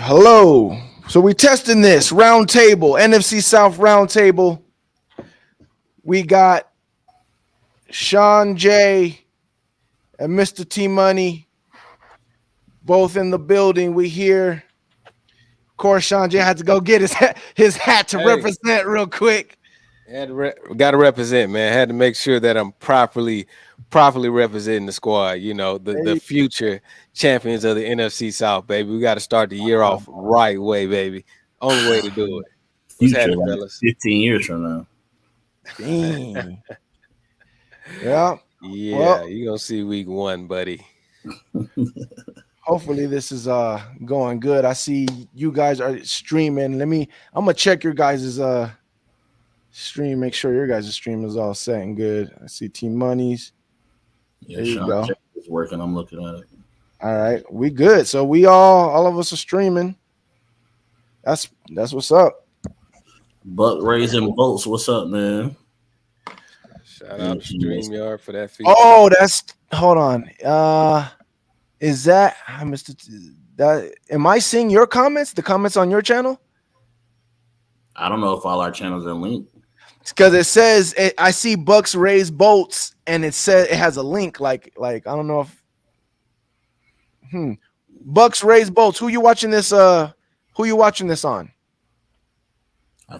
Hello. So we testing this round table, NFC South round table. We got Shon J and Mr. T Money both in the building. We here. Of course, Shon J had to go get his hat to represent real quick. Got to represent, man. Had to make sure that I'm properly representing the squad. You know, the future champions of the NFC South, baby. We got to start the year off right way, baby. Only way to do it. Future, like fellas? 15 years from now. Dang. Yeah. Yeah, well, you're gonna see week 1, buddy. Hopefully this is going good. I see you guys are streaming. I'm gonna check your guys' stream, make sure your guys' stream is all set and good. I see T Money's. Yeah, there you go. It's working. I'm looking at it. All right, we good. So we all of us are streaming. That's what's up. Buck raising bolts. What's up, man? Shout out to StreamYard for that feature. Oh, hold on. Is that I missed that? Am I seeing your comments? The comments on your channel? I don't know if all our channels are linked. It's because it says I see Bucks raise bolts, and it says it has a link. Like I don't know if Bucks raise bolts. Who you watching this? Who you watching this on?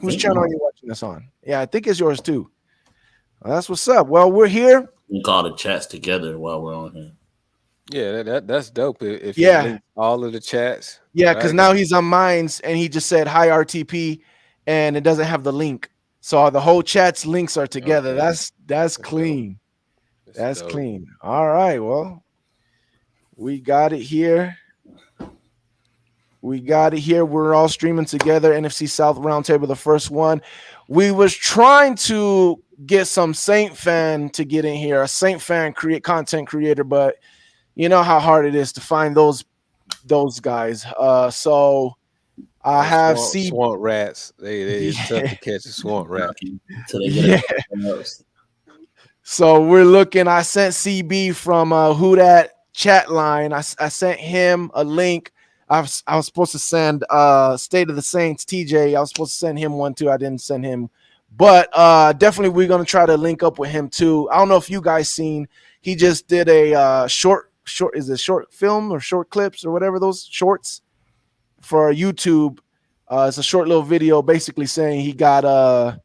Whose channel are you watching this on? Yeah, I think it's yours too. Well, that's what's up. Well, we're here. We call the chats together while we're on here. Yeah, that's dope. If you link all of the chats. Yeah, because now he's on Minds, and he just said hi RTP, and it doesn't have the link. So the whole chat's links are together. Okay. That's clean. That's clean. All right. Well, we got it here. We're all streaming together. NFC South Roundtable, the first one. We was trying to get some Saint fan to get in here, a Saint fan content creator, but you know how hard it is to find those guys. So I have swamp rats. It's tough to catch a swamp rat. So we're looking. I sent CB from Who Dat chat line. I sent him a link. I was supposed to send State of the Saints TJ. I was supposed to send him one too. I didn't send him, but definitely we're gonna try to link up with him too. I don't know if you guys seen. He just did a short. Is it short film or short clips or whatever, those shorts for YouTube? It's a short little video basically saying he got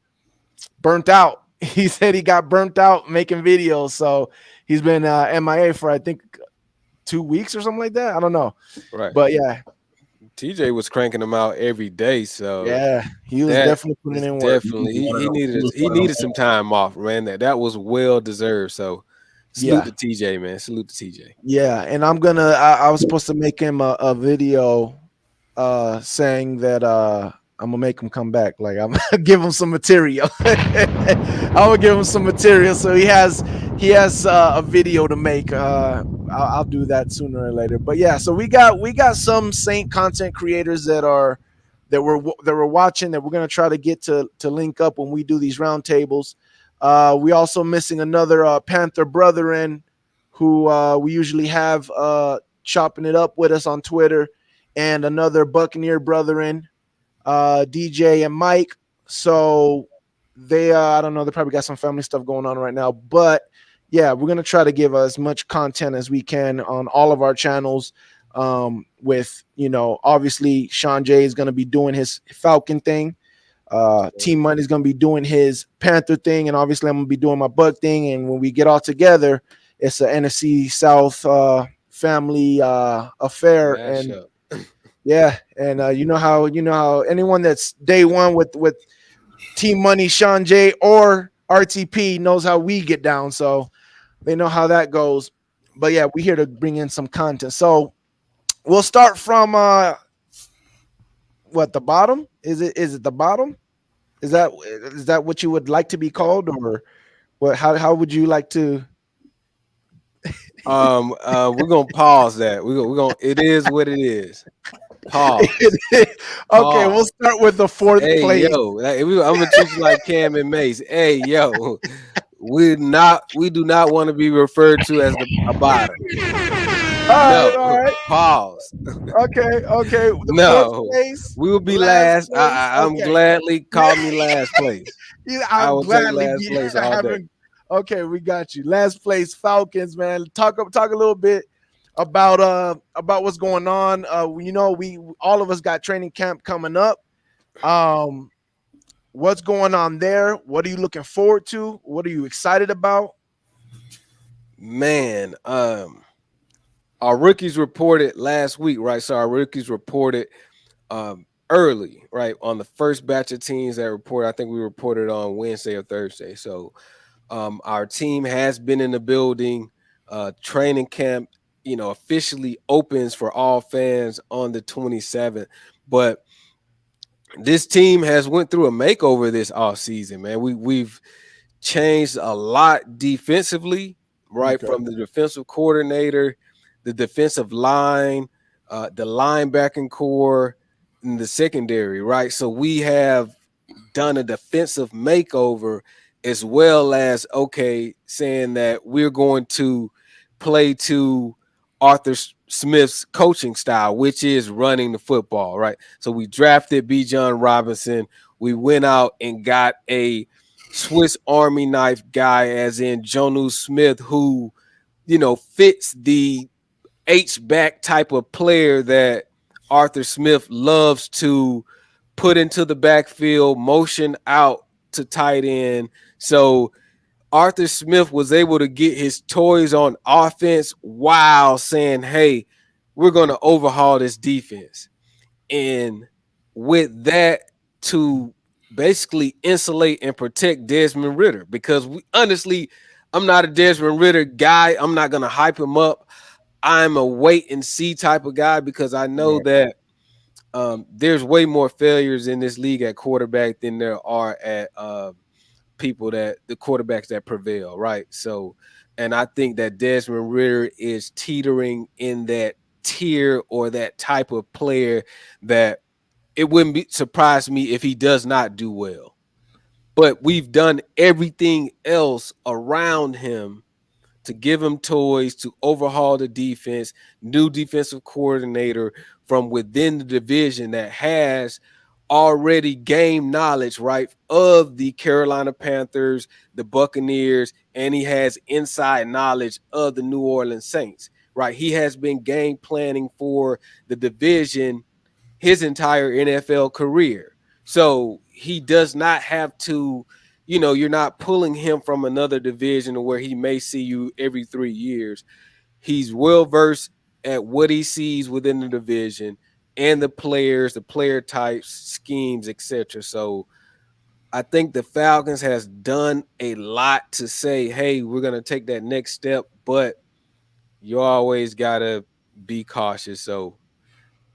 burnt out. He said he got burnt out making videos, so he's been MIA for I think 2 weeks or something like that. I don't know, right? But yeah, TJ was cranking them out every day, so yeah, he was definitely putting in work. Definitely, he needed some time off, man. That was well deserved. So. Salute to TJ, man. Salute to TJ. Yeah, and I was supposed to make him a video saying that I'm gonna make him come back. Like I'm gonna give him some material. I'm gonna give him some material so he has a video to make. I'll do that sooner or later. But yeah, so we got some Saint content creators that we're watching that we're gonna try to get to link up when we do these roundtables. We also missing another Panther brethren who we usually have chopping it up with us on Twitter, and another Buccaneer brethren, DJ and Mike. So they I don't know, they probably got some family stuff going on right now, but yeah, we're gonna try to give as much content as we can on all of our channels. With obviously Shon J is gonna be doing his Falcon thing. Team Money is going to be doing his Panther thing, and obviously I'm going to be doing my Buck thing. And when we get all together, it's an NFC South family affair. And yeah, and you know how anyone that's day one with Team Money, Shon J or RTP knows how we get down, so they know how that goes. But yeah, we're here to bring in some content. So we'll start from the bottom? Is it the bottom? Is that what you would like to be called, or what? How would you like to? We're gonna pause that. We're gonna. It is what it is. Pause. Okay, we'll start with the fourth place. Yo, I'm gonna treat you like Cam and Mace. Hey, yo, we do not want to be referred to as a bottom. right, No, all right. pause. Okay, okay. The fourth No, place, we will be last last. place. I'm Okay. gladly call me last place. Yeah, I I'm will take gladly last place all day. having. Okay, we got you. Last place, Falcons, man. Talk a little bit about what's going on. We all of us got training camp coming up. Um, what's going on there? What are you looking forward to? What are you excited about? Man, our rookies reported last week, right? So our rookies reported early, right? On the first batch of teams that reported, I think we reported on Wednesday or Thursday. So our team has been in the building. Training camp, officially opens for all fans on the 27th. But this team has went through a makeover this off season, man. We've changed a lot defensively, right? Okay. From the defensive coordinator, the defensive line, the linebacking core, and the secondary, right? So we have done a defensive makeover as well as saying that we're going to play to Arthur Smith's coaching style, which is running the football, right? So we drafted B. John Robinson. We went out and got a Swiss Army knife guy, as in Jonu Smith, who fits the H-back type of player that Arthur Smith loves to put into the backfield, motion out to tight end. So Arthur Smith was able to get his toys on offense while saying, hey, we're going to overhaul this defense. And with that, to basically insulate and protect Desmond Ridder, because I'm not a Desmond Ridder guy. I'm not going to hype him up. I'm a wait and see type of guy because I know that there's way more failures in this league at quarterback than there are at the quarterbacks that prevail, right? So, and I think that Desmond Ridder is teetering in that tier or that type of player that it wouldn't surprise me if he does not do well. But we've done everything else around him to give him toys, to overhaul the defense, new defensive coordinator from within the division that has already game knowledge, right, of the Carolina Panthers, the Buccaneers, and he has inside knowledge of the New Orleans Saints, right? He has been game planning for the division his entire NFL career. So he does not have to, you're not pulling him from another division where he may see you every 3 years. He's well versed at what he sees within the division and the players, the player types, schemes, etc. So I think the Falcons has done a lot to say, hey, we're going to take that next step, but you always got to be cautious. So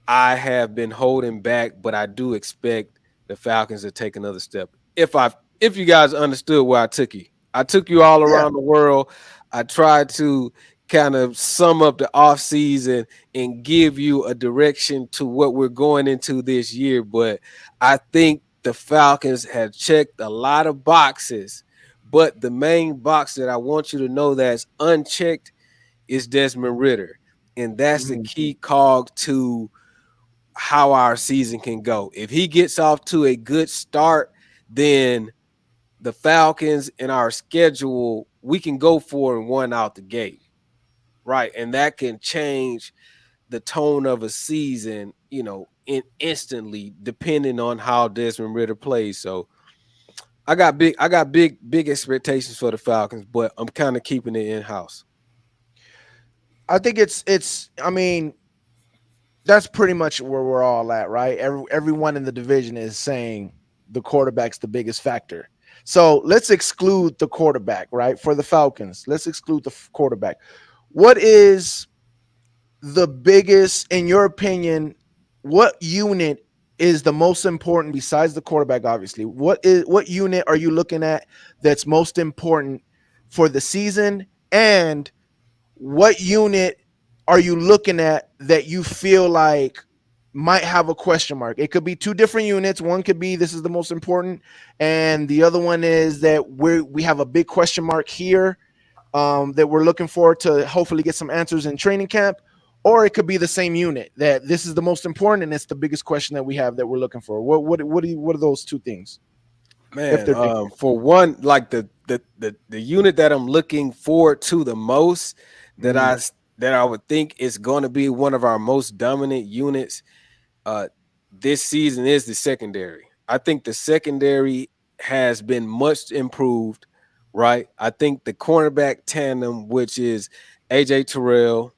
I have been holding back, but I do expect the Falcons to take another step. If you guys understood where I took you all Yeah. around the world. I tried to kind of sum up the offseason and give you a direction to what we're going into this year. But I think the Falcons have checked a lot of boxes. But the main box that I want you to know that's unchecked is Desmond Ridder. And that's the key cog to how our season can go. If he gets off to a good start, then the Falcons in our schedule, we can go 4-1 out the gate, right? And that can change the tone of a season, instantly, depending on how Desmond Ridder plays. So I got big expectations for the Falcons, but I'm kind of keeping it in house. I think it's. I mean, that's pretty much where we're all at, right? Everyone in the division is saying the quarterback's the biggest factor. So let's exclude the quarterback, right? For the Falcons, let's exclude the quarterback. What is the biggest, in your opinion? What unit is the most important besides the quarterback? Obviously, what unit are you looking at that's most important for the season, and what unit are you looking at that you feel like might have a question mark? It could be two different units. One could be this is the most important, and the other one is that we have a big question mark here that we're looking forward to hopefully get some answers in training camp. or it could be the same unit. That this is the most important, and it's the biggest question that we have that we're looking for. What are those two things? If Man, they're big. for one, like the unit that I'm looking forward to the most, that Mhm. that I would think is going to be one of our most dominant units uh this season is the secondary. I think the secondary has been much improved, right? I think the cornerback tandem, which is AJ Terrell,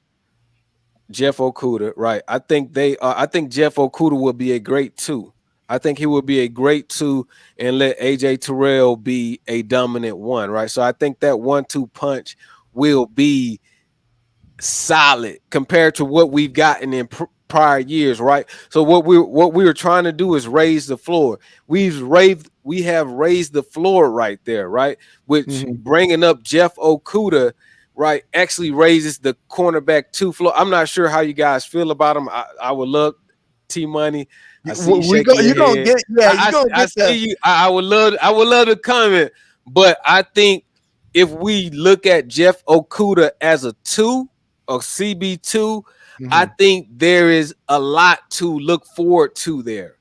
Jeff Okuda, right? I think Jeff Okuda will be a great two. I think he will be a great two and let AJ Terrell be a dominant one, right? So I think that 1-2 punch will be solid compared to what we've gotten in prior years, right? So what we were trying to do is raise the floor. We have raised the floor right there, right? Which Mhm. bringing up Jeff Okuda, right, actually raises the cornerback two floor. I'm not sure how you guys feel about him. I would love T Money. I see you We go. shaking your You gonna head. get. Yeah, you gonna I get the. see you. I would love to comment, but I think if we look at Jeff Okuda as a two or CB2, I Mhm. think there is a lot to look forward to there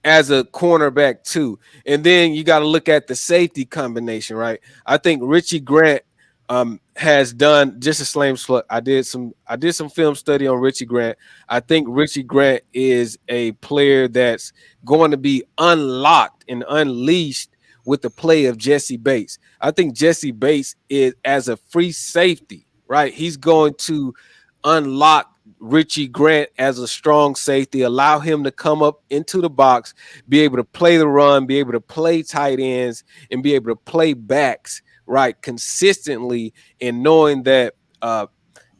as a cornerback too. And then you got to look at the safety combination, right? I think Richie Grant has done just a slam slug. I did some film study on Richie Grant. I think Richie Grant is a player that's going to be unlocked and unleashed with the play of Jesse Bates. I think Jesse Bates is as a free safety, right? He's going to unlock Richie Grant as a strong safety, allow him to come up into the box, be able to play the run, be able to play tight ends, and be able to play backs, right, consistently, and knowing that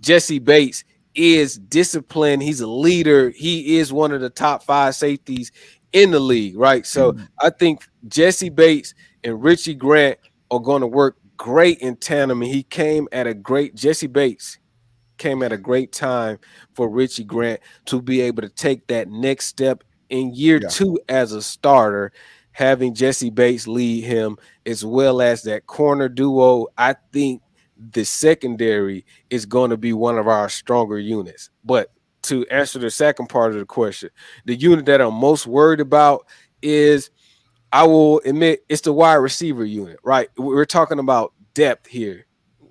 Jesse Bates is disciplined. He's a leader. He is one of the top 5 safeties in the league, right? So I think Jesse Bates and Richie Grant are going to work great in tandem. And Jesse Bates came at a great time for Richie Grant to be able to take that next step in year Yeah. 2 as a starter, having Jesse Bates lead him, as well as that corner duo. I think the secondary is going to be one of our stronger units. But to answer the second part of the question, the unit that I'm most worried about is, I will admit, it's the wide receiver unit, right? We're talking about depth here,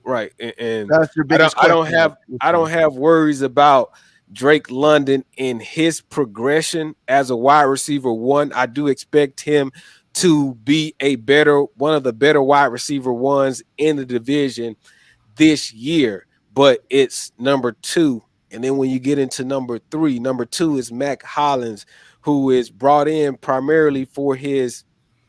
right? And That's your biggest question. I don't have worries about Drake London in his progression as a wide receiver one. I do expect him to be one of the better wide receiver ones in the division this year, but it's number 2. And then when you get into number 3, number 2 is Mac Hollins, who is brought in primarily for his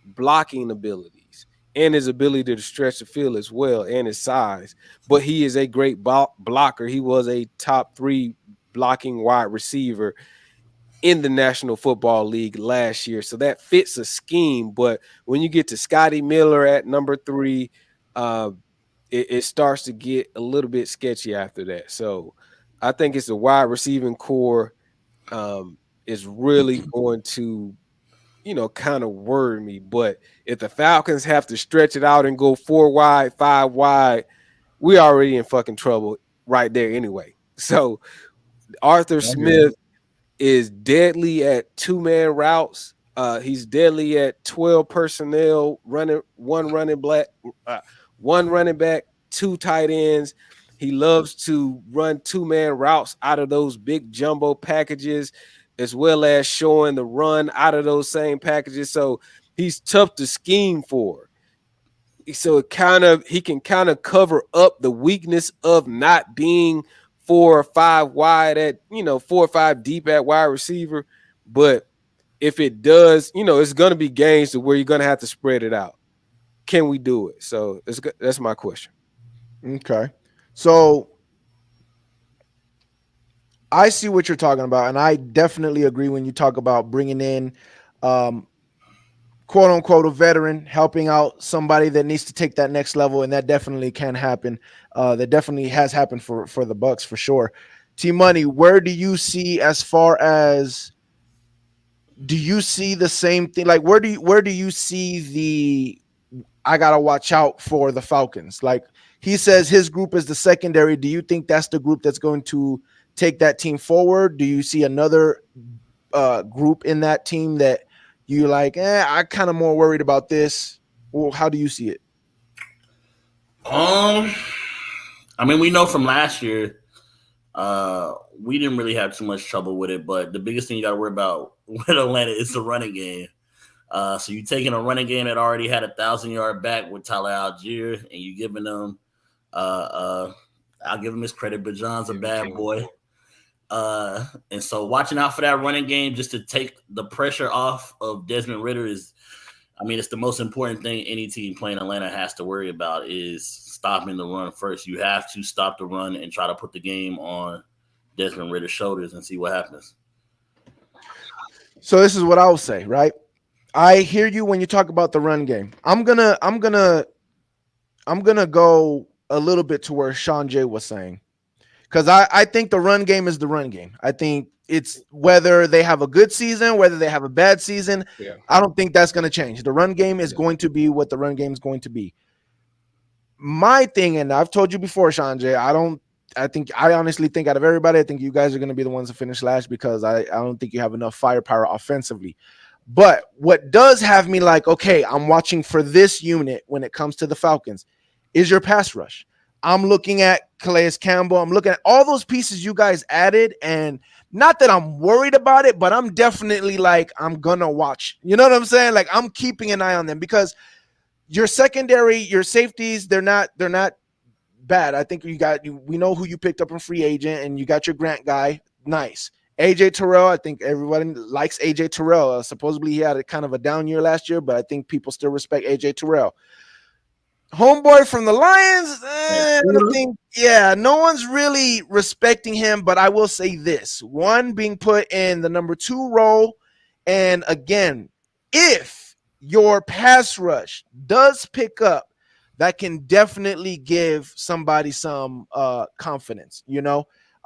blocking abilities and his ability to stretch the field as well, and his size. But he is a great blocker. He was a top 3 blocking wide receiver in the National Football League last year. So that fits a scheme. But when you get to Scotty Miller at number 3, uh, it starts to get a little bit sketchy after that. So I think it's the wide receiving core is really going to, kind of worry me. But if the Falcons have to stretch it out and go 4 wide, 5 wide, we already in fucking trouble right there anyway. So Arthur I hear you. Smith is deadly at 2-man routes. He's deadly at 12 personnel, running one running back, 2 tight ends. He loves to run 2-man routes out of those big jumbo packages, as well as showing the run out of those same packages. So he's tough to scheme for. So he can kind of cover up the weakness of not being 4 or 5 wide at 4 or 5 deep at wide receiver. But if it does, it's going to be games to where you're going to have to spread it out. Can we do it? So that's my question. Okay. So I see what you're talking about, and I definitely agree when you talk about bringing in, um, quote unquote, a veteran, helping out somebody that needs to take that next level, and that definitely can happen. That definitely has happened for the Bucks for sure. T Money, where do you see as far as do you see the same thing? Like where do you see the I gotta watch out for the Falcons? Like he says his group is the secondary. Do you think that's the group that's going to take that team forward? Do you see another group in that team that you like? I kind of more worried about this. Well, how do you see it? I mean, we know from last year, we didn't really have too much trouble with it, but the biggest thing you got to worry about with Atlanta is the running game. So you taking a running game that already had 1,000-yard back with Tyler Algier, and you giving them, I'll give him his credit, but John's a bad boy. And so watching out for that running game just to take the pressure off of Desmond Ridder is, I mean, it's the most important thing any team playing Atlanta has to worry about is stopping the run first. You have to stop the run and try to put the game on Desmond Ridder's shoulders and see what happens. So this is what I'll say, right? I hear you when you talk about the run game. I'm gonna go a little bit to where Sean J was saying, because I think the run game is the run game. I think it's whether they have a good season, whether they have a bad season. Yeah. I don't think that's going to change. The run game is going to be what the run game is going to be. My thing, and I've told you before, Sean J, I honestly think out of everybody, I think you guys are going to be the ones to finish last because I don't think you have enough firepower offensively. But what does have me like, okay, I'm watching for this unit when it comes to the Falcons is your pass rush. I'm looking at Calais Campbell. I'm looking at all those pieces you guys added, and not that I'm worried about it, but I'm definitely like, I'm going to watch. You know what I'm saying? Like, I'm keeping an eye on them because your secondary, your safeties, they're not bad. I think we know who you picked up in free agent, and you got your Grant guy. Nice. AJ Terrell, I think everybody likes AJ Terrell. Supposedly he had a kind of a down year last year, but I think people still respect AJ Terrell. Homeboy from the Lions, I don't think, no one's really respecting him, but I will say this. One, being put in the number 2 role, and again, if your pass rush does pick up, that can definitely give somebody some confidence,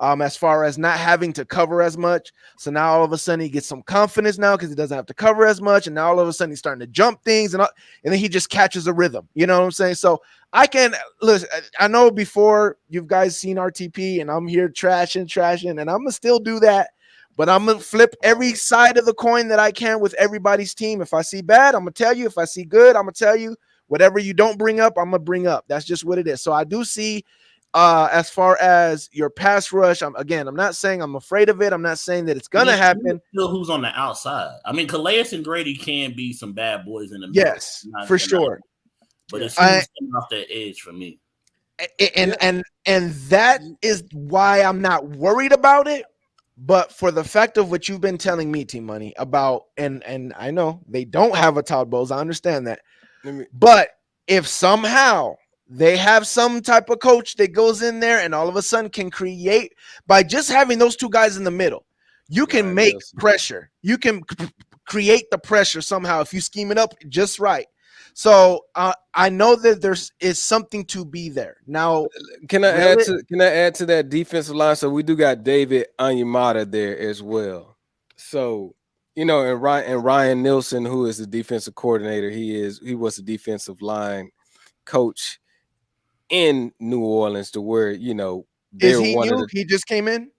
as far as not having to cover as much. So now all of a sudden he gets some confidence now because he doesn't have to cover as much. And now all of a sudden he's starting to jump things and then he just catches a rhythm. You know what I'm saying? So I can listen. I know before you guys seen RTP and I'm here trashing, and I'm going to still do that. But I'm going to flip every side of the coin that I can with everybody's team. If I see bad, I'm going to tell you. If I see good, I'm going to tell you. Whatever you don't bring up, I'm going to bring up. That's just what it is. So I do see as far as your pass rush, I'm not saying I'm afraid of it. I'm not saying that it's going to happen. Still, who's on the outside? I mean, Calais and Grady can be some bad boys in the middle. Yes, for sure. But it's off that edge for me. And that is why I'm not worried about it. But for the fact of what you've been telling me, Team Money, about, and I know they don't have a Todd Bowles. I understand that. But if somehow they have some type of coach that goes in there and all of a sudden can create by just having those two guys in the middle, you can make pressure. You can create the pressure somehow if you scheme it up just right. So I know that is something to be there. Now, can I add to that defensive line? So we do got David Onyemata there as well. So and Ryan Nielsen, who is the defensive coordinator, he was the defensive line coach in New Orleans, to where is he new? He just came in.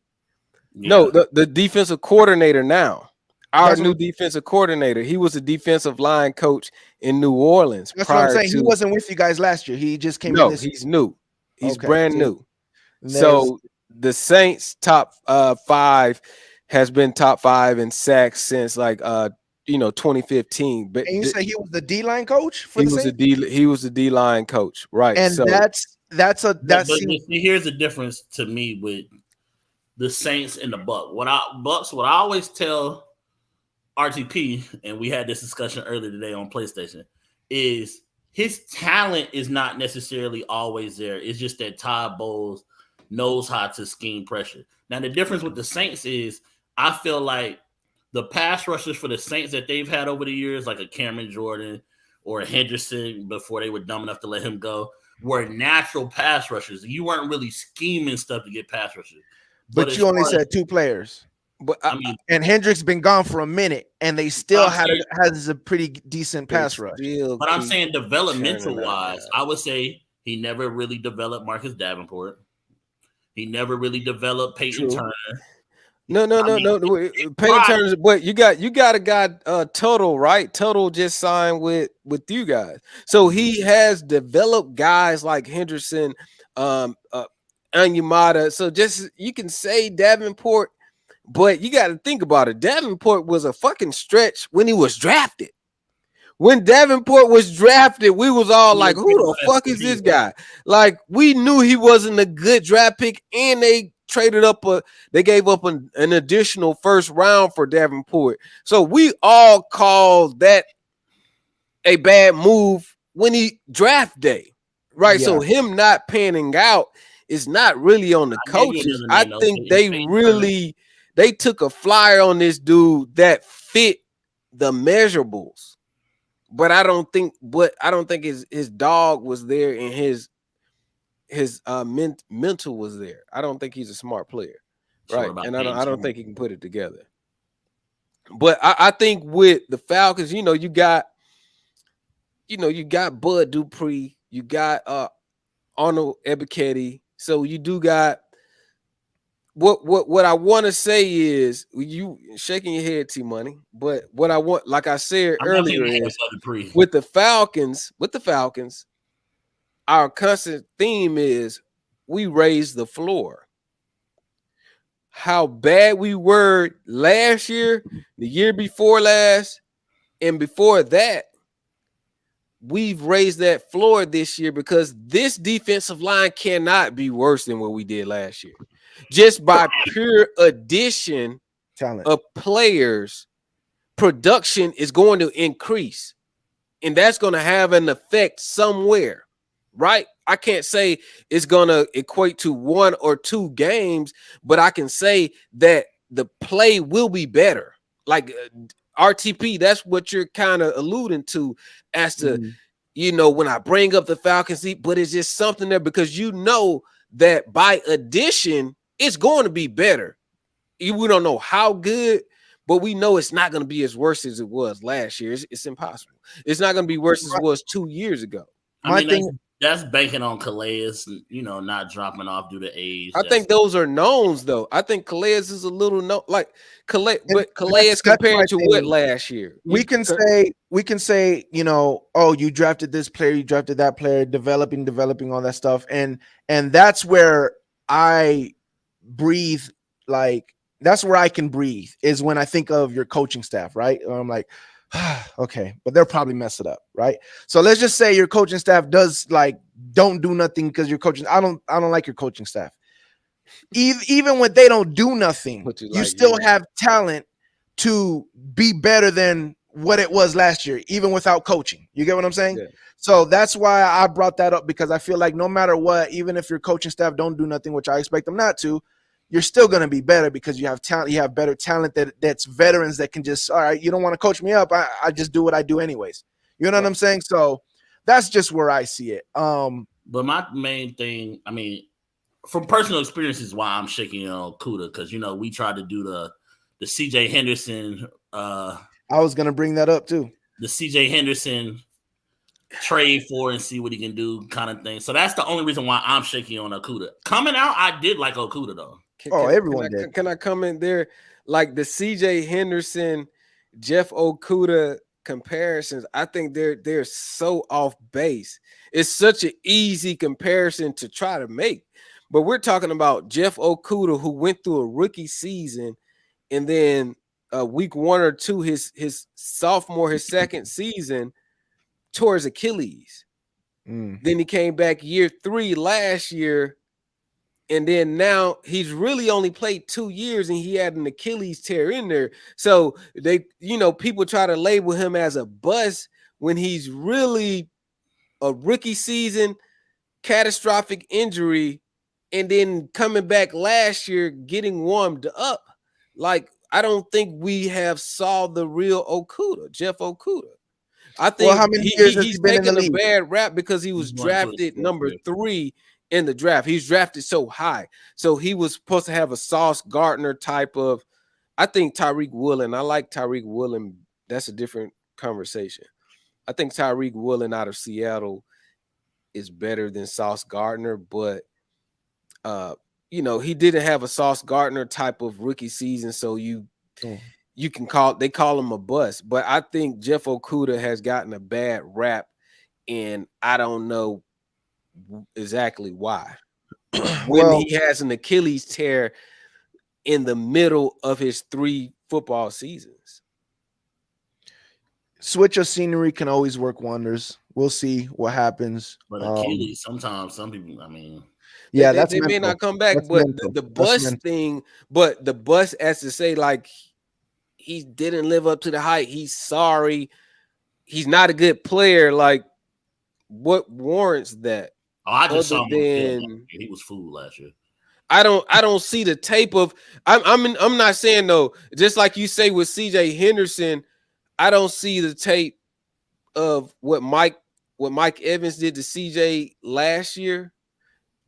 No, the defensive coordinator now. Our new defensive coordinator. He was a defensive line coach in New Orleans. That's what I'm saying. He wasn't with you guys last year. He just came in. No, he's new. He's brand new. So the Saints top 5 has been top 5 in sacks since 2015. But and you say he was the D-line coach for he was the D-line coach, right? And so that's here's the difference to me with the Saints and the Bucs. What I always tell RTP, and we had this discussion earlier today on PlayStation, is his talent is not necessarily always there. It's just that Todd Bowles knows how to scheme pressure. Now, the difference with the Saints is I feel like the pass rushers for the Saints that they've had over the years, like a Cameron Jordan or a Henderson before they were dumb enough to let him go, were natural pass rushers. You weren't really scheming stuff to get pass rushers. But you only said 2 players. But and Hendrick's been gone for a minute, and they still has a pretty decent pass rush. But I'm saying developmental wise, I would say he never really developed Marcus Davenport. He never really developed Peyton True. Turner. No. Payton Turner, but you got a guy, Total, right? Total just signed with you guys, so he has developed guys like Henderson, Anyamata. So just you can say Davenport, but you got to think about it. Davenport was a fucking stretch when he was drafted. When Davenport was drafted, we was all like, "Who the fuck is this guy?" Like, we knew he wasn't a good draft pick, and they gave up an additional first round for Davenport. So we all called that a bad move when he draft day, right? Yeah. So him not panning out is not really on the coaches. I think they took a flyer on this dude that fit the measurables. But I don't think his dog was there and his mental was there. I don't think he's a smart player, right? And I don't think he can put it together. But I think with the Falcons, you got Bud Dupree, you got Arnold Ebiketie, so you do got what I want to say is you shaking your head, T-Money. But what I want, like I said earlier, is with the Falcons, our constant theme is we raise the floor. How bad we were last year, the year before last, and before that, we've raised that floor this year because this defensive line cannot be worse than what we did last year. Just by pure addition of players, production is going to increase, and that's going to have an effect somewhere, right? I can't say it's going to equate to 1 or 2 games, but I can say that the play will be better. Like RTP, that's what you're kind of alluding to as to, when I bring up the Falcons, but it's just something there because that by addition, it's going to be better. We don't know how good, but we know it's not going to be as worse as it was last year. It's impossible. It's not going to be worse as it was 2 years ago. That's banking on Calais, not dropping off due to age. I think those are knowns, though. I think Calais is a little but Calais compared to what last year? We can say, oh, you drafted this player, you drafted that player, developing all that stuff, and that's where I breathe. Like, that's where I can breathe is when I think of your coaching staff, right? I'm like, okay, but they'll probably mess it up, right? So let's just say your coaching staff don't do nothing because you're coaching. I don't like your coaching staff. Even when they don't do nothing, you still have talent to be better than what it was last year, even without coaching. You get what I'm saying? Yeah. So that's why I brought that up, because I feel like no matter what, even if your coaching staff don't do nothing, which I expect them not to, you're still going to be better because you have talent. You have better talent that's veterans that can just, all right, you don't want to coach me up. I just do what I do anyways. You know what I'm saying? So that's just where I see it. But my main thing, from personal experience, is why I'm shaking on Kuda, because we tried to do the CJ Henderson. I was gonna bring that up too. The CJ Henderson trade for and see what he can do, kind of thing. So that's the only reason why I'm shaking on Okudah. Coming out, I did like Okudah though. Everyone did. Can I comment there? Like the CJ Henderson, Jeff Okudah comparisons, I think they're so off base. It's such an easy comparison to try to make. But we're talking about Jeff Okudah, who went through a rookie season, and then week 1 or 2, his sophomore, his second season, tore his Achilles. Then he came back year 3 last year, and then now he's really only played 2 years, and he had an Achilles tear in there. So people try to label him as a bust when he's really a rookie season, catastrophic injury, and then coming back last year, getting warmed up. Like, I don't think we have saw the real Okudah, Jeff Okudah. I think how many years he's taking a bad rap because he was drafted number 3 in the draft. He's drafted so high. So he was supposed to have a Sauce Gardner type of, I think Tyreek Woolen. I like Tyreek Woolen. That's a different conversation. I think Tyreek Woolen out of Seattle is better than Sauce Gardner, but you know, he didn't have a Sauce Gardner type of rookie season, so you can call him a bust. But I think Jeff Okudah has gotten a bad rap, and I don't know exactly why. When Well, he has an Achilles tear in the middle of his 3 football seasons. switch of scenery can always work wonders. We'll see what happens. But Achilles, sometimes some people, I mean, Yeah, they may not come back, That's but mental. the bus thing, but the bus has to say like he didn't live up to the hype. He's sorry. He's not a good player. Like, what warrants that? Oh, I just saw him. He was fooled last year. I don't see the tape of. I'm not saying though. Just like you say with C.J. Henderson, I don't see the tape of what Mike Evans did to C.J. last year.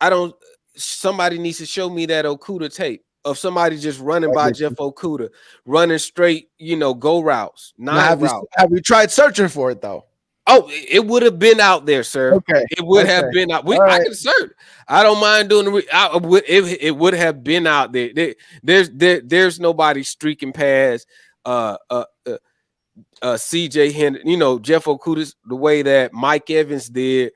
I don't. Somebody needs to show me that Okudah tape of somebody just running by Jeff Okudah, running straight, you know, go routes, have you tried searching for it though? Oh, it would have been out there, sir. Okay, it would have been out. I can search. I don't mind doing it would have been out there. There's nobody streaking past CJ Henderson, you know, Jeff Okudah the way that Mike Evans did.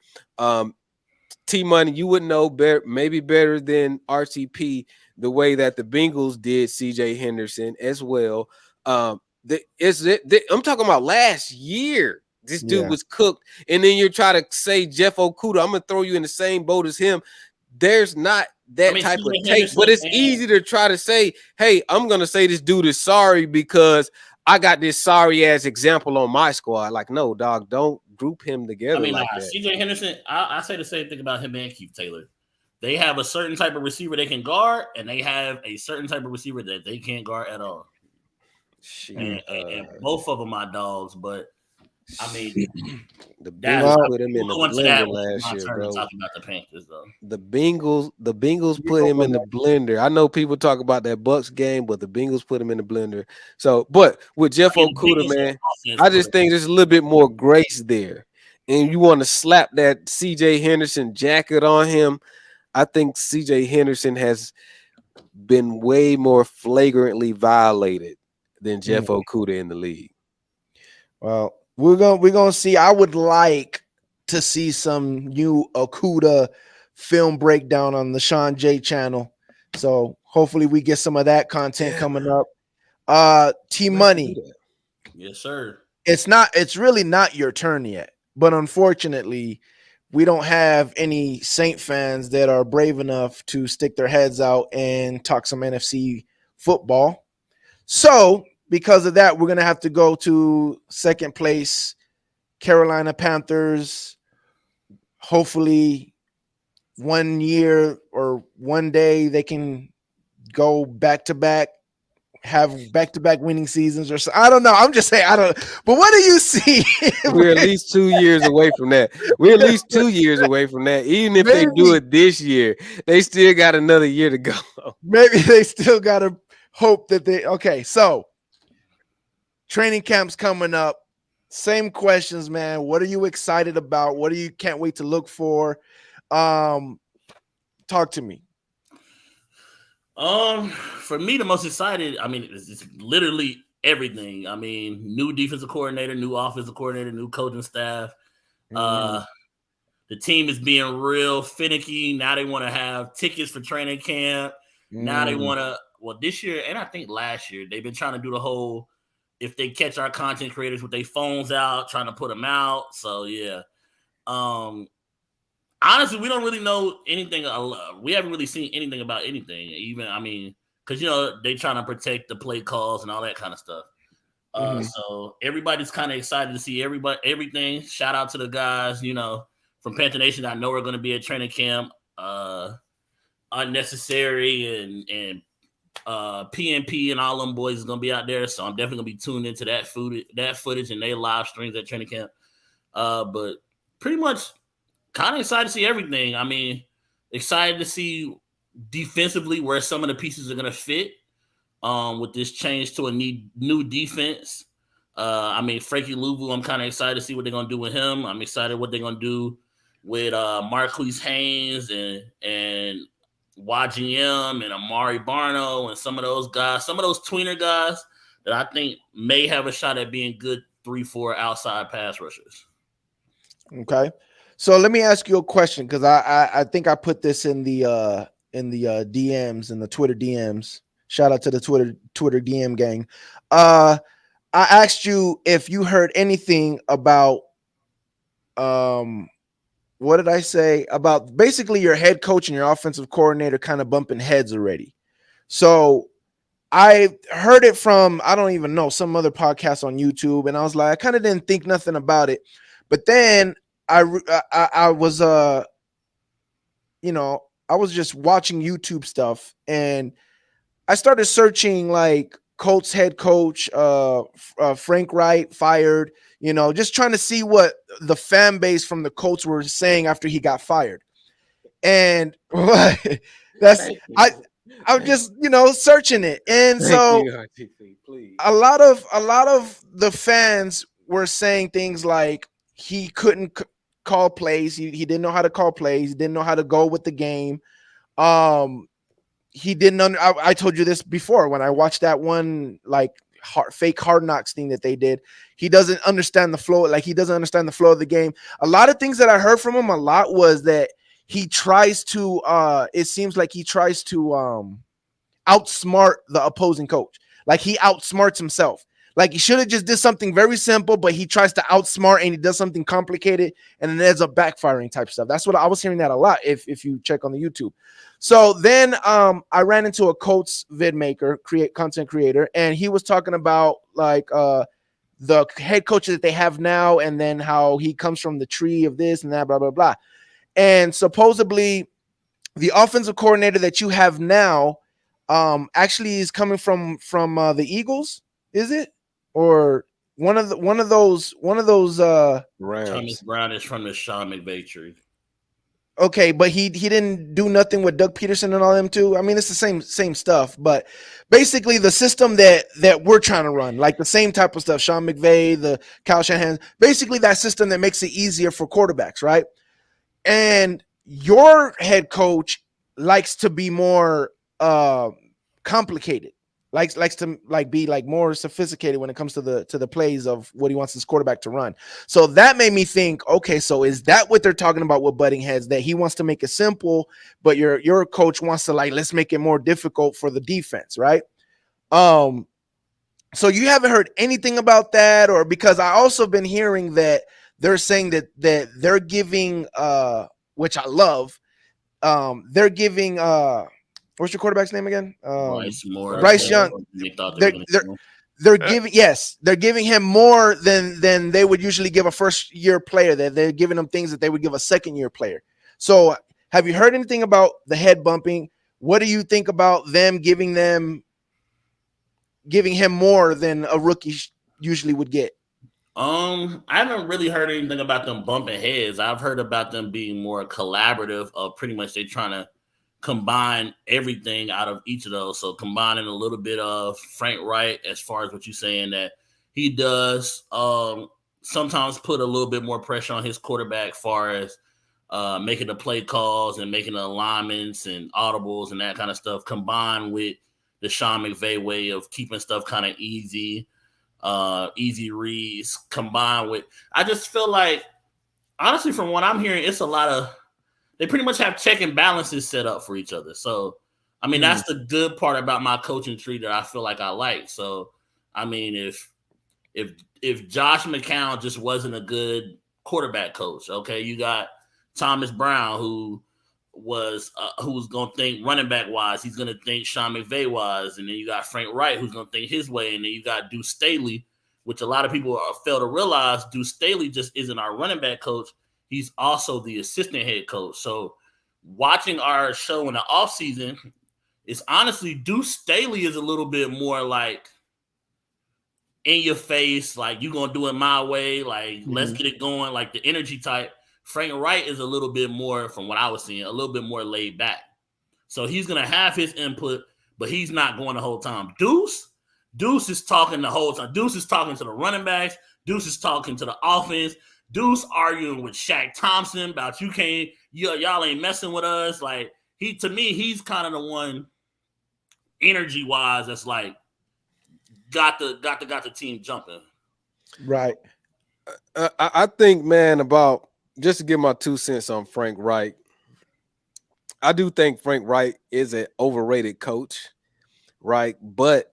T-Money, you would know better, maybe better than RTP, the way that the Bengals did CJ Henderson as well. I'm talking about last year. This dude was cooked, and then you're trying to say Jeff Okudah. I'm gonna throw you in the same boat as him. There's not that type of tape, but it's easy to try to say, "Hey, I'm gonna say this dude is sorry because I got this sorry ass example on my squad." Like, no, dog, don't group him together. I mean, like that. CJ Henderson, I say the same thing about him and Keith Taylor. They have a certain type of receiver they can guard, and they have a certain type of receiver that they can't guard at all. And both of them are dogs, but I mean, the Bengals put him in the blender last year, bro. Talking about the Panthers, though. The Bengals put him in the blender. I know people talk about that Bucks game, but the Bengals put him in the blender. So, but with Jeff Okudah, man, I just think there's a little bit more grace there. And you want to slap that CJ Henderson jacket on him. I think CJ Henderson has been way more flagrantly violated than Jeff Okudah in the league. Well, we're gonna see. I would like to see some new Okudah film breakdown on the Shon J channel. So hopefully we get some of that content coming up. T-Money. Yes, sir. It's really not your turn yet, but unfortunately, we don't have any Saint fans that are brave enough to stick their heads out and talk some NFC football. So because of that, we're going to have to go to second place, Carolina Panthers. Hopefully 1 year or one day they can go back-to-back, have back-to-back winning seasons or so. I don't know. I'm just saying, I don't. But what do you see? We're at least 2 years away from that. We're at least 2 years away from that. Even if they do it this year, they still got another year to go. Maybe they still got to hope that they. Okay, so training camp's coming up. Same questions, man. What are you excited about? What do you can't wait to look for? Talk to me. For me, the most excited, I mean, it's literally everything. I mean, new defensive coordinator, new offensive coordinator, new coaching staff. The team is being real finicky. Now they want to have tickets for training camp. Now they want to, well, this year, and I think last year, they've been trying to do the whole, if they catch our content creators with their phones out, trying to put them out. So, yeah. Honestly, we don't really know anything. We haven't really seen anything about anything. Even, I mean, because, you know, they trying to protect the play calls and all that kind of stuff. So everybody's kind of excited to see everything. Shout out to the guys, you know, from Panther Nation. I know we're going to be at training camp. Unnecessary and PNP and all them boys is going to be out there. So I'm definitely going to be tuned into that footage and their live streams at training camp. But pretty much kind of excited to see everything. I mean, excited to see defensively where some of the pieces are going to fit with this change to a new defense. I mean, Frankie Louvu, I'm kind of excited to see what they're going to do with him. I'm excited what they're going to do with Marquise Haynes and YGM and Amari Barno and some of those guys, some of those tweener guys that I think may have a shot at being good 3-4 outside pass rushers. Okay. So let me ask you a question, because I think I put this in the DMs, in the Twitter DMs. Shout out to the Twitter DM gang. I asked you if you heard anything about what did I say about basically your head coach and your offensive coordinator kind of bumping heads already. So I heard it from, I don't even know, some other podcast on YouTube, and I was like, I kind of didn't think nothing about it, but then I was you know, I was just watching YouTube stuff, and I started searching like Colts head coach Frank Wright fired, you know, just trying to see what the fan base from the Colts were saying after he got fired. And that's I'm just, you know, searching it. And so a lot of the fans were saying things like he couldn't call plays. He didn't know how to call plays. He didn't know how to go with the game. He didn't I told you this before when I watched that one like fake Hard Knocks thing that they did. He doesn't understand the flow. Like, he doesn't understand the flow of the game. A lot of things that I heard from him a lot was that he tries to it seems like he tries to outsmart the opposing coach. Like, he outsmarts himself. Like, he should have just did something very simple, but he tries to outsmart and he does something complicated, and then ends up backfiring type stuff. That's what I was hearing that a lot if you check on the YouTube. So then I ran into a Colts vid maker, content creator, and he was talking about like the head coach that they have now, and then how he comes from the tree of this and that, blah, blah, blah. And supposedly the offensive coordinator that you have now actually is coming from the Eagles, is it? Or one of those Rams. Thomas Brown is from the Sean McVay tree. Okay, but he didn't do nothing with Doug Peterson and all them too. I mean, it's the same stuff, but basically the system that we're trying to run, like the same type of stuff, Sean McVay, the Kyle Shanahan, basically that system that makes it easier for quarterbacks, right? And your head coach likes to be more complicated. Likes to like be like more sophisticated when it comes to the plays of what he wants his quarterback to run. So that made me think, okay, so is that what they're talking about with butting heads? That he wants to make it simple, but your coach wants to like, let's make it more difficult for the defense, right? So you haven't heard anything about that? Or because I also been hearing that they're saying that they're giving which I love, they're giving what's your quarterback's name again? Bryce Young. They're giving him more than they would usually give a first year player. That they're giving him things that they would give a second year player. So have you heard anything about the head bumping? What do you think about them giving him more than a rookie usually would get? I haven't really heard anything about them bumping heads. I've heard about them being more collaborative. Of pretty much they trying to combine everything out of each of those. So combining a little bit of Frank Wright as far as what you're saying, that he does sometimes put a little bit more pressure on his quarterback as far as making the play calls and making the alignments and audibles and that kind of stuff, combined with the Sean McVay way of keeping stuff kind of easy reads, combined with, I just feel like, honestly, from what I'm hearing, it's a lot of, they pretty much have check and balances set up for each other. So, I mean, that's the good part about my coaching tree that I feel like I like. So, I mean, if Josh McCown just wasn't a good quarterback coach, okay, you got Thomas Brown who's going to think running back wise, he's going to think Sean McVay wise, and then you got Frank Wright who's going to think his way, and then you got Deuce Staley, which a lot of people fail to realize. Deuce Staley just isn't our running back coach. He's also the assistant head coach. So watching our show in the offseason, it's honestly Deuce Staley is a little bit more like in your face, like you're going to do it my way, like let's get it going, like the energy type. Frank Wright is a little bit more, from what I was seeing, a little bit more laid back. So he's going to have his input, but he's not going the whole time. Deuce is talking the whole time. Deuce is talking to the running backs. Deuce is talking to the offense. Deuce arguing with Shaq Thompson about y'all ain't messing with us. Like, to me, he's kind of the one energy wise that's like got the team jumping. Right. I think, man, about just to give my 2 cents on Frank Wright. I do think Frank Wright is an overrated coach, right? But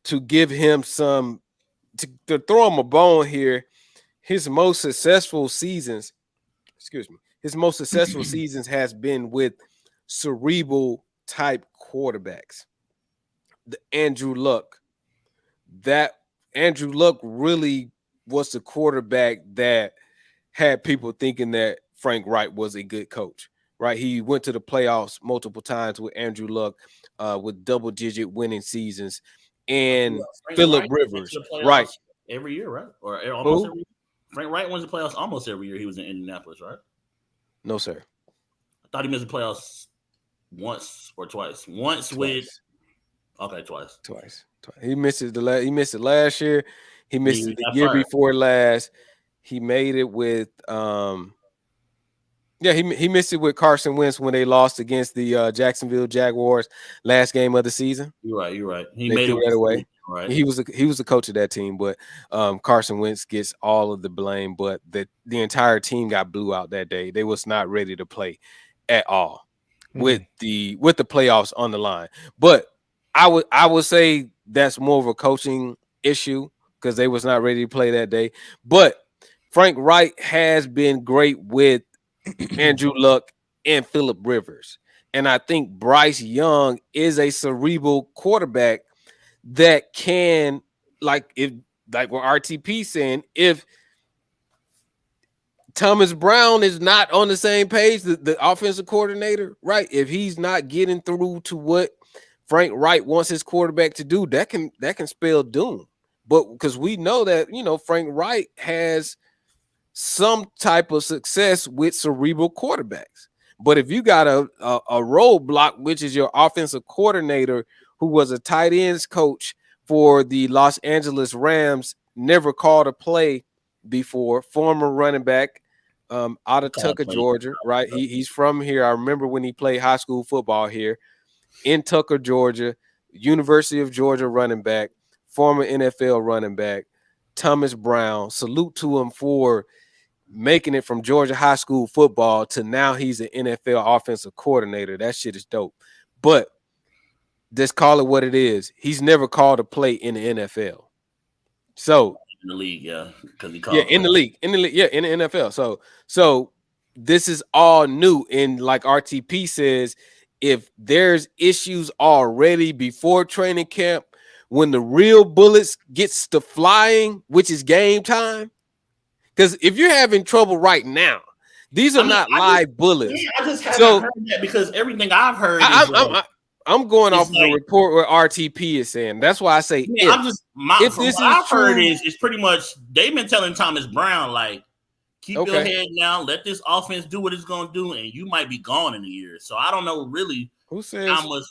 to give him some to throw him a bone here, his most successful seasons, his most successful seasons has been with cerebral type quarterbacks. The Andrew Luck. That Andrew Luck really was the quarterback that had people thinking that Frank Wright was a good coach, right? He went to the playoffs multiple times with Andrew Luck, with double-digit winning seasons, and Phillip Rivers, right? Every year, right? Or almost Who? every year. Frank Wright wins the playoffs almost every year. He was in Indianapolis, right? No, sir. I thought he missed the playoffs once or twice. Twice. Twice. He missed it he missed it last year. He missed it the year before last. He made it with he missed it with Carson Wentz when they lost against the Jacksonville Jaguars last game of the season. You're right. They threw that away. Right. He was the coach of that team, but Carson Wentz gets all of the blame. But the entire team got blew out that day. They was not ready to play at all with the playoffs on the line. But I would say that's more of a coaching issue because they was not ready to play that day. But Frank Wright has been great with Andrew Luck and Phillip Rivers. And I think Bryce Young is a cerebral quarterback that can, like what RTP saying, if Thomas Brown is not on the same page, the offensive coordinator, right? If he's not getting through to what Frank Wright wants his quarterback to do, that can spell doom. But because we know that, Frank Wright has some type of success with cerebral quarterbacks. But if you got a roadblock, which is your offensive coordinator, who was a tight ends coach for the Los Angeles Rams, never called a play before, former running back out of Tucker, Georgia, right? He's from here. I remember when he played high school football here in Tucker, Georgia, University of Georgia running back, former NFL running back, Thomas Brown. Salute to him for making it from Georgia high school football to now he's an NFL offensive coordinator. That shit is dope. But just call it what it is. He's never called a play in the NFL. So in the league, because he called in the league, in the NFL. So this is all new. And like RTP says, if there's issues already before training camp, when the real bullets gets to flying, which is game time. Because if you're having trouble right now, these are not live bullets. I just haven't heard that because everything I've heard I'm going off the report where RTP is saying. That's why I say I've heard is pretty much they've been telling Thomas Brown, like, keep your head down, let this offense do what it's gonna do, and you might be gone in a year. So I don't know really who says how much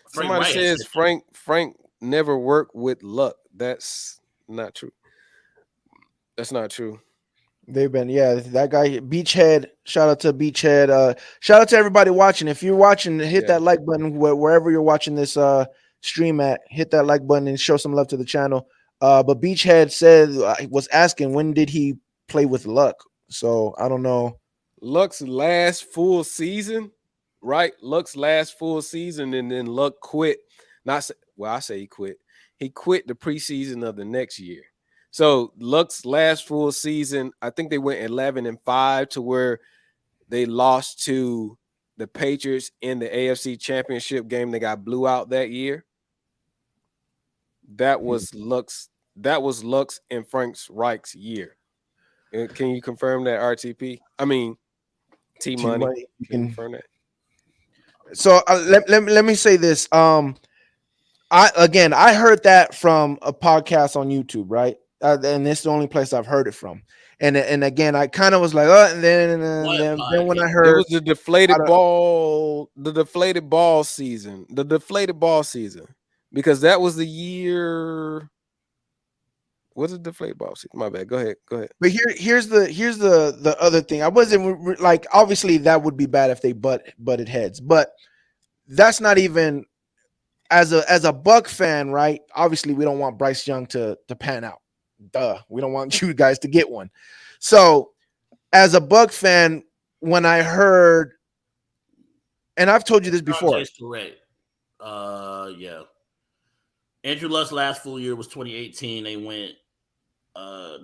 somebody says Frank never worked with Luck. That's not true. That's not true. They've been, that guy, Beachhead. Shout out to Beachhead. Shout out to everybody watching. If you're watching, hit that like button wherever you're watching this stream at. Hit that like button and show some love to the channel. But Beachhead said, was asking, when did he play with Luck? So I don't know. Luck's last full season, right? Luck's last full season, and then Luck quit. I say he quit. He quit the preseason of the next year. So Luck's last full season, I think they went 11-5 to where they lost to the Patriots in the AFC Championship game. They got blew out that year. That was Luck's and Frank Reich's year. Can you confirm that, RTP? I mean, T-Money. You can confirm that. So let me say this. I heard that from a podcast on YouTube, right? And it's the only place I've heard it from. And again, I kind of was like, and then when I heard it was the deflated ball season, because that was the year. Was it deflate ball season? My bad. Go ahead. Go ahead. But here's the other thing. I wasn't like, obviously that would be bad if they butted heads, but that's not even as a Buck fan, right? Obviously, we don't want Bryce Young to pan out. Duh. We don't want you guys to get one. So as a Buck fan, when I heard, and I've told you this before. Correct. Yeah. Andrew Luck's last full year was 2018. They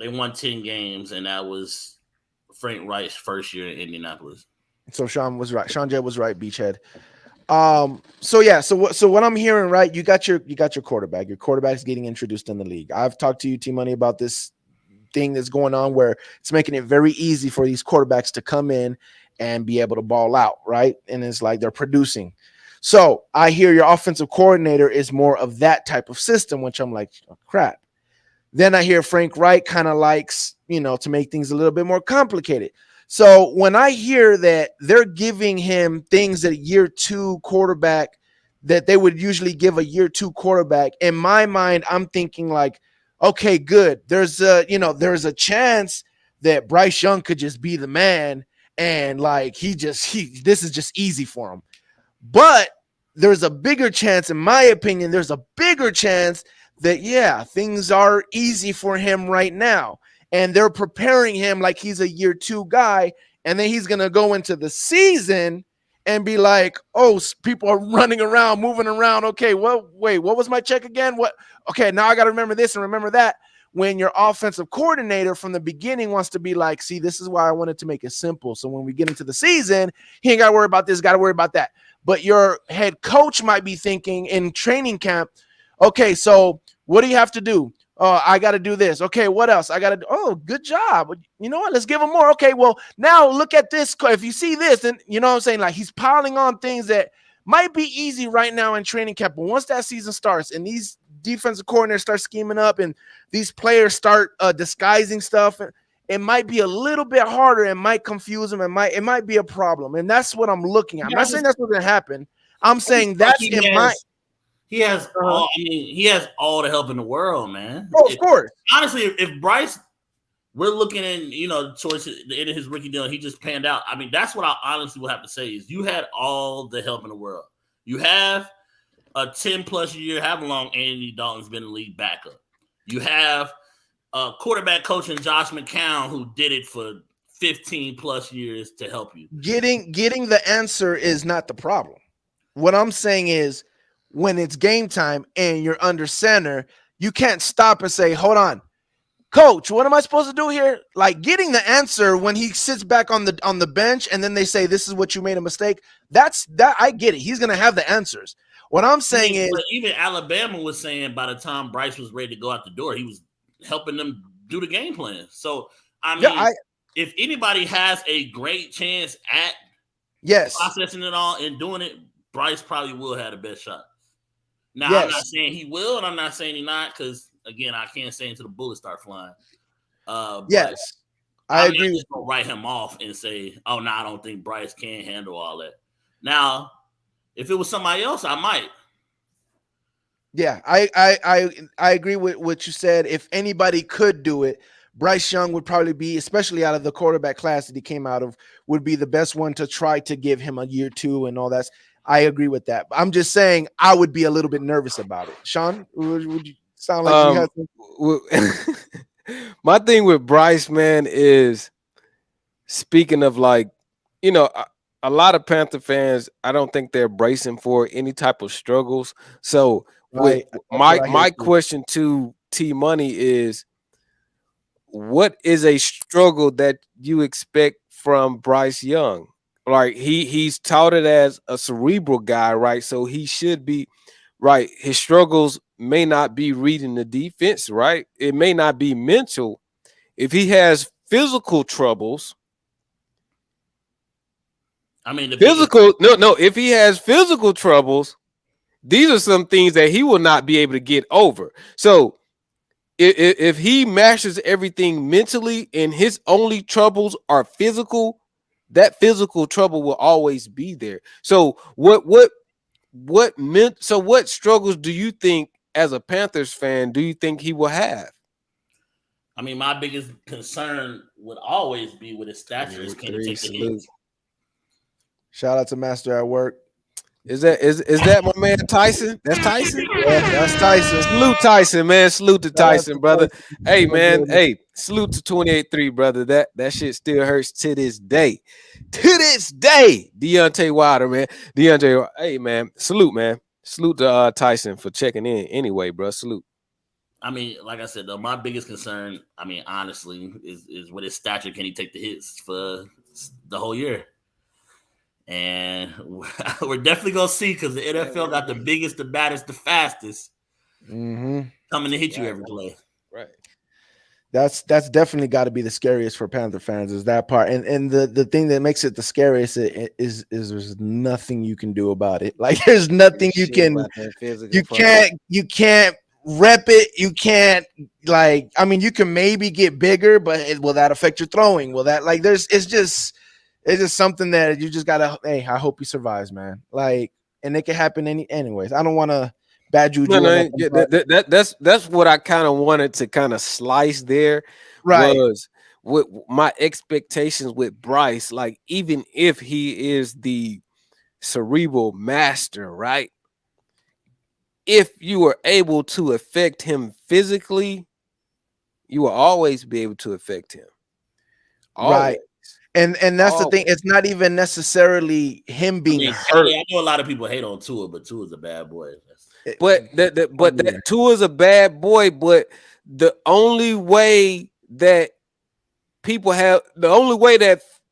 won 10 games, and that was Frank Reich's first year in Indianapolis. So Shon was right. Shon J was right, Beachhead. So yeah, so what I'm hearing, right? You got your quarterback. Your quarterback's getting introduced in the league. I've talked to you, T-Money, about this thing that's going on where it's making it very easy for these quarterbacks to come in and be able to ball out, right? And it's like they're producing. So I hear your offensive coordinator is more of that type of system, which I'm like, oh, crap. Then I hear Frank Reich kind of likes, to make things a little bit more complicated. So when I hear that they're giving him things that a year two quarterback that they would usually give a year two quarterback, in my mind, I'm thinking like, okay, good. There's a chance that Bryce Young could just be the man. And like, this is just easy for him. But there's a bigger chance, in my opinion, there's a bigger chance that, yeah, things are easy for him right now. And they're preparing him like he's a year two guy. And then he's going to go into the season and be like, oh, people are running around, moving around. Okay, well, wait, what was my check again? What? Okay, now I got to remember this and remember that. When your offensive coordinator from the beginning wants to be like, see, this is why I wanted to make it simple. So when we get into the season, he ain't got to worry about this, got to worry about that. But your head coach might be thinking in training camp, okay, so what do you have to do? Oh, I got to do this. Okay, what else? I got to do. Oh, good job. You know what? Let's give him more. Okay, well, now look at this. If you see this, and you know what I'm saying? Like he's piling on things that might be easy right now in training camp. But once that season starts and these defensive coordinators start scheming up and these players start disguising stuff, it might be a little bit harder and might confuse them. It might be a problem. And that's what I'm looking at. I'm not saying that's what's going to happen. I'm saying that's he has all the help in the world, man. Oh, of course. Honestly, if Bryce, we're looking in, towards the end of his rookie deal, he just panned out. I mean, that's what I honestly will have to say is you had all the help in the world. You have a 10-plus year, however long Andy Dalton's been in the league backup. You have a quarterback coach in Josh McCown who did it for 15-plus years to help you. Getting the answer is not the problem. What I'm saying is when it's game time and you're under center, you can't stop and say, hold on, coach, what am I supposed to do here? Like getting the answer when he sits back on the bench and then they say, this is what you made a mistake. That I get it. He's going to have the answers. What I'm saying is even Alabama was saying by the time Bryce was ready to go out the door, he was helping them do the game plan. So, I mean, if anybody has a great chance at processing it all and doing it, Bryce probably will have the best shot. Now, I'm not saying he will, and I'm not saying he's not, because, again, I can't say until the bullets start flying. I agree. Just gonna write him off and say, oh, no, I don't think Bryce can handle all that. Now, if it was somebody else, I might. Yeah, I agree with what you said. If anybody could do it, Bryce Young would probably be, especially out of the quarterback class that he came out of, would be the best one to try to give him a year two and all that. I agree with that. I'm just saying I would be a little bit nervous about it. Shon, would you sound like you had my thing with Bryce, man, is speaking of like, a lot of Panther fans, I don't think they're bracing for any type of struggles. So my question to T-Money is, what is a struggle that you expect from Bryce Young? Like he's touted as a cerebral guy, right? So he should be right. His struggles may not be reading the defense, right? It may not be mental. If he has physical troubles, if he has physical troubles, these are some things that he will not be able to get over. So if he masters everything mentally and his only troubles are physical, that physical trouble will always be there. So what struggles do you think, as a Panthers fan, do you think he will have? I mean, my biggest concern would always be with his stature is can he take the hits. Shout out to Master at Work. Is that my man Tyson? That's Tyson? Yeah, that's Tyson. Salute Tyson, man. Salute to Tyson, brother. Tyson. Hey, man. Hey, salute to 28-3, brother. That shit still hurts to this day. To this day. Deontay Wilder, man. Deontay, hey, man. Salute, man. Salute to Tyson for checking in anyway, bro. Salute. I mean, like I said, though, my biggest concern, I mean, honestly, is with his stature. Can he take the hits for the whole year? And we're definitely gonna see because the NFL got the biggest, the baddest, the fastest coming to hit you every play. Right. That's definitely got to be the scariest for Panther fans is that part. And the thing that makes it the scariest is there's nothing you can do about it. Like there's nothing you can't rep it. You can't I mean, you can maybe get bigger, but will that affect your throwing? Will that it's just something that you just gotta. Hey, I hope he survives, man. And it can happen anyways. I don't want to bad juju. That's what I kind of wanted to kind of slice there. Right. Was with my expectations with Bryce. Like even if he is the cerebral master, right? If you were able to affect him physically, you will always be able to affect him. Always. Right. And that's the thing. It's not even necessarily him being hurt. I know a lot of people hate on Tua, but Tua's a bad boy. But Tua's a bad boy. But the only way that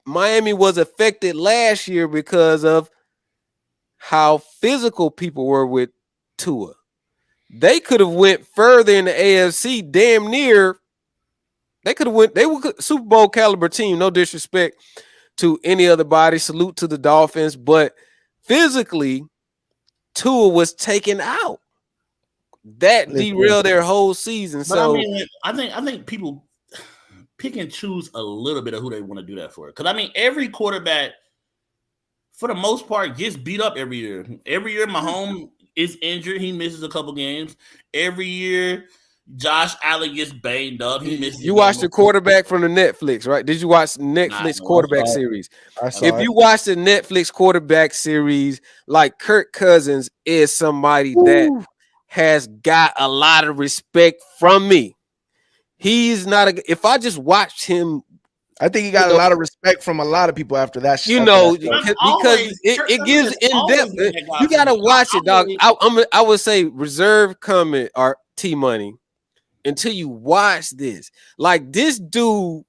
Miami was affected last year because of how physical people were with Tua. They could have went further in the AFC, damn near. They could have went. They were Super Bowl caliber team. No disrespect to any other body. Salute to the Dolphins, but physically, Tua was taken out. That derailed their whole season. But so I mean, I think people pick and choose a little bit of who they want to do that for. Because I mean, every quarterback, for the most part, gets beat up every year. Every year, Mahomes is injured. He misses a couple games. Every year, Josh Allen gets banged up. He misses. You watched the quarterback from the Netflix, right? Did you watch the Netflix quarterback series? If you watch the Netflix quarterback series, like Kirk Cousins is somebody that has got a lot of respect from me. He's not if I just watched him, I think he got a lot of respect from a lot of people after that. Because it gives in depth. You gotta watch it, dog. I would say reserve comment or T Money until you watch this. Like this dude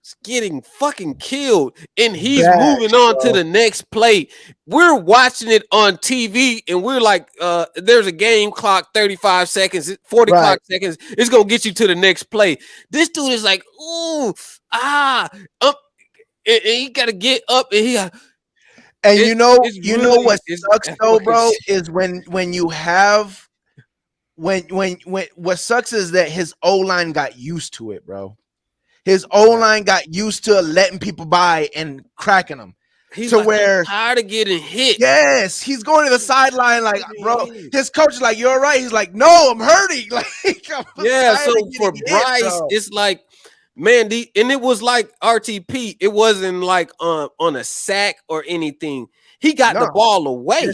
is getting fucking killed, and he's moving on to the next play. We're watching it on TV, and we're like, there's a game clock, 35 seconds, 40 clock seconds. It's gonna get you to the next play. This dude is like, up, and he gotta get up, and you know what sucks though, bro, is when you have when what sucks is that his O-line got used to it, bro. His O-line got used to letting people by and cracking them. He's where tired of getting hit. Yes, he's going to the sideline like, bro. His coach is like, "You're all right." He's like, "No, I'm hurting." Like, so for Bryce, it's like, man, and it was like RTP. It wasn't like on a sack or anything. He got the ball away.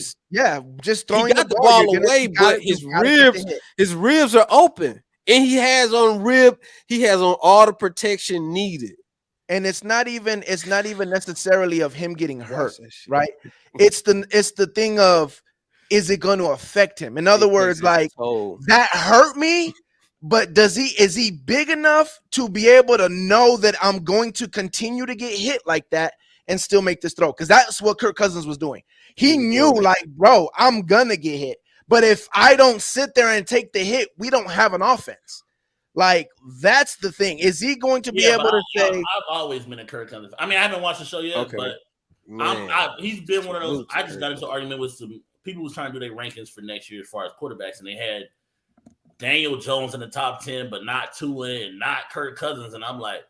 Just throwing. He got the ball away, but his ribs are open, and he has on all the protection needed. And it's not even necessarily of him getting hurt, right? It's the thing of, is it going to affect him? In other words, like that hurt me, but is he big enough to be able to know that I'm going to continue to get hit like that and still make this throw? Because that's what Kirk Cousins was doing. He knew, like, bro, I'm gonna get hit, but if I don't sit there and take the hit, we don't have an offense. Like, that's the thing. Is he going to be able to say? I've always been a Kirk Cousins. I mean, I haven't watched the show yet, but he's been one of those. I just got into an argument with some people who was trying to do their rankings for next year as far as quarterbacks, and they had Daniel Jones in the top 10, but not Tua and not Kirk Cousins. And I'm like,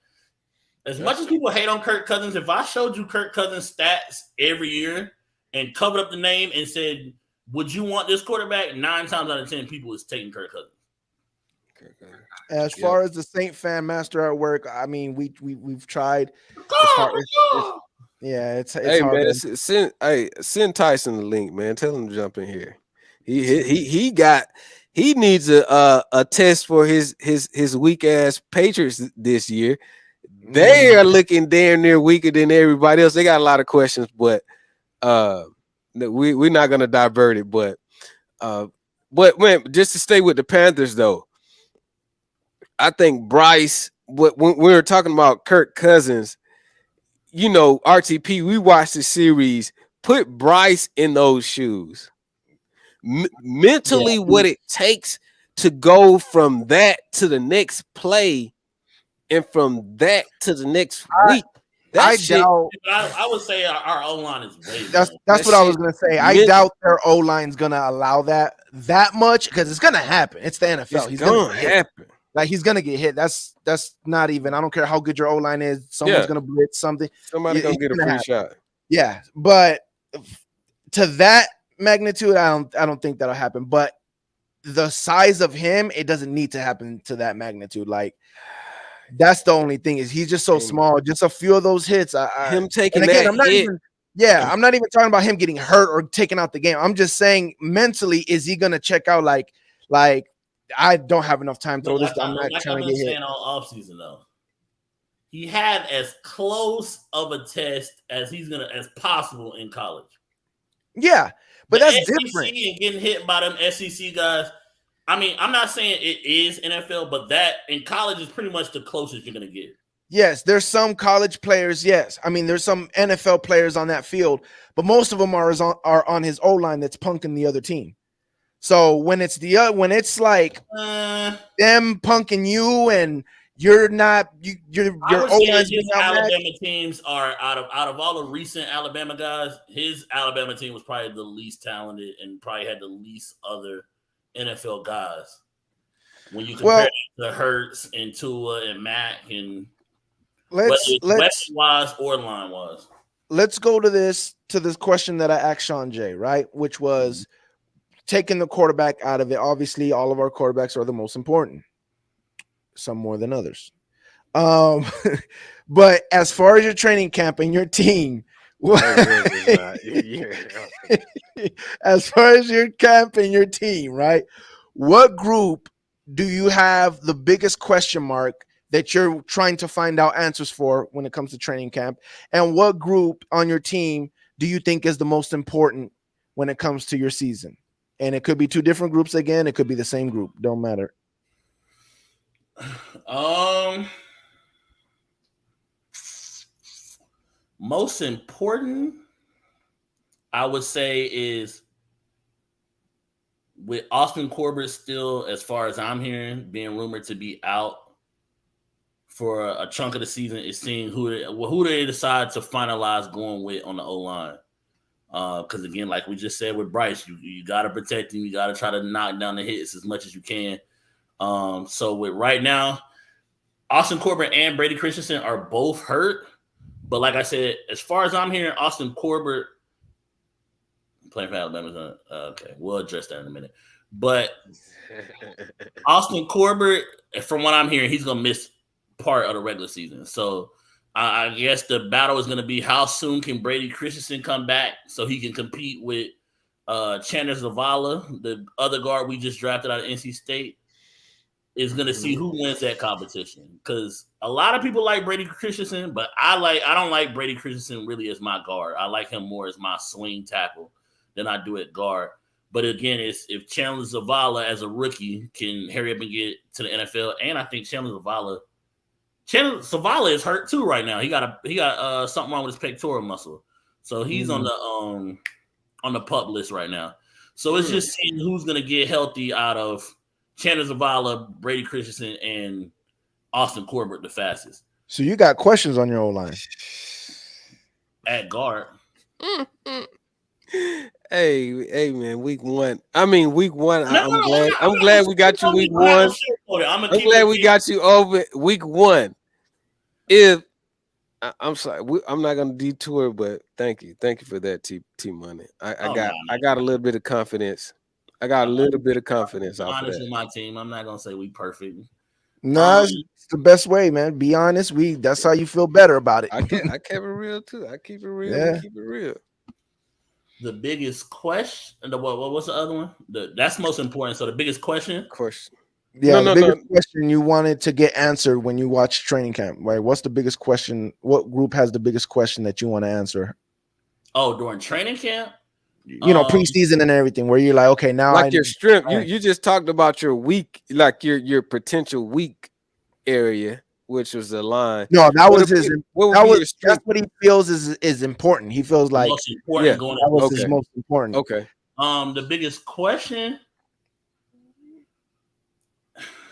as much as people hate on Kirk Cousins, if I showed you Kirk Cousins stats every year and covered up the name and said, "Would you want this quarterback?" 9 times out of 10, people is taking Kirk Cousins. As far as the Saint fan master at work, I mean, we've tried. It's hard. It's Hey hard. man, send Tyson the link, man. Tell him to jump in here. He needs a test for his weak ass Patriots this year. They are looking damn near weaker than everybody else. They got a lot of questions, but we're not gonna divert it. But man, just to stay with the Panthers though, I think Bryce. When we were talking about Kirk Cousins, you know, RTP, we watched the series. Put Bryce in those shoes. Mentally, what it takes to go from that to the next play, and from that to the next week. I doubt. I would say our O line is way. That's what I was gonna say. I doubt their O line's gonna allow that much because it's gonna happen. It's the NFL. He's gonna happen. Like he's gonna get hit. That's not even. I don't care how good your O line is. Someone's gonna blitz something. Somebody's gonna get a free shot. Yeah, but to that magnitude, I don't think that'll happen. But the size of him, it doesn't need to happen to that magnitude. Like that's the only thing is he's just so small. Just a few of those hits. Him taking that hit. I'm not even talking about him getting hurt or taking out the game. I'm just saying mentally, is he gonna check out like I don't have enough time to throw this. I'm not trying to get hit. All offseason though, he had as close of a test as as possible in college. Yeah, but that's SEC different. And getting hit by them SEC guys. I mean, I'm not saying it is NFL, but that in college is pretty much the closest you're gonna get. Yes, there's some college players. Yes, I mean there's some NFL players on that field, but most of them are on his O line that's punking the other team. So when it's like them punking you and you're not your O-line's being Alabama teams are out of all the recent Alabama guys, his Alabama team was probably the least talented and probably had the least other NFL guys. When you compare the Hurts and Tua and Mac and let's wise or line wise. Let's go to this question that I asked Sean J, right? Which was taking the quarterback out of it. Obviously, all of our quarterbacks are the most important, some more than others. But as far as your training camp and your team, as far as your camp and your team, right? What group do you have the biggest question mark that you're trying to find out answers for when it comes to training camp? And what group on your team do you think is the most important when it comes to your season? And it could be two different groups again. It could be the same group. Don't matter. Most important, I would say, is with Austin Corbett still, as far as I'm hearing, being rumored to be out for a chunk of the season, is seeing who they decide to finalize going with on the O-line. Because again, like we just said with Bryce, you got to protect him. You got to try to knock down the hits as much as you can. So with right now, Austin Corbett and Brady Christensen are both hurt. But like I said, as far as I'm hearing, Austin Corbett playing for Alabama. Okay, we'll address that in a minute. But Austin Corbett, from what I'm hearing, he's going to miss part of the regular season. So I guess the battle is going to be how soon can Brady Christensen come back so he can compete with Chandler Zavala, the other guard we just drafted out of NC State, is going to see who wins that competition. Because a lot of people like Brady Christensen, but I don't like Brady Christensen really as my guard. I like him more as my swing tackle than I do at guard. But again, it's if Chandler Zavala as a rookie can hurry up and get to the NFL, and I think Chandler Zavala is hurt too right now. He got something wrong with his pectoral muscle, so he's on the PUP list right now. So it's just seeing who's gonna get healthy out of Chandler Zavala, Brady Christensen, and Austin Corbett the fastest. So you got questions on your O-line at guard. Hey, man, week one. I'm glad we got you week one. I'm glad we got you over week one. I'm sorry, I'm not gonna detour, but thank you for that, T Money. I got a little bit of confidence. I got a little bit of confidence off of honest that. with my team. I'm not gonna say we perfect. No, it's the best way, man. Be honest. That's how you feel better about it. I kept it real too. I keep it real. Yeah. We keep it real. The biggest question. What's the other one? That's most important. So the biggest question. Yeah, the biggest question you wanted to get answered when you watch training camp, right? What's the biggest question? What group has the biggest question that you want to answer? Oh, during training camp? You know, preseason and everything, where you're like, okay, now like your strength. You just talked about your weak, like your potential weak area, which was the line. No, that was his. That's what he feels is important. He feels like most important going. That was his most important. Okay. The biggest question.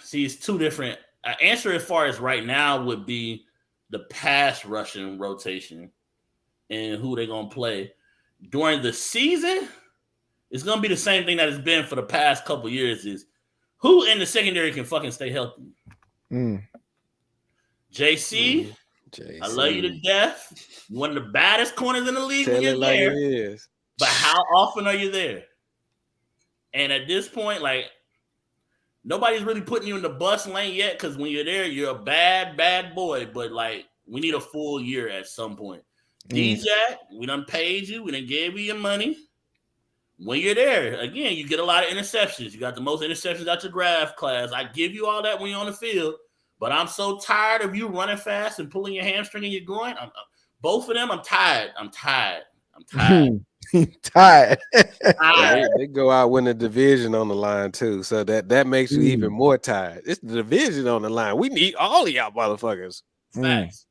See, it's two different. Answer as far as right now would be the pass rushing rotation and who they're gonna play during the season. It's gonna be the same thing that it's been for the past couple years: is who in the secondary can fucking stay healthy. JC, I love you to death. You're one of the baddest corners in the league when you're like there. it is. But how often are you there? And at this point, like, nobody's really putting you in the bus lane yet, because when you're there, you're a bad boy. But like, we need a full year at some point. DJ, we done paid you. We done gave you your money. When you're there, again, you get a lot of interceptions. You got the most interceptions out your draft class. I give you all that when you're on the field. But I'm so tired of you running fast and pulling your hamstring and your groin. Both of them, I'm tired. Tired. They go out when the division on the line too, so that makes you even more tired. It's the division on the line. We need all of y'all motherfuckers. Facts.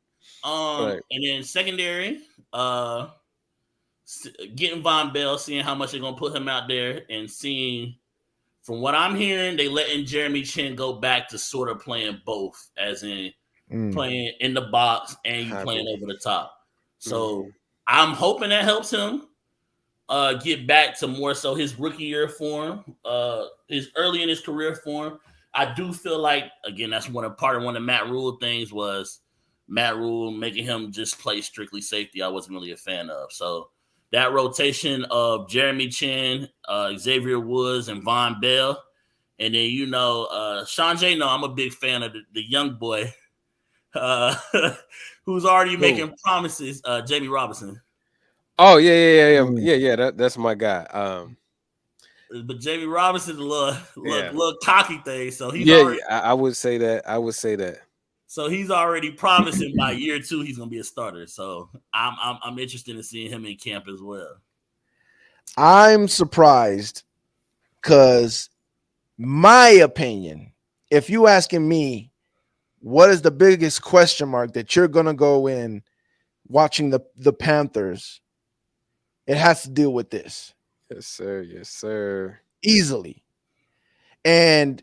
And then secondary, getting Von Bell, seeing how much they're gonna put him out there, and seeing, from what I'm hearing, they letting Jeremy Chin go back to sort of playing both, as in playing in the box and you playing over the top. So I'm hoping that helps him get back to more so his rookie year form, his early in his career form. I do feel like, again, that's one of the Matt Rule things was Matt Rule making him just play strictly safety. I wasn't really a fan of. So that rotation of Jeremy Chin, Xavier Woods, and Von Bell. And then, Shon J, I'm a big fan of the young boy who's already making promises, Jamie Robinson. Oh, yeah. That's my guy. But Jamie Robinson's a little cocky thing. So he's I would say that. So he's already promising by year 2 he's gonna be a starter. So I'm interested in seeing him in camp as well. I'm surprised because my opinion, if you asking me, what is the biggest question mark that you're gonna go in watching the Panthers, it has to deal with this. Yes, sir. Easily. And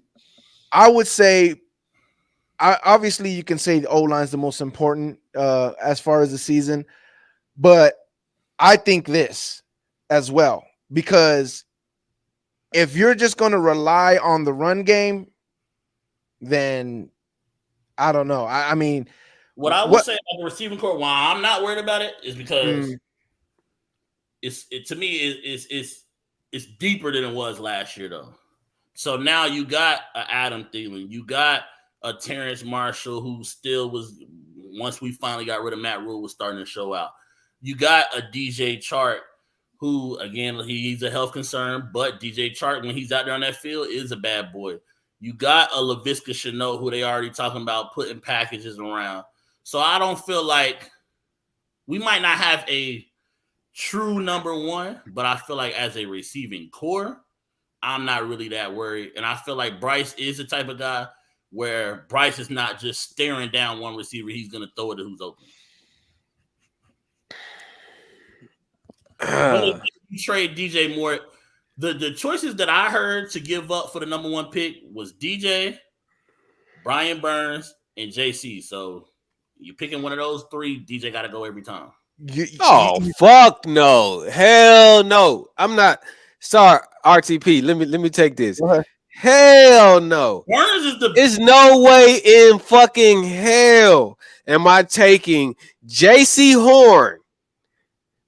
I would say, obviously you can say the O-line is the most important as far as the season, but I think this as well, because if you're just going to rely on the run game, then I don't know. I mean, what I would say about the receiving corps, why I'm not worried about it, is because to me it's deeper than it was last year though. So now you got Adam Thielen, you got a Terrence Marshall, who still was, once we finally got rid of Matt Rule, was starting to show out. You got a DJ Chark, who, again, he's a health concern, but DJ Chark, when he's out there on that field, is a bad boy. You got a Laviska Shenault, who they already talking about putting packages around. So I don't feel like we might not have a true number one, but I feel like as a receiving core, I'm not really that worried. And I feel like Bryce is the type of guy where Bryce is not just staring down one receiver. He's going to throw it to who's open. When you trade DJ Moore, the choices that I heard to give up for the number one pick was DJ, Brian Burns, and JC. So you're picking one of those three, DJ got to go every time. Fuck no. Hell no. I'm not. Sorry, RTP. Let me take this. Hell no. Burns is There's no way in fucking hell am I taking JC Horn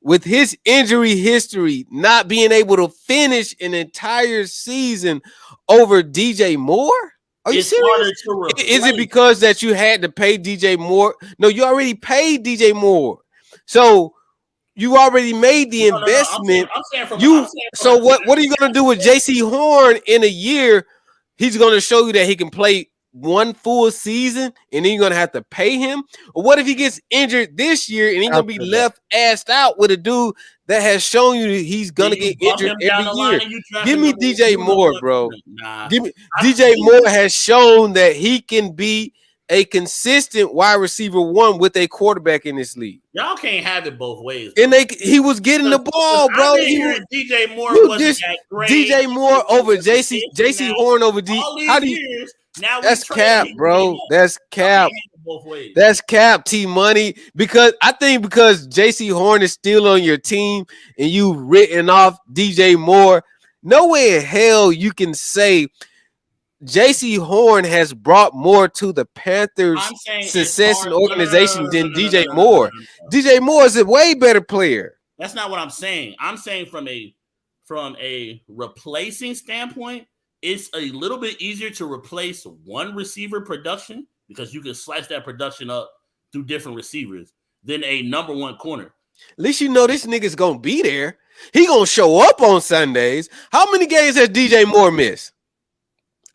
with his injury history, not being able to finish an entire season over DJ Moore? Are you It's serious? harder to replace. Is it because that you had to pay DJ Moore? No, you already paid DJ Moore. So you already made the investment. I'm saying from so what are you going to do with JC Horn in a year? He's going to show you that he can play one full season and then you're going to have to pay him? Or what if he gets injured this year and he's going to be left assed out with a dude that has shown you that he's going to get injured every year? Give me DJ Moore, bro. Give me DJ Moore has shown that he can be a consistent wide receiver one with a quarterback in this league. Y'all can't have it both ways. Bro. And he was getting the ball, bro. DJ Moore wasn't that great. DJ Moore over JC Horn over D. How do you? Years, now that's cap, bro. That's cap. That's cap, T-Money. Because JC Horn is still on your team and you've written off DJ Moore. No way in hell you can say JC Horn has brought more to the Panthers' success and organization than DJ Moore. DJ Moore is a way better player. That's not what I'm saying. I'm saying from a replacing standpoint, it's a little bit easier to replace one receiver production because you can slice that production up through different receivers than a number one corner. At least you know this nigga's gonna be there. He gonna show up on Sundays. How many games has DJ Moore missed?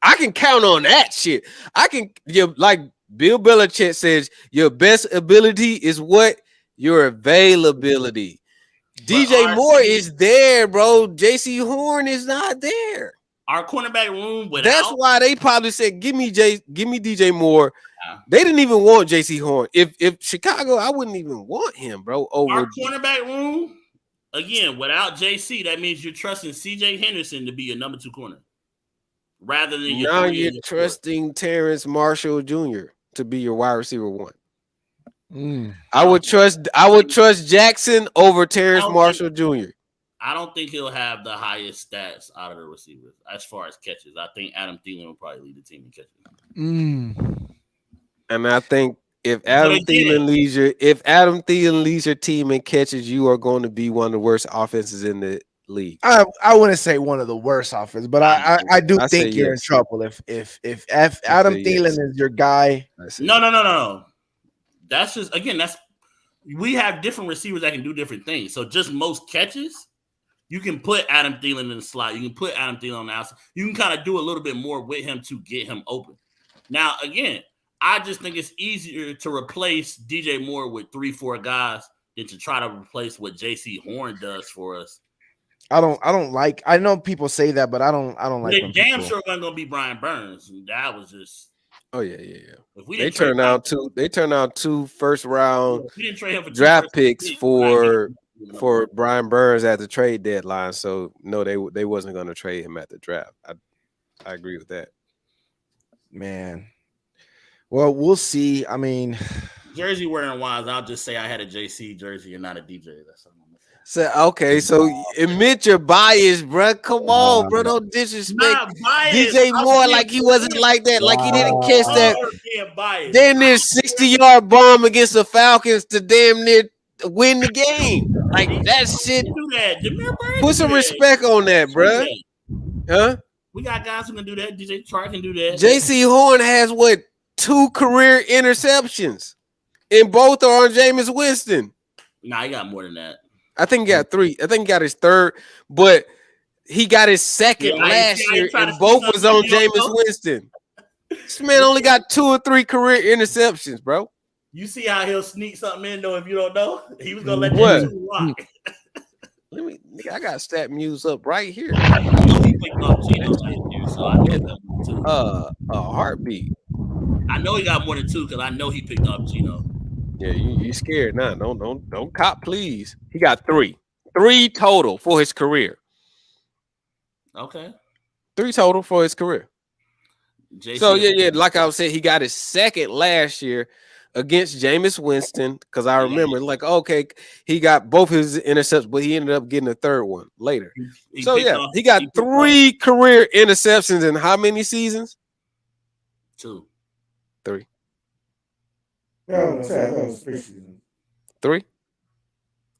I can count on that shit. Like Bill Belichick says, your best ability is what? Your availability. DJ Moore is there, bro. JC Horn is not there. Our cornerback room, that's why they probably said, give me DJ Moore. Yeah. They didn't even want JC Horn. If Chicago, I wouldn't even want him, bro. Over our cornerback room, again, without JC, that means you're trusting CJ Henderson to be your number 2 corner. Rather than now you're trusting Terrence Marshall Jr. to be your wide receiver 1. I would trust Jackson over Terrence Marshall Jr. I don't think he'll have the highest stats out of the receivers as far as catches. I think Adam Thielen will probably lead the team in catches. And I think if Adam Thielen leads your team in catches, you are going to be one of the worst offenses in the league. I wouldn't say one of the worst offenses, but I do think you're in trouble if Adam Thielen is your guy. No. That's just we have different receivers that can do different things. So just most catches, you can put Adam Thielen in the slot. You can put Adam Thielen on the outside. You can kind of do a little bit more with him to get him open. Now, again, I just think it's easier to replace DJ Moore with 3-4 guys than to try to replace what JC Horn does for us. I know people say that, but I don't like it. Damn sure wasn't gonna be Brian Burns. That was just They turned out 2 first round draft picks for Brian Burns at the trade deadline. So no, they wasn't gonna trade him at the draft. I agree with that. Man. Well, we'll see. I mean, jersey wearing wise, I'll just say I had a JC jersey and not a DJ. That's something. So admit your bias, bro. Come on, bro. Don't disrespect DJ Moore like he wasn't like that. Like he didn't catch that damn near 60-yard bomb against the Falcons to damn near win the game. Like that shit. Put some respect on that, bro. Huh? We got guys who can do that. DJ Chark can do that. JC Horn has 2 career interceptions, and both are on Jameis Winston. Nah, he got more than that. I think he got 3. I think he got his 3rd, but he got his 2nd last year, and both was on Jameis Winston. This man only got 2 or 3 career interceptions, bro. You see how he'll sneak something in, though, if you don't know? He was going to let that 2 rock. I got stat muse up right here. He picked up Gino last year, so I get that too. A heartbeat. I know he got more than 2 because I know he picked up Gino. Yeah, you scared now. Don't cop, please. He got 3 total for his career. Okay. 3 total for his career. So like I was saying, he got his 2nd last year against Jameis Winston, because I remember he got both his interceptions, but he ended up getting a 3rd one later. He got 3 career interceptions in how many seasons? 2. 3. No, that was 3 seasons. 3?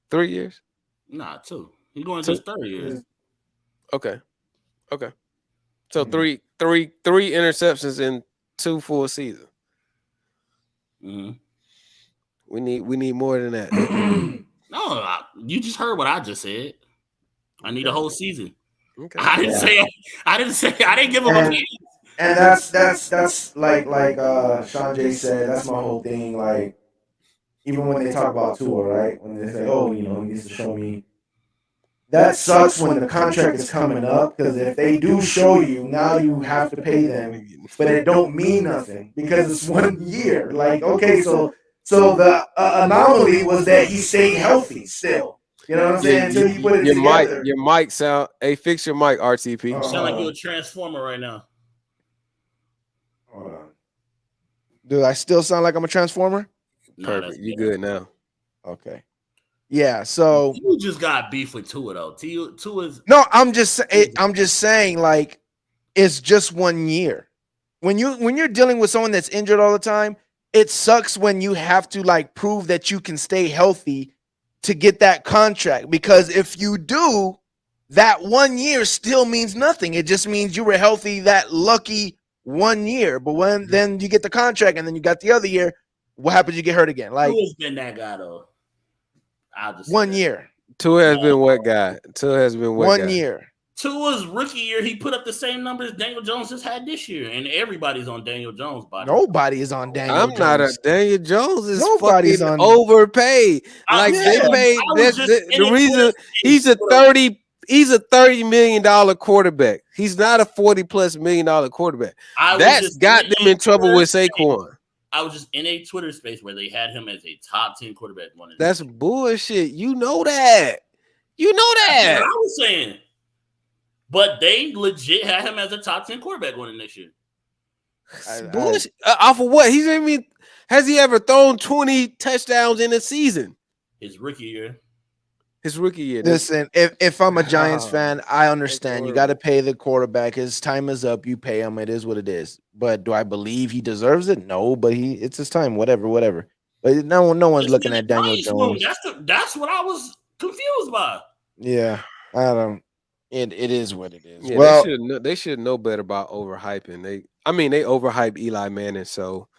3 years? Nah, 2. He's going to his 3rd year. Okay. So three interceptions in 2 full seasons. Mm-hmm. We need more than that. No, you just heard what I just said. I need a whole season. Okay. I didn't say. I didn't give him a piece. And that's like Sean J said. That's my whole thing. Like even when they talk about Tua, right? When they say, "Oh, he needs to show me." That sucks when the contract is coming up because if they do show you, now you have to pay them, but it don't mean nothing because it's 1 year. Like, okay, so the anomaly was that he stayed healthy still. You know what I'm saying? Until you put it together. Your mic sound. Hey, fix your mic, RTP. You sound like you're a transformer right now. Hold on. Do I still sound like I'm a transformer? Perfect. You good now? Okay. Yeah. So you just got beef with Tua though. Tua's no. I'm just saying like it's just 1 year. When you're dealing with someone that's injured all the time, it sucks when you have to like prove that you can stay healthy to get that contract. Because if you do, that 1 year still means nothing. It just means you were healthy that lucky 1 year. But when then you get the contract and then you got the other year, what happens? You get hurt again. Like Tua's been that guy though. I'll just 1 year. Tua has been what guy? Tua has been what 1 guy? year. Tua's rookie year, he put up the same numbers Daniel Jones just had this year, and everybody's on Daniel Jones' body. Nobody is on Daniel Jones. I'm not a Daniel Jones is Nobody's fucking on overpaid. Like they paid the reason he's a $30 million quarterback. He's not a $40+ million quarterback. That's got them in trouble with Saquon. I was just in a Twitter space where they had him as a top 10 quarterback. That's bullshit. You know that. You know that. That's what I was saying. But they legit had him as a top 10 quarterback going in this year. Bullshit. Off of what? Has he ever thrown 20 touchdowns in a season? His rookie year. Listen, if I'm a Giants fan, I understand. You got to pay the quarterback. His time is up. You pay him. It is what it is. But do I believe he deserves it? No, but it's his time. Whatever. But no one's looking at Daniel Jones. That's what I was confused by. Yeah, I don't. It is what it is. Yeah, well, they should know better about overhyping. They overhype Eli Manning, so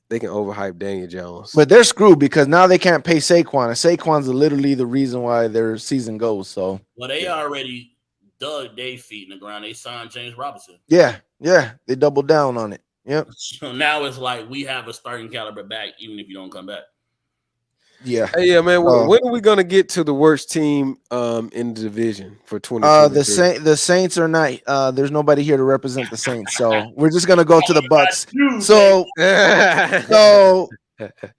they can overhype Daniel Jones. But they're screwed because now they can't pay Saquon. And Saquon's literally the reason why their season goes. So they already dug their feet in the ground. They signed James Robinson. Yeah, they doubled down on it. Yep. So now it's like we have a starting caliber back, even if you don't come back. Yeah. Hey, yeah, man. When are we gonna get to the worst team in the division for 2023? The Saints are not. There's nobody here to represent the Saints, so we're just gonna go to the Bucks. So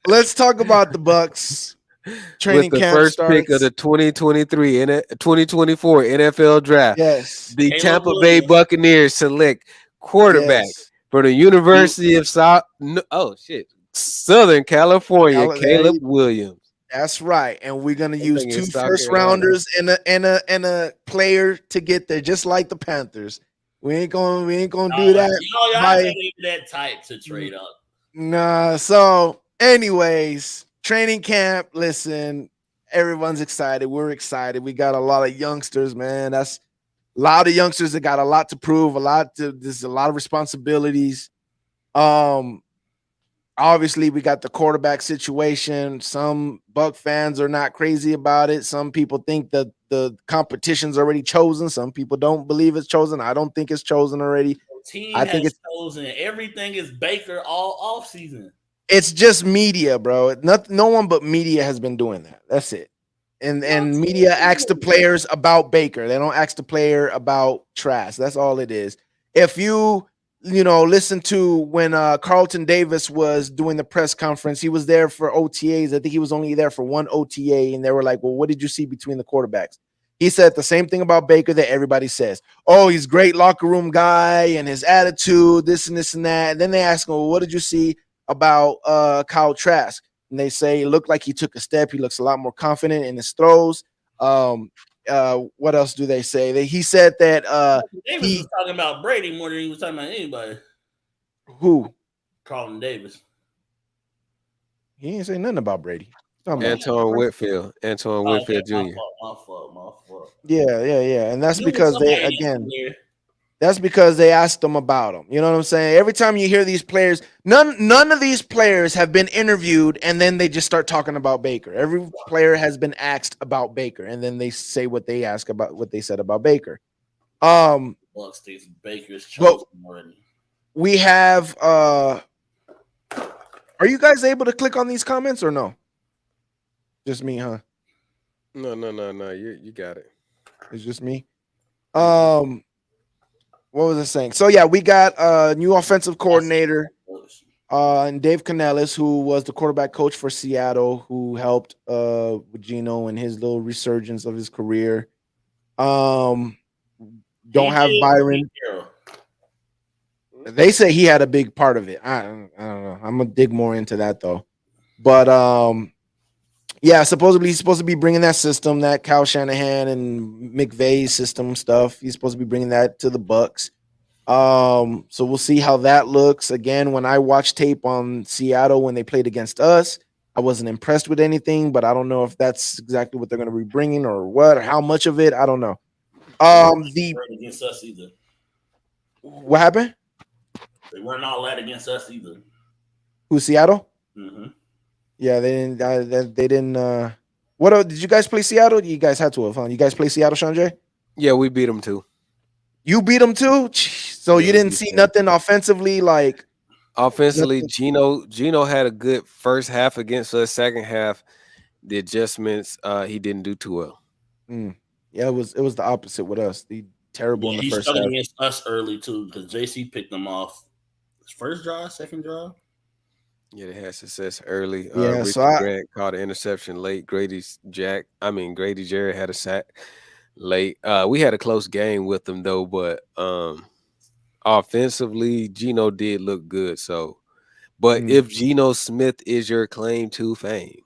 let's talk about the Bucks. Training with the camp first starts. pick of the 2023 and 2024 NFL draft. Yes. The Tampa Bay Buccaneers select quarterback for the University of Southern California, Caleb Williams. That's right, and we're gonna use 2 first rounders and a player to get there, just like the Panthers. We ain't gonna do that. Y'all ain't that type to trade up. Nah. So, anyways, training camp. Listen, everyone's excited. We're excited. We got a lot of youngsters, man. That's a lot of youngsters that got a lot to prove. There's a lot of responsibilities. Obviously, we got the quarterback situation. Some Buck fans are not crazy about it. Some people think that the competition's already chosen. Some people don't believe it's chosen. I don't think it's chosen already. I think it's chosen. Everything is Baker all off season. It's just media, bro. No one but media has been doing that. That's it. And media asks the players about Baker. They don't ask the player about Trask. That's all it is. If you listen to when Carlton Davis was doing the press conference, he was there for OTAs. I think he was only there for 1 OTA, and they were like, well, what did you see between the quarterbacks? He said the same thing about Baker that everybody says. Oh, he's a great locker room guy and his attitude, this and this and that. And then they ask him, well, what did you see about Kyle Trask? And they say it looked like he took a step. He looks a lot more confident in his throws. What else do they say? He said that Davis was talking about Brady more than he was talking about anybody. Who? Carlton Davis. He didn't say nothing about Brady. Antoine Whitfield. Antoine Oh, Whitfield okay, Jr. my fault. Yeah. And that's You know, because they, somebody again, there. that's because they asked them about him. You know what I'm saying? Every time you hear these players, none of these players have been interviewed and then they just start talking about Baker. Every player has been asked about Baker and then they say what they said about Baker. Bucks thinks Baker's But chosen already. we have are you guys able to click on these comments or no? Just me, huh? No. You got it. It's just me. What was I saying? So yeah, we got a new offensive coordinator, and Dave Canellis, who was the quarterback coach for Seattle, who helped with Geno and his little resurgence of his career. Don't have Byron. They say he had a big part of it. I don't know. I'm gonna dig more into that though. But yeah, supposedly he's supposed to be bringing that system, that Kyle Shanahan and McVay system stuff. He's supposed to be bringing that to the Bucks. So we'll see how that looks. Again, when I watched tape on Seattle when they played against us, I wasn't impressed with anything, but I don't know if that's exactly what they're going to be bringing or what, or how much of it. I don't know. Against us either. What happened? They were not led against us either. Who, Seattle? Mm-hmm. Yeah, they didn't. They didn't. What did you guys play Seattle? You guys had to have, huh? You guys play Seattle, Sean J? Yeah, we beat them too. You beat them too. So you didn't see nothing offensively, like offensively. Geno had a good first half against us. Second half, the adjustments he didn't do too well. Yeah, it was the opposite with us. The terrible in the first half. He struggled against us early too because JC picked them off. First drive, second drive. Yeah, they had success early. Yeah, Richie Grant caught an interception late. Grady Jarrett had a sack late. We had a close game with them though, but offensively, Geno did look good. So, but if Geno Smith is your claim to fame,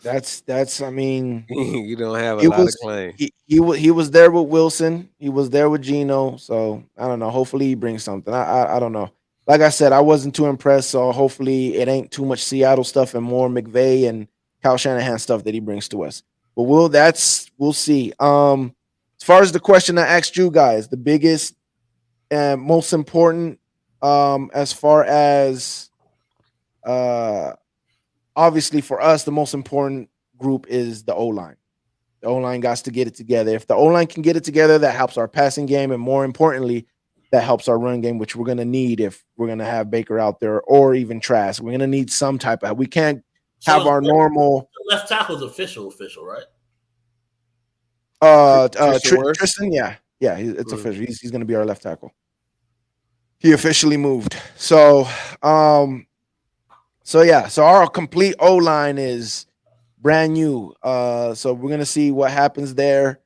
that's. I mean, you don't have a lot of claim. He was there with Wilson. He was there with Geno. So I don't know. Hopefully he brings something. I don't know. Like I said, I wasn't too impressed. So hopefully it ain't too much Seattle stuff and more McVay and Kyle Shanahan stuff that he brings to us. But we'll see. As far as the question I asked you guys, the biggest and most important, as far as obviously for us, the most important group is the O-line. The O-line got to get it together. If the O-line can get it together, that helps our passing game, and more importantly, that helps our run game, which we're going to need if we're going to have Baker out there or even Trask. We're going to need some type of – we can't have our normal – left tackle's official, right? Tristan, yeah, it's official. He's going to be our left tackle. He officially moved. So our complete O-line is brand new. So we're going to see what happens there.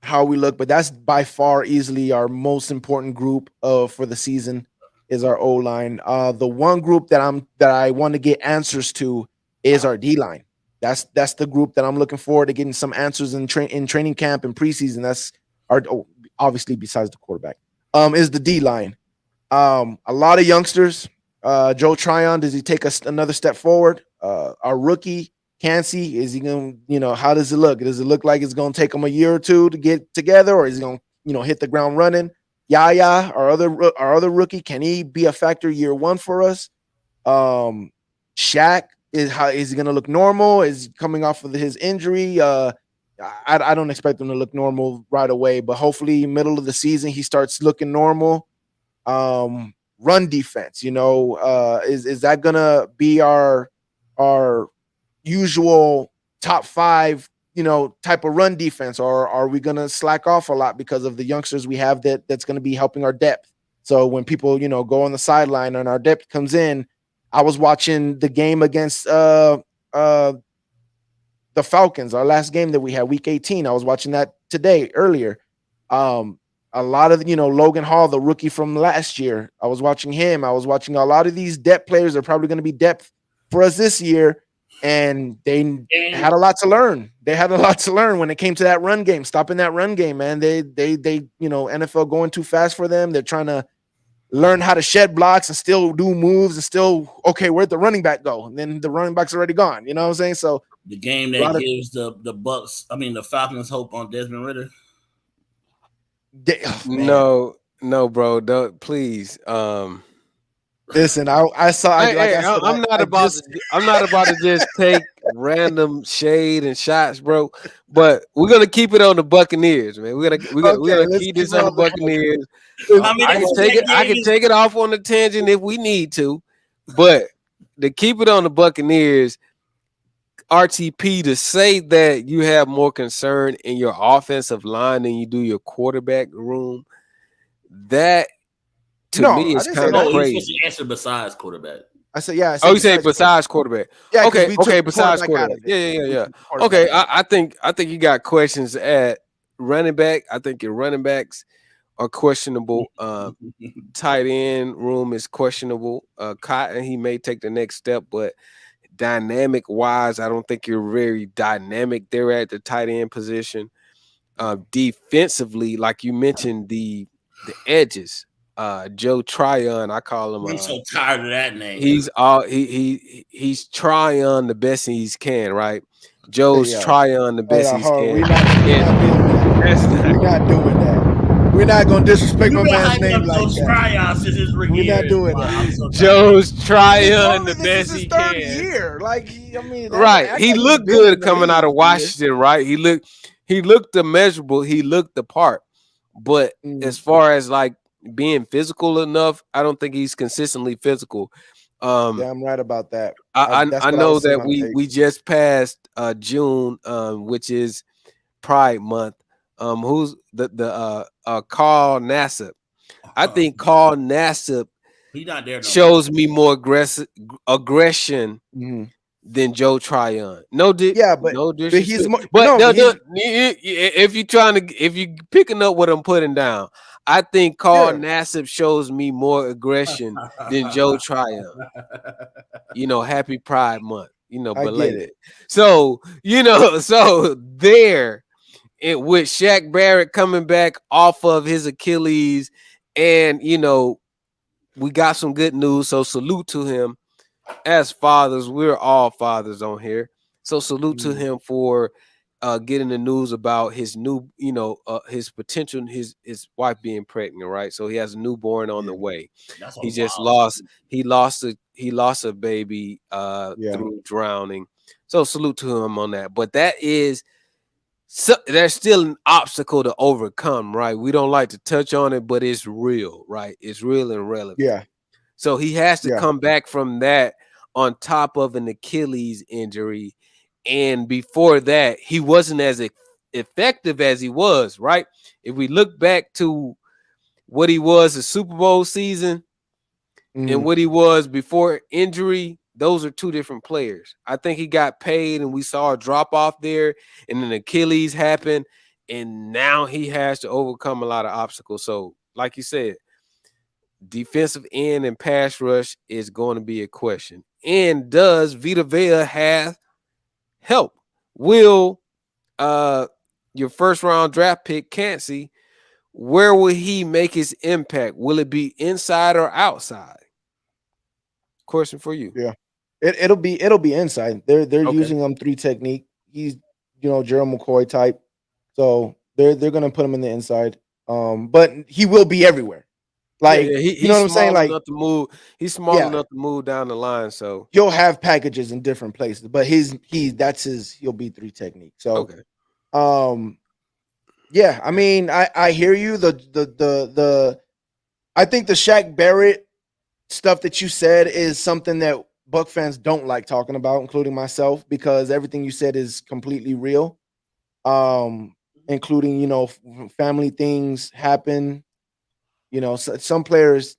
How we look, but that's by far easily our most important group for the season is our O-line. The one group that I want to get answers to is our D-line. That's the group that I'm looking forward to getting some answers in training camp and preseason. That's obviously besides the quarterback. Is the D-line. A lot of youngsters. Joe Tryon, does he take us another step forward? Our rookie Cansey, is he going to, how does it look? Does it look like it's going to take him a year or two to get together, or is he going to, hit the ground running? Yaya, our other rookie, can he be a factor year one for us? Shaq, is he going to look normal? Is he coming off of his injury? I don't expect him to look normal right away, but hopefully middle of the season he starts looking normal. Run defense, is that going to be our usual top 5, type of run defense, or are we going to slack off a lot because of the youngsters we have that's going to be helping our depth? So when people, go on the sideline and our depth comes in, I was watching the game against the Falcons, our last game that we had, week 18. I was watching that earlier. A lot of, Logan Hall, the rookie from last year, I was watching him. I was watching a lot of these depth players are probably going to be depth for us this year. And they had a lot to learn. They had a lot to learn when it came to that run game, stopping that run game, man. They NFL going too fast for them. They're trying to learn how to shed blocks and still do moves and still, okay, where'd the running back go? And then the running back's already gone. You know what I'm saying? So the game that gives the Falcons hope on Desmond Ritter. No, bro, don't please. Listen, I saw. I'm not about to just take random shade and shots, bro. But we're gonna keep it on the Buccaneers, man. We're gonna keep this on the Buccaneers. I can take it off on the tangent if we need to, but to keep it on the Buccaneers, RTP, to say that you have more concern in your offensive line than you do your quarterback room, that to me is kind of crazy. You're supposed to answer besides quarterback. I said, yeah. You say besides quarterback. Yeah. Okay. Besides quarterback. Yeah. Okay. I think you got questions at running back. I think your running backs are questionable. Tight end room is questionable. Cotton, he may take the next step, but dynamic wise, I don't think you're very dynamic there at the tight end position. Defensively, like you mentioned, the edges. Joe Tryon, I call him. I'm so tired of that name. He's Tryon the best he can, right? Joe's Tryon the best he can. We're not doing that. We're not gonna disrespect my man's name like that. Tryon since his rookie We're not doing that. So Joe's Tryon the best he can. Year. Like, I mean, right? He looked good coming out of Washington, right? He looked immeasurable. He looked the part, but as far as like being physical enough, I don't think he's consistently physical. Yeah, I'm right about that. I know that we just passed June, which is Pride Month. Who's the Carl Nassib? I think Carl Nassib shows me more aggression than Joe Tryon. No disrespect. If you picking up what I'm putting down, I think Carl Nassib shows me more aggression than Joe Tryon. Happy Pride Month. Belated. So there. With Shaq Barrett coming back off of his Achilles, and we got some good news. So salute to him. As fathers, we're all fathers on here. So salute to him for getting the news about his new, his potential, his wife being pregnant, right? So he has a newborn on the way. He just lost a baby through drowning. So salute to him on that. But that is. So there's still an obstacle to overcome, right? We don't like to touch on it, but it's real, right? It's real and relevant. Yeah. So he has to come back from that on top of an Achilles injury. And before that, he wasn't as effective as he was, right? If we look back to what he was the Super Bowl season and what he was before injury, those are two different players. I think he got paid and we saw a drop off there, and then Achilles happened, and now he has to overcome a lot of obstacles. So, like you said, defensive end and pass rush is going to be a question. And does Vita Vea have help? Will your first round draft pick, Cansey, where will he make his impact? Will it be inside or outside? Question for you. Yeah. It'll be inside. They're using 3 technique. He's Gerald McCoy type, so they're gonna put him in the inside. But he will be everywhere. Like he's what I'm saying. Like enough to move. He's small enough to move down the line. So he'll have packages in different places. But he'll be 3 technique. So yeah. I mean, I hear you. I think the Shaq Barrett stuff that you said is something that Buck fans don't like talking about, including myself, because everything you said is completely real. Including, family things happen. Some players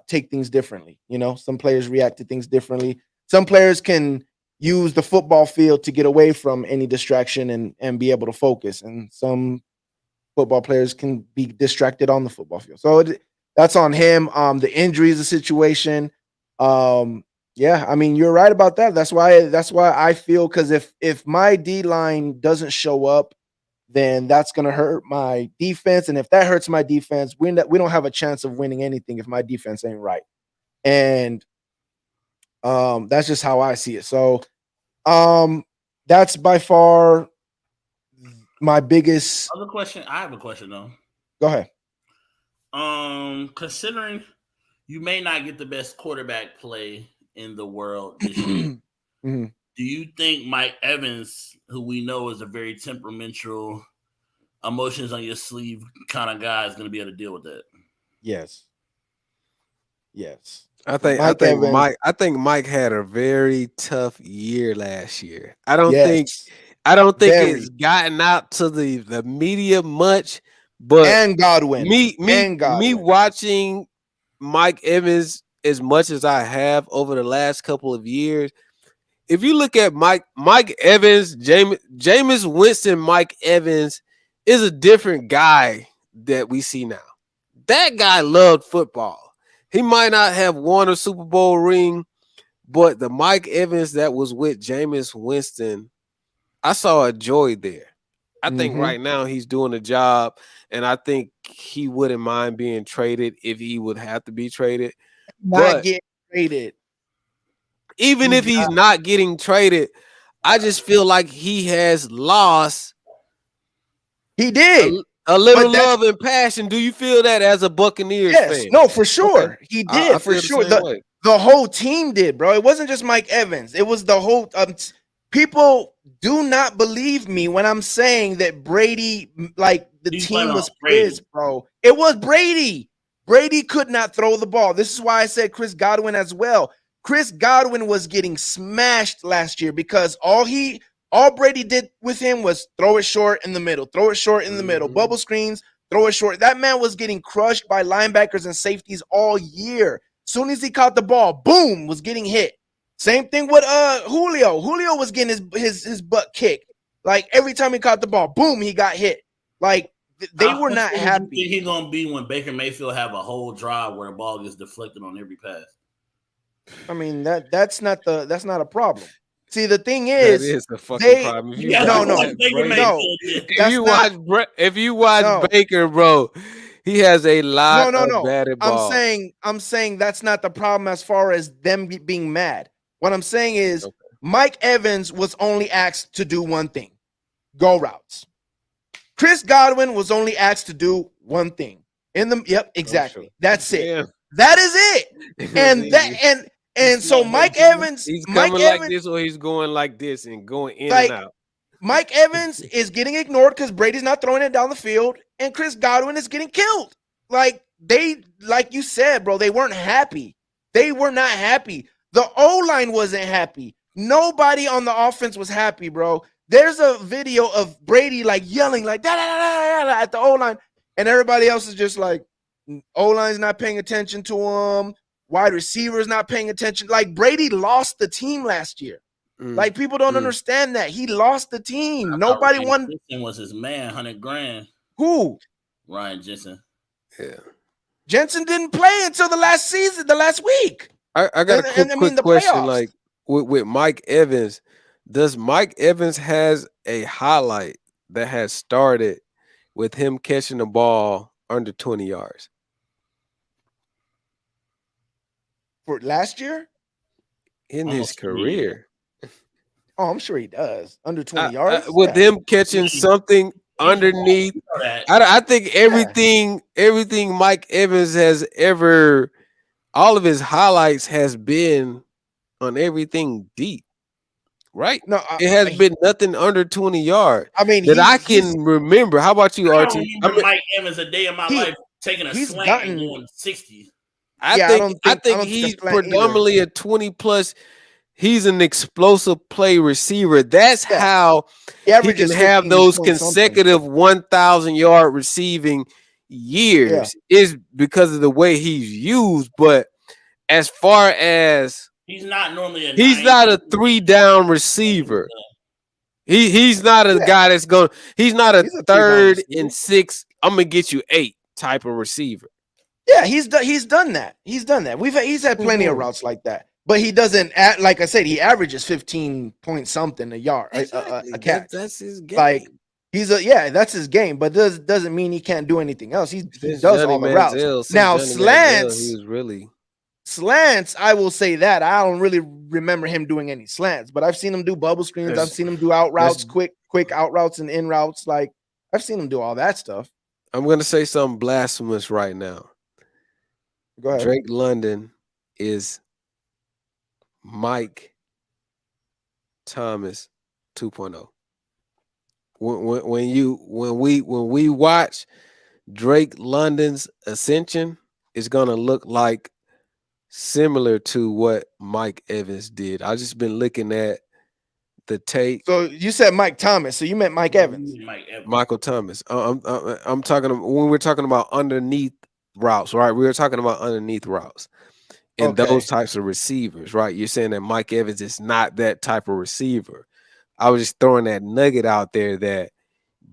take things differently. Some players react to things differently. Some players can use the football field to get away from any distraction and be able to focus. And some football players can be distracted on the football field. So that's on him. The injury is a situation. Yeah, I mean, you're right about that. That's why I feel, because if my D line doesn't show up then that's going to hurt my defense. And if that hurts my defense, we don't have a chance of winning anything if my defense ain't right. And that's just how I see it. So that's by far my biggest. Other question. I have a question though. Go ahead. Considering you may not get the best quarterback play in the world this year, Mm-hmm. do you think Mike Evans, who we know is a very temperamental, emotions on your sleeve kind of guy, is going to be able to deal with that? Yes. I think Mike had a very tough year last year. I don't think it's gotten out to the media much, but and Godwin. Me watching Mike Evans as much as I have over the last couple of years. If you look at Mike Evans, Jameis Winston, Mike Evans is a different guy that we see now. That guy loved football. He might not have won a Super Bowl ring, but the Mike Evans that was with Jameis Winston, I saw a joy there. I think right now he's doing a job, and I think he wouldn't mind being traded if he would have to be traded. Not getting traded. Even if he's not getting traded, I just feel like he has lost. He did a little love and passion. Do you feel that as a Buccaneers fan? No, for sure. Okay. He did, for sure. The whole team did, bro. It wasn't just Mike Evans. It was the whole people do not believe me when I'm saying that Brady, like the team was pissed, bro. It was Brady. Brady could not throw the ball. This is why I said Chris Godwin as well. Chris Godwin was getting smashed last year because all Brady did with him was throw it short in the middle, bubble screens, throw it short. That man was getting crushed by linebackers and safeties all year. Soon as he caught the ball, boom, was getting hit. Same thing with Julio. Julio was getting his butt kicked. Like every time he caught the ball, boom, he got hit. Like they were not happy. Think he's gonna be when Baker Mayfield have a whole drive where the ball gets deflected on every pass? I mean that's not a problem. See, the thing is, that is the fucking problem. If you watch Baker, bro, he has a lot of batted balls. I'm saying that's not the problem as far as them being mad. What I'm saying is Mike Evans was only asked to do one thing: go routes. Chris Godwin was only asked to do one thing. Exactly. That's it. Yeah. That is it. And so Mike Evans, he's coming like this, or he's going like this and going in and out. Mike Evans is getting ignored because Brady's not throwing it down the field, and Chris Godwin is getting killed. Like you said, bro, they weren't happy. They were not happy. The O-line wasn't happy. Nobody on the offense was happy, bro. There's a video of Brady like yelling like da, da, da, da, da, at the O-line, and everybody else is just like, O-line's not paying attention to him. Wide receivers not paying attention. Like Brady lost the team last year. Like people don't understand that. He lost the team. Nobody won. Jensen was his man, $100,000. Who? Ryan Jensen. Yeah. Jensen didn't play until the last week. I got a quick question. Playoffs. Like with Mike Evans, does Mike Evans has a highlight that has started with him catching the ball under 20 yards? For last year? In his career. Oh, I'm sure he does. Under 20 yards? With him catching something underneath. I think everything Mike Evans has ever, all of his highlights has been on everything deep. Right? No, it has been nothing under 20 yards. I mean, that I can remember. How about you, I RT? don't remember Mike Evans a day of my life taking a slant and going 60. I think he's predominantly a 20+. He's an explosive play receiver. That's how he can have those consecutive 1,000-yard receiving years is because of the way he's used. But as far as he's not normally he's not a 3-down receiver. He's not a guy that's going. He's not a 3rd and 6. I'm gonna get you 8 type of receiver. Yeah, he's done that. He's done that. He's had plenty of routes like that, but he doesn't. Like I said, he averages 15 point something a yard, a catch. That's his game. Like That's his game, but doesn't mean he can't do anything else. He Since does Johnny all the routes. Manziel, Now he was really slants, I will say that I don't really remember him doing any slants, but I've seen him do bubble screens. I've seen him do out routes, quick out routes and in routes. Like I've seen him do all that stuff. I'm gonna say something blasphemous right now. Go ahead. Drake London is Mike Thomas 2.0. When we watch Drake London's ascension, it's gonna look like similar to what Mike Evans did. I just been looking at the tape. So you said Mike Thomas, so you meant Mike Evans. Michael Thomas. I'm talking when we're talking about underneath routes, right? We were talking about underneath routes and those types of receivers, right? You're saying that Mike Evans is not that type of receiver. I was just throwing that nugget out there that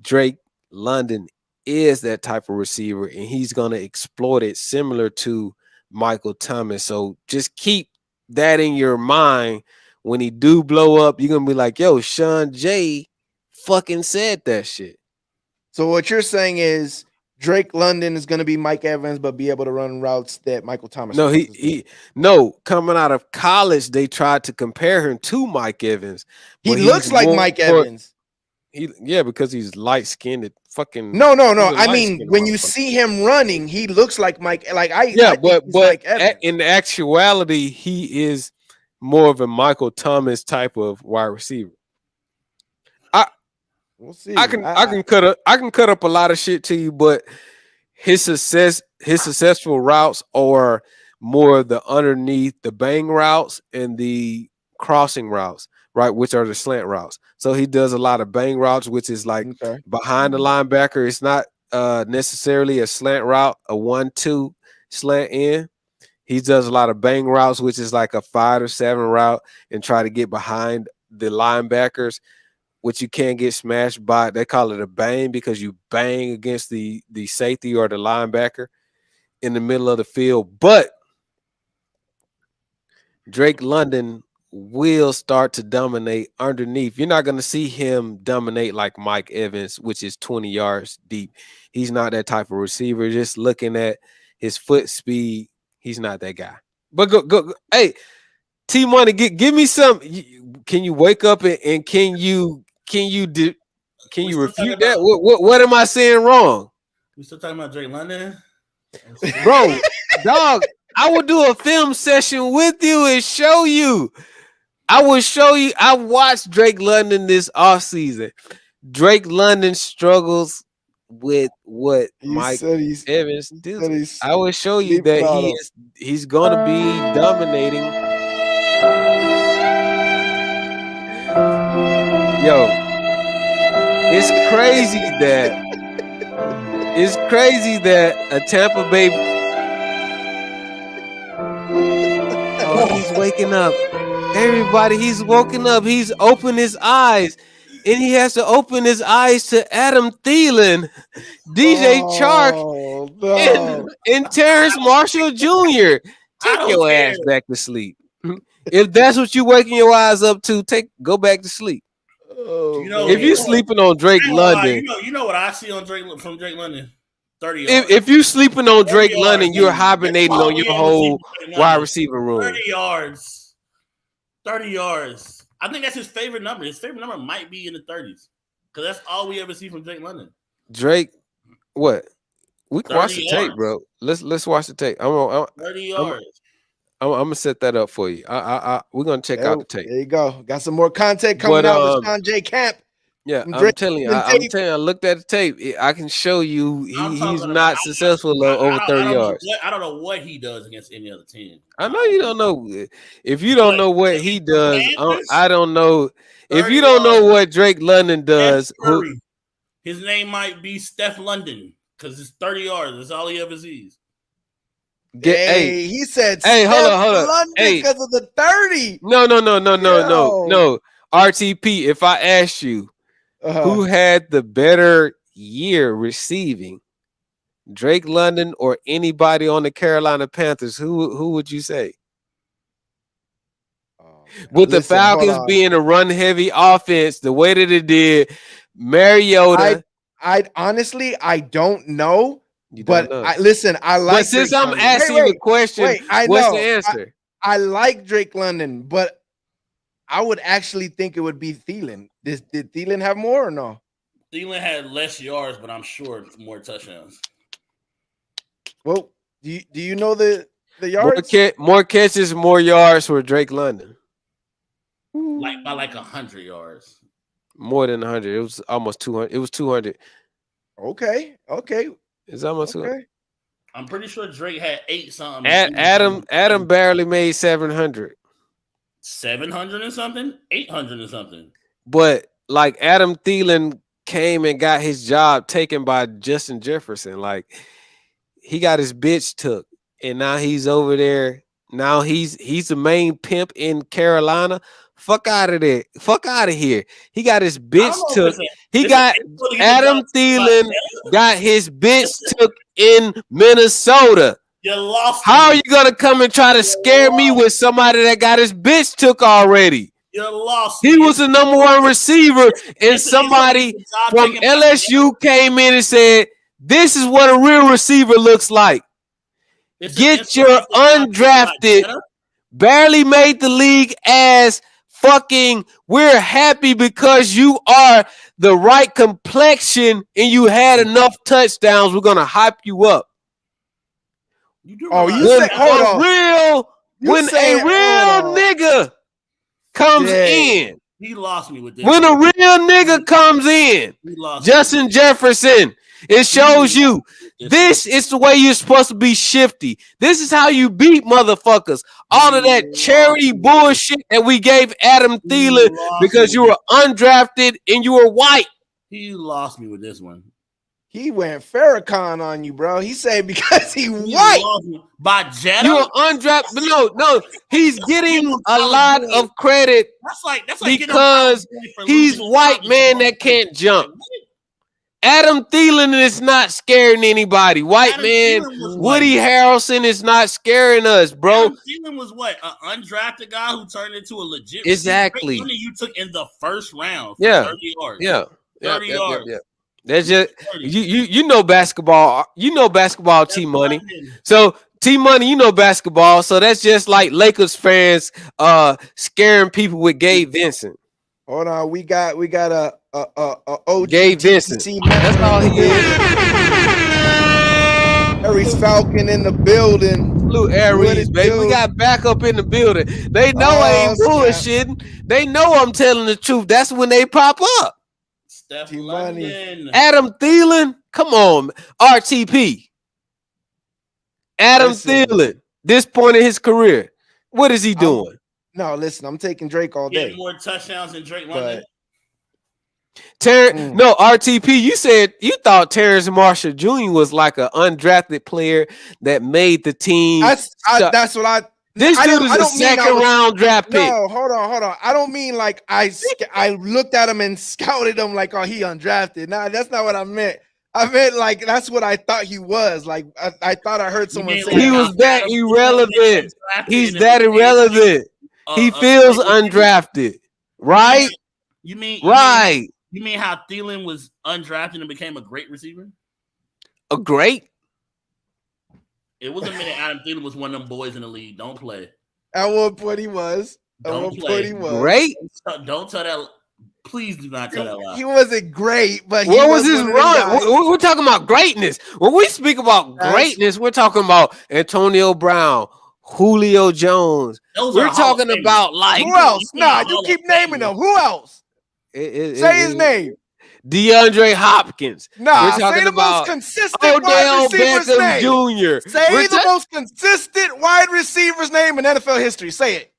Drake London is that type of receiver, and he's gonna exploit it similar to Michael Thomas. So just keep that in your mind. When he do blow up, you're gonna be like, yo, Shon J fucking said that shit. So what you're saying is Drake London is gonna be Mike Evans, but be able to run routes that Michael Thomas. No, coming out of college, they tried to compare him to Mike Evans. He looks like Mike Evans. Because he's light skinned. Fucking no. I mean, when you see him running, he looks like Mike. But in actuality, he is more of a Michael Thomas type of wide receiver. We'll see. I can cut up a lot of shit to you, but his successful routes are more the underneath the bang routes and the crossing routes, right? Which are the slant routes. So he does a lot of bang routes, which is like behind the linebacker. It's not necessarily a slant route, a 1-2 slant in. He does a lot of bang routes, which is like a 5 or 7 route, and try to get behind the linebackers, which you can't get smashed by. They call it a bang because you bang against the safety or the linebacker in the middle of the field. But Drake London will start to dominate underneath. You're not going to see him dominate like Mike Evans, which is 20 yards deep. He's not that type of receiver. Just looking at his foot speed, he's not that guy. But go. Hey, T Money, give me some. Can you wake up and can you refute that? What am I saying wrong? We still talking about Drake London, bro, dog. I will do a film session with you and show you. I will show you. I watched Drake London this offseason. Drake London struggles with what Mike Evans does. I will show you that he's going to be dominating. Yo, it's crazy that a Tampa Bay. Oh, he's waking up. Everybody, he's woken up. He's opened his eyes, and he has to open his eyes to Adam Thielen, DJ Chark, and Terrence Marshall Jr. Take your ass back to sleep. If that's what you're waking your eyes up to, go back to sleep. If you're sleeping on Drake London, you know what I see on Drake London. 30 yards. If you're sleeping on Drake London, you're hibernating on your whole wide receiver room. 30 yards. 30 yards. I think that's his favorite number. His favorite number might be in the 30s. Because that's all we ever see from Drake London. Drake, what? We can watch the tape, bro. Let's watch the tape. 30 yards. I'm gonna set that up for you. We're gonna check out the tape. There you go. Got some more content coming out with Shon J Camp. Yeah, I'm telling you, I looked at the tape. I can show you he's not successful over 30 yards. I don't know what he does against any other team. I know you don't know. If you don't know what he does, I don't know. If you don't know what Drake London does, his name might be Steph London because it's 30 yards. That's all he ever sees. He said, hold on. London because of the 30. No. RTP, if I asked you, who had the better year receiving, Drake London or anybody on the Carolina Panthers? Who would you say? With the Falcons being a run-heavy offense, the way that it did, Mariota. I honestly I don't know. You don't But know. listen, I like. But since Drake I'm London. asking you the question, I what's know. the answer? I like Drake London, but I would actually think it would be Thielen. Did Thielen have more or no? Thielen had less yards, but I'm sure more touchdowns. Well, do you know the yards? More catches, more yards for Drake London. Like by like 100 yards. More than 100. It was almost 200. It was 200. Okay. It's almost 200. Okay. I'm pretty sure Drake had 8 something. Adam barely made 700. 700 and something? 800 and something. But like Adam Thielen came and got his job taken by Justin Jefferson. Like he got his bitch took, and now he's over there. Now he's the main pimp in Carolina. Fuck out of there. Fuck out of here. He got his bitch took. He got Adam Thielen got his bitch took in Minnesota. You lost. How are you gonna come and try to scare me with somebody that got his bitch took already? You lost. He was the number 1 receiver, and somebody from LSU came in and said, "This is what a real receiver looks like." Get your undrafted, barely made the league ass fucking. We're happy because you are the right complexion and you had enough touchdowns. We're gonna hype you up. Oh, you said hold on. When a real nigga comes in, he lost me with this. When a real nigga comes in, Justin Jefferson, it shows you this is the way you're supposed to be shifty. This is how you beat motherfuckers. All of that charity bullshit that we gave Adam Thielen because you were undrafted and you were white. He lost me with this one. He went Farrakhan on you, bro. He said because he white. By Jetta? You're undrafted. But no. He's getting a lot of credit that's because he's white man that can't jump. Adam Thielen is not scaring anybody. White man, Woody Harrelson is not scaring us, bro. Adam Thielen was what? An undrafted guy who turned into a legit. Exactly. You took in the first round. For 30 yards. Yeah. 30 yards. Yeah. That's just you know basketball. You know basketball, T-Money. So T-Money, you know basketball. So that's just like Lakers fans scaring people with Gabe Vincent. Hold on, we got a OG Gabe Vincent. That's all he is. Aries Falcon in the building. Blue Aries, baby. We got backup in the building. They know I ain't bullshitting. They know I'm telling the truth. That's when they pop up. Adam Thielen, come on, RTP. Adam Thielen, this point in his career, what is he doing? No, listen, I'm taking Drake all day. Getting more touchdowns than Drake London. No, RTP, you said you thought Terrence Marshall Jr. was like an undrafted player that made the team. That's what I. This dude is a second round draft pick. No, hold on. I don't mean like I looked at him and scouted him like, oh, he undrafted. Nah, that's not what I meant. I meant like that's what I thought he was. Like I thought I heard someone say he was that irrelevant. He's that irrelevant. He feels undrafted, right? You mean right? You mean how Thielen was undrafted and became a great receiver? A great. It was a minute Adam Thielen was one of them boys in the league. Don't play. At one point he was. Don't play. Great. Don't tell that. Please do not tell that lie. He wasn't great, but what was his run? We're talking about greatness. When we speak about greatness, we're talking about Antonio Brown, Julio Jones. We're talking about like who else? Nah, you keep naming them. Who else? Say his name. DeAndre Hopkins. Nah, we're talking about the most consistent Odell wide receiver's Beckham name. Jr. Say the most consistent wide receiver's name in NFL history. Say it.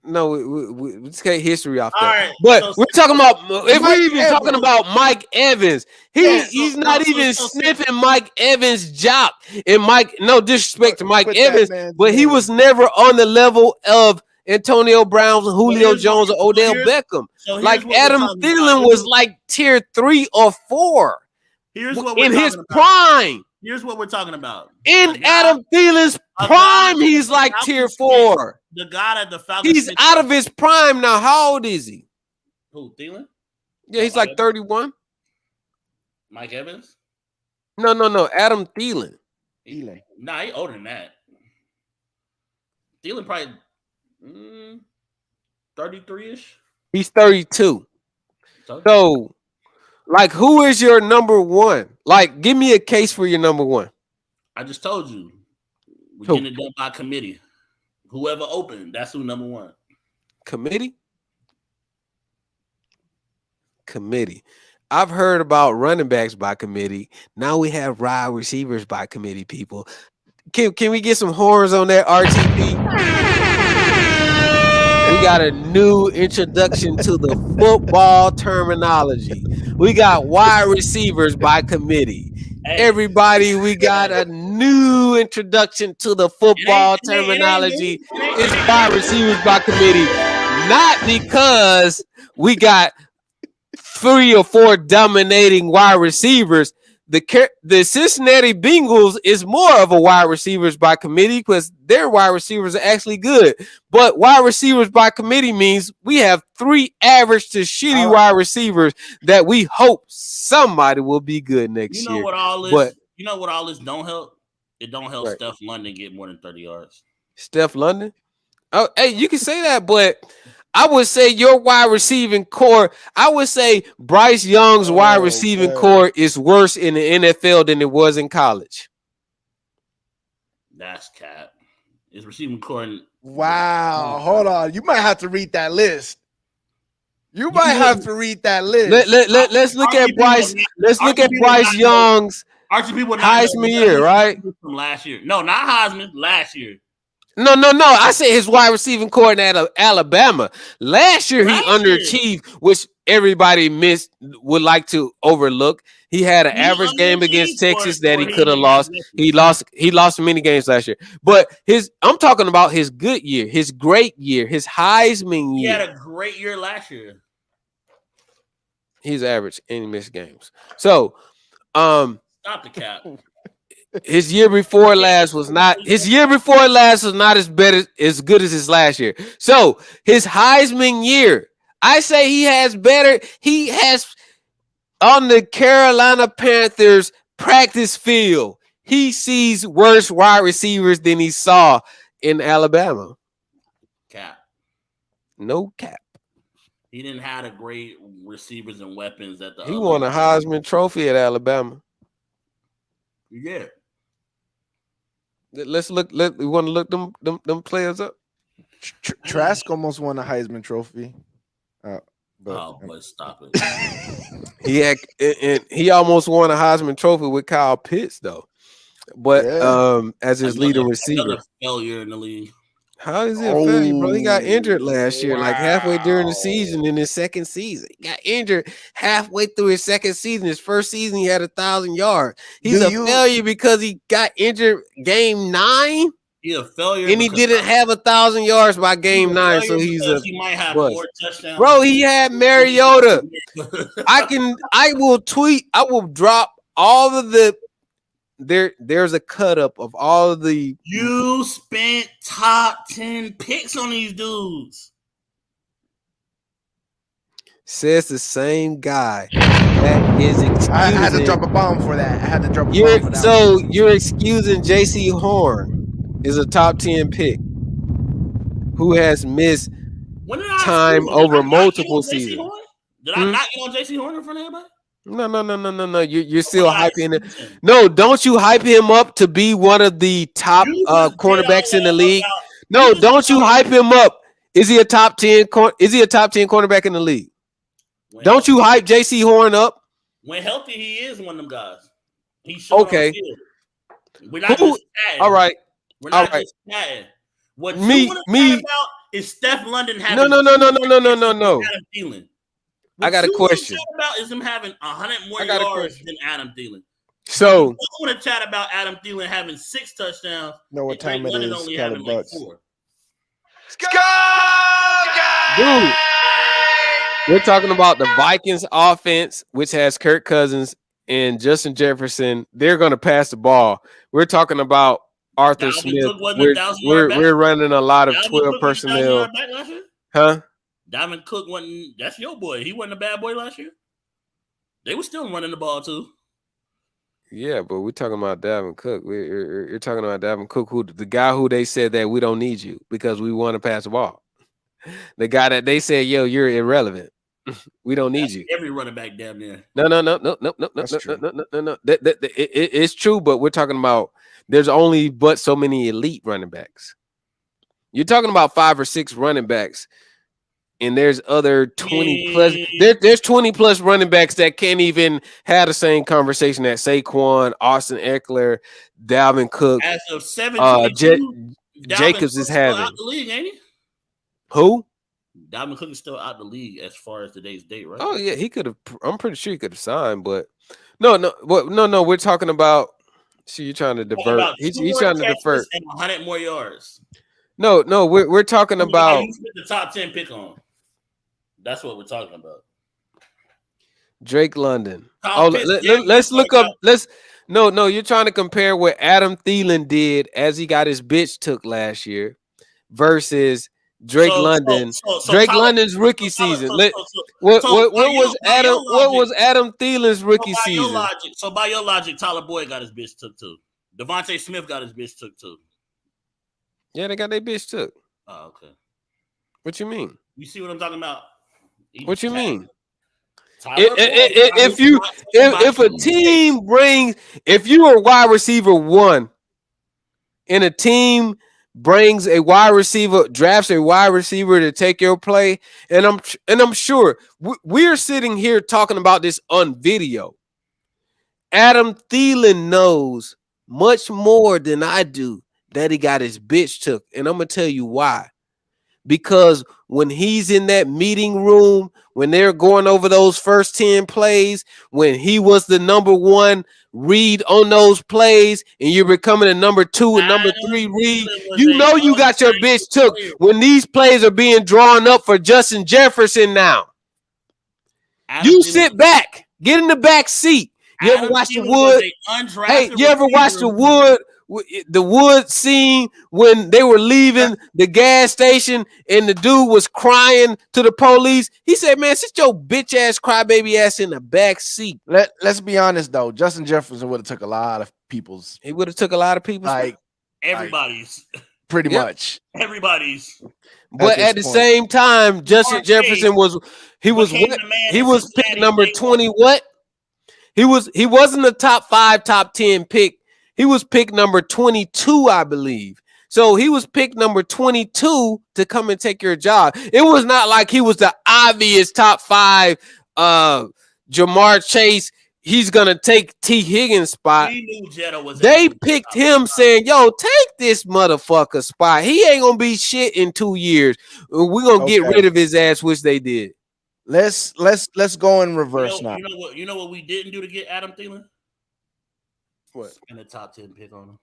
No, we just get history off that. Right, but we're talking about if we're even talking about Mike Evans, he's not even sniffing Mike Evans' job. And Mike, no disrespect to Mike Evans, but he was never on the level of Antonio Brown, Julio Jones, or Odell Beckham. Like Adam Thielen was like tier 3 or 4. Here's what in his prime. Here's what we're talking about. In Adam Thielen's prime, he's like tier 4. The guy that the Falcons. He's out of his prime now. How old is he? Who, Thielen? Yeah, he's like 31. Mike Evans? No. Adam Thielen. Nah, he older than that. Thielen probably 33-ish. He's 32. So, like, who is your number one? Like, give me a case for your number one. I just told you. We're getting it done by committee. Whoever opened, that's who number one. Committee. I've heard about running backs by committee. Now we have wide receivers by committee, people. Can we get some horns on that, RTP? We got a new introduction to the football terminology. We got wide receivers by committee. Hey. Everybody, we got a new introduction to the football terminology. It's wide receivers by committee. Not because we got 3 or 4 dominating wide receivers. The Cincinnati Bengals is more of a wide receivers by committee because their wide receivers are actually good. But wide receivers by committee means we have 3 average to shitty wide receivers that we hope somebody will be good next year. You know what all this don't help? It don't help Steph London get more than 30 yards. Steph London? Oh, hey, you can say that, but I would say your wide receiving core, I would say Bryce Young's wide receiving core is worse in the NFL than it was in college. That's cap. It's receiving core. Wow. Hold on. You might have to read that list. Let's look at Bryce. Let's look at Bryce Young's Heisman year, right? From last year. No, not Heisman. Last year. No. I said his wide receiving core at Alabama. Last year, he underachieved, which everybody would like to overlook. He had an average game against Texas that he could have lost. He lost many games last year. But I'm talking about his good year, his great year, his Heisman year. He had a great year last year. He's average and he missed games. So, stop the cap. His year before last was not as good as his last year. So his Heisman year, I say he has on the Carolina Panthers practice field, he sees worse wide receivers than he saw in Alabama. Cap. No cap. He didn't have the great receivers and weapons that he won a Heisman Trophy at Alabama. Yeah. Let's look. We want to look them players up. Trask almost won a Heisman Trophy. But stop it. He almost won a Heisman Trophy with Kyle Pitts though. But as his leading receiver, another failure in the league. How is it failure, bro? He got injured last year, like halfway during the season. In his second season, he got injured halfway through his second season. His first season, he had 1,000 yards. He's a failure because he got injured game 9. He's a failure, and he didn't have 1,000 yards by game 9. So he might have more touchdowns. Bro, he had Mariota. I will tweet. I will drop all of the. There's a cut up of all of the. You spent top 10 picks on these dudes. Says the same guy that is excusing. I had to drop a bomb for that. So you're excusing J.C. Horn is a top 10 pick who has missed time over multiple seasons. Did I not get on J.C. Horn in front of everybody? No. You're still hyping it. No, don't you hype him up to be one of the top cornerbacks in the league? No, don't you hype him up? Is he a top 10? Is he a top 10 cornerback in the league? Don't you hype J.C. Horn up? When healthy, he is one of them guys. He's okay. We're not just chatting. All right. We're not just chatting. What you want to talk about is Steph London having no. Adam Thielen. I got a question. About is him having 100 more yards than Adam Thielen. So I want to chat about Adam Thielen having 6 touchdowns. Know what time it is? Only having like 4. Dude, we're talking about the Vikings offense, which has Kirk Cousins and Justin Jefferson. They're going to pass the ball. We're talking about Arthur Smith. We're running a lot of 12 personnel. Huh? Dalvin Cook wasn't. That's your boy. He wasn't a bad boy last year. They were still running the ball too. Yeah, but we're talking about Dalvin Cook. You're talking about Dalvin Cook, who the guy who they said that we don't need you because we want to pass the ball. The guy that they said, yo, you're irrelevant. We don't need That's you. every running back damn near. No. That's true. No. It's true, but we're talking about there's only but so many elite running backs. You're talking about 5 or 6 running backs, and there's other 20 plus. There's 20 plus running backs that can't even have the same conversation that Saquon, Austin Eckler, Dalvin Cook, As of 7:22, Jacobs is still out having. the league, ain't he? Who? Dalvin Cook is still out the league as far as today's date, right? Oh yeah, he could have. I'm pretty sure he could have signed, but no. We're talking about. See, you're trying to divert. About He's 2 more trying to catches divert. and 100 more yards. No. We're talking about You spent the top 10 pick on. That's what we're talking about. Drake London. Kyle Oh, Pitts, let's look up. No. You're trying to compare what Adam Thielen did as he got his bitch took last year versus Drake London. Drake London's rookie season. What was Adam Thielen's rookie season? By your logic, Tyler Boyd got his bitch took too. Devontae Smith got his bitch took too. Yeah, they got their bitch took. Oh, okay. What you mean? You see what I'm talking about? What you mean? If you are wide receiver 1 and a team brings a wide receiver, drafts a wide receiver to take your play, and I'm sure we're sitting here talking about this on video. Adam Thielen knows much more than I do that he got his bitch took, and I'm gonna tell you why. Because when he's in that meeting room, when they're going over those first 10 plays, when he was the number 1 read on those plays, and you're becoming a number 2 and number 3 read, you know you got your bitch took when these plays are being drawn up for Justin Jefferson now. You sit back, get in the back seat. You ever watch the Wood? Hey, you ever watch the Wood? The Wood scene when they were leaving the gas station and the dude was crying to the police. He said, "Man, sit your bitch ass crybaby ass in the back seat." Let's be honest though. Justin Jefferson would have took a lot of people's. He would have took a lot of people's. Like everybody's. Pretty much everybody's. But at the same time, Justin Jefferson was picked number 20. What? He wasn't a top 5, top 10 pick. He was picked number 22, I believe. So he was picked number 22 to come and take your job. It was not like he was the obvious top 5 Jamar Chase. He's going to take T. Higgins' spot. They picked him saying, yo, take this motherfucker spot. He ain't going to be shit in 2 years. We're going to get rid of his ass, which they did. Let's go in reverse now. You know what we didn't do to get Adam Thielen? What? In the top 10 pick on him.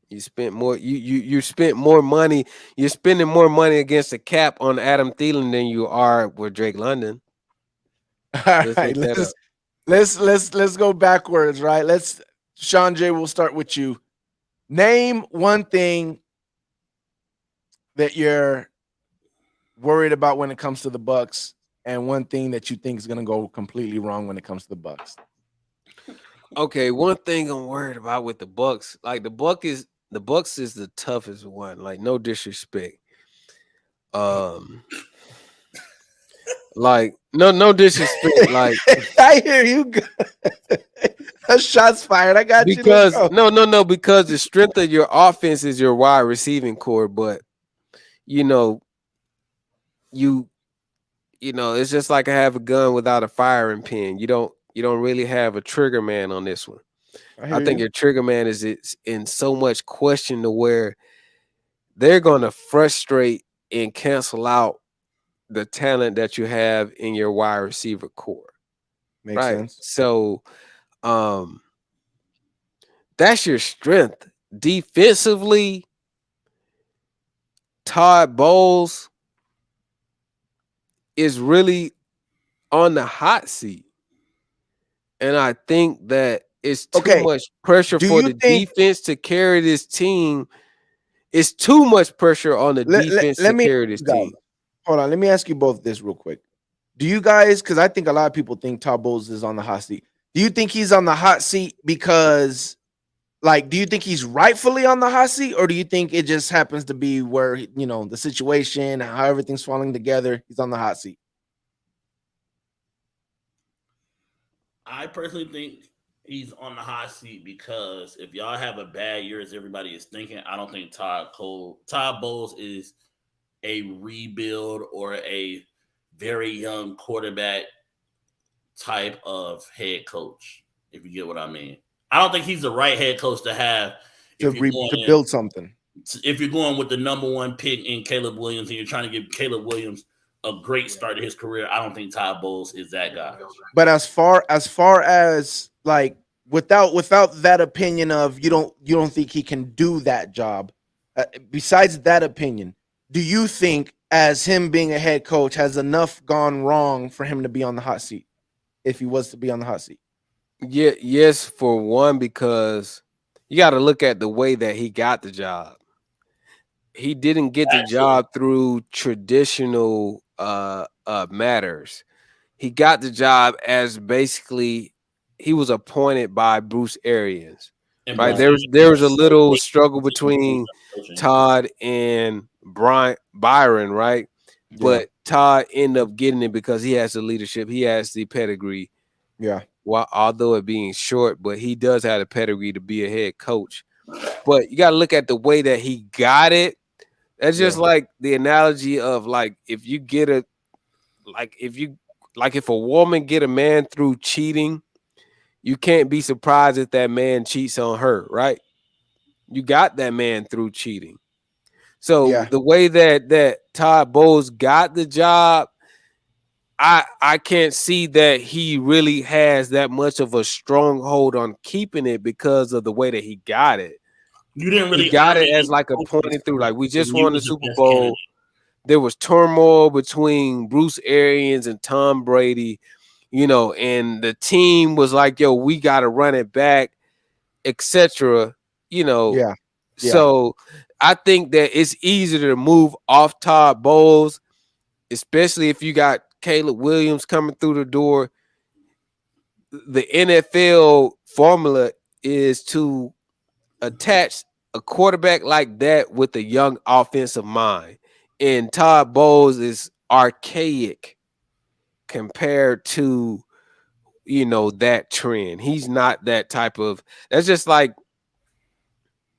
You spent more. You spent more money. You're spending more money against the cap on Adam Thielen than you are with Drake London. All right, let's go backwards. Right. Sean J. We'll start with you. Name one thing that you're worried about when it comes to the Bucks, and one thing that you think is going to go completely wrong when it comes to the Bucks. Okay, one thing I'm worried about with the Bucks, like the Bucks is the toughest one. Like, no disrespect. Like no disrespect. Like, I hear you. Shots fired. I got because, you. No. Because the strength of your offense is your wide receiving core, but it's just like I have a gun without a firing pin. You don't really have a trigger man on this one. I think your trigger man is in so much question to where they're going to frustrate and cancel out the talent that you have in your wide receiver core. Makes sense. So that's your strength. Defensively, Todd Bowles is really on the hot seat. And I think that it's too much pressure for the defense to carry this team. It's too much pressure on the defense to carry this team. Hold on. Let me ask you both this real quick. Do you guys, because I think a lot of people think Todd Bowles is on the hot seat. Do you think he's on the hot seat because, like, do you think he's rightfully on the hot seat, or do you think it just happens to be where, you know, the situation, how everything's falling together, he's on the hot seat? I personally think he's on the hot seat because if y'all have a bad year, as everybody is thinking, I don't think Todd Bowles is a rebuild or a very young quarterback type of head coach, if you get what I mean. I don't think he's the right head coach to have to build something. If you're going with the number one pick in Caleb Williams and you're trying to give Caleb Williams a great start to his career, I don't think Todd Bowles is that guy. But as far as like without that opinion of you don't think he can do that job, besides that opinion, do you think as him being a head coach has enough gone wrong for him to be on the hot seat? If he was to be on the hot seat? Yeah, yes, for one, because you got to look at the way that he got the job. He didn't get the job through traditional matters. He got the job as basically he was appointed by Bruce Arians. Right. There was a little struggle between Todd and Byron, right? Yeah. But Todd ended up getting it because he has the leadership, he has the pedigree. Yeah. Well, although it being short, but he does have the pedigree to be a head coach. But you got to look at the way that he got it. That's just like the analogy of like if a woman get a man through cheating, you can't be surprised if that man cheats on her, right? You got that man through cheating. So the way that Todd Bowles got the job, I can't see that he really has that much of a stronghold on keeping it because of the way that he got it. You didn't really got it as like a pointing through, like we just won the Super Bowl. Candidate. There was turmoil between Bruce Arians and Tom Brady, you know, and the team was like, yo, we got to run it back, etc. You know, yeah. So I think that it's easier to move off Todd Bowles, especially if you got Caleb Williams coming through the door. The NFL formula is to attach a quarterback like that with a young offensive mind. And Todd Bowles is archaic compared to, you know, that trend. He's not that type of, that's just like,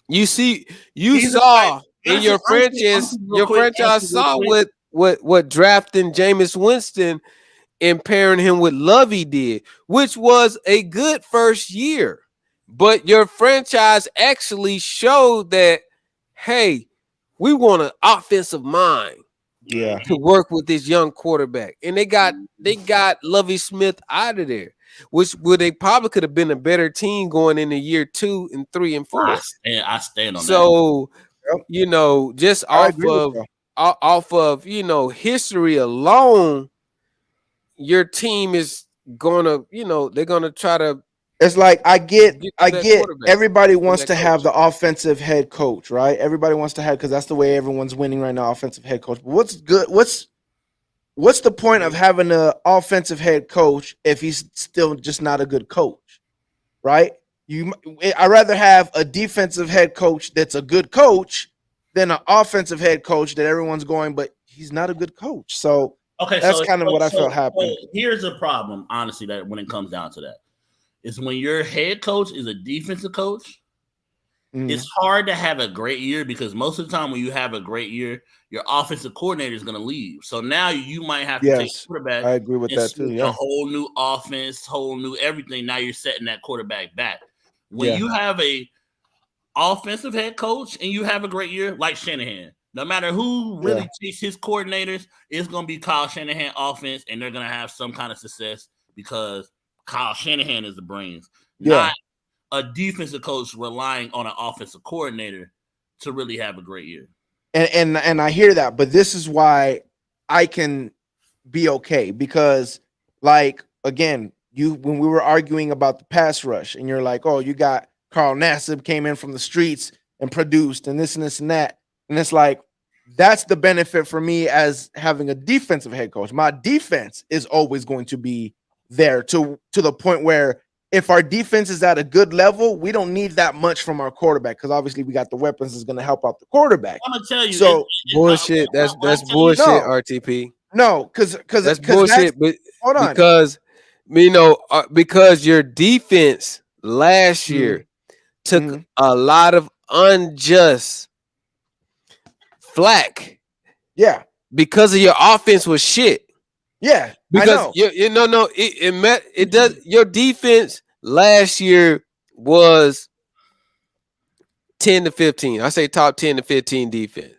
you saw in your franchise saw what drafting Jameis Winston and pairing him with Lovey did, which was a good first year. But your franchise actually showed that, hey, we want an offensive mind to work with this young quarterback. And they got Lovey Smith out of there, which they probably could have been a better team going into year 2 and 3 and 4. I stand on that. So, you know, just off of, you know, history alone, your team is gonna, you know, they're gonna try to. It's like I get everybody wants to have the offensive head coach, right? Everybody wants to have, because that's the way everyone's winning right now, offensive head coach. But what's good? What's the point of having an offensive head coach if he's still just not a good coach, right? I'd rather have a defensive head coach that's a good coach than an offensive head coach that everyone's going, but he's not a good coach. So that's kind of what I felt happened. Here's a problem, honestly, that when it comes down to that. Is when your head coach is a defensive coach, it's hard to have a great year because most of the time when you have a great year, your offensive coordinator is going to leave. So now you might have to take quarterback. I agree with that too. A whole new offense, whole new everything. Now you're setting that quarterback back. When you have a offensive head coach and you have a great year, like Shanahan, no matter who really takes his coordinators, it's going to be Kyle Shanahan offense, and they're going to have some kind of success because Kyle Shanahan is the brains, not a defensive coach relying on an offensive coordinator to really have a great year. And I hear that, but this is why I can be okay because, like, again, when we were arguing about the pass rush, and you're like, oh, you got Carl Nassib came in from the streets and produced, and this and this and that, and it's like that's the benefit for me as having a defensive head coach. My defense is always going to be there to the point where if our defense is at a good level, we don't need that much from our quarterback because obviously we got the weapons that's going to help out the quarterback. I'm gonna tell you, So bullshit. That's bullshit. no, RTP. No, because that's bullshit. But hold on, because your defense last year took a lot of unjust flack. Yeah, because of your offense was shit. Yeah, because it does. Your defense last year was 10 to 15. I say top 10 to 15 defense.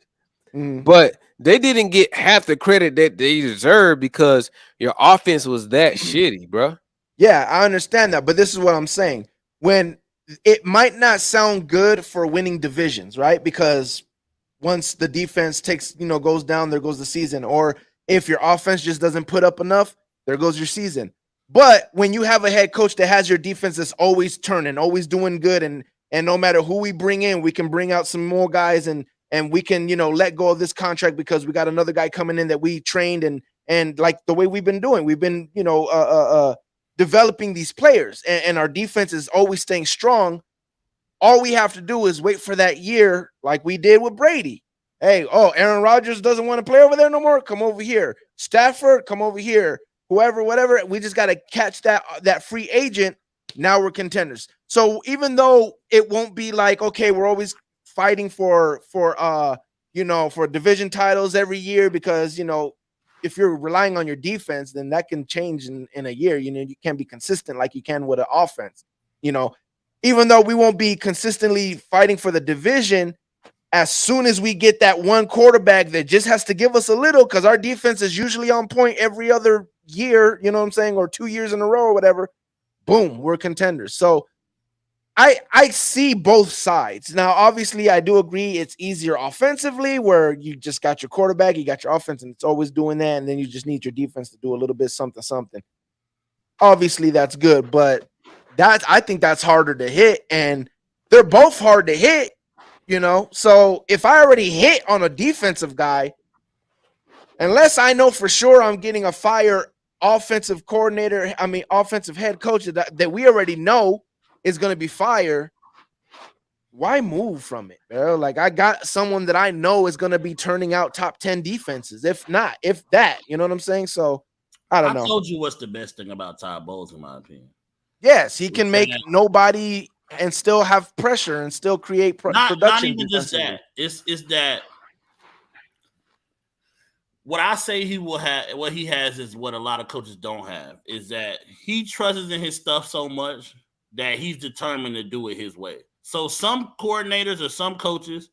But they didn't get half the credit that they deserve because your offense was that shitty, bro. Yeah, I understand that, but this is what I'm saying. When it might not sound good for winning divisions, right? Because once the defense goes down, there goes the season. Or if your offense just doesn't put up enough, there goes your season. But when you have a head coach that has your defense that's always turning, always doing good, and no matter who we bring in, we can bring out some more guys and we can, let go of this contract because we got another guy coming in that we trained and like the way we've been doing, we've been, developing these players and our defense is always staying strong. All we have to do is wait for that year like we did with Brady. Hey, Aaron Rodgers doesn't want to play over there no more. Come over here. Stafford, come over here. Whoever, whatever. We just got to catch that free agent. Now we're contenders. So even though it won't be like, okay, we're always fighting for division titles every year because, if you're relying on your defense, then that can change in a year. You can't be consistent like you can with an offense. Even though we won't be consistently fighting for the division, as soon as we get that one quarterback that just has to give us a little, because our defense is usually on point every other year, you know what I'm saying, or 2 years in a row or whatever, boom, we're contenders. So I see both sides. Now, obviously, I do agree it's easier offensively where you just got your quarterback, you got your offense, and it's always doing that, and then you just need your defense to do a little bit something. Obviously, that's good, but I think that's harder to hit, and they're both hard to hit, So if I already hit on a defensive guy, unless I know for sure I'm getting a fire offensive head coach that we already know is going to be fire, why move from it, bro? Like, I got someone that I know is going to be turning out top 10 defenses, if that, you know what I'm saying? So I don't know. I told you what's the best thing about Todd Bowles, in my opinion. Yes, he can make nobody and still have pressure and still create production. Not even just that. It's that what I say he will have, what he has is what a lot of coaches don't have, is that he trusts in his stuff so much that he's determined to do it his way. So some coordinators or some coaches,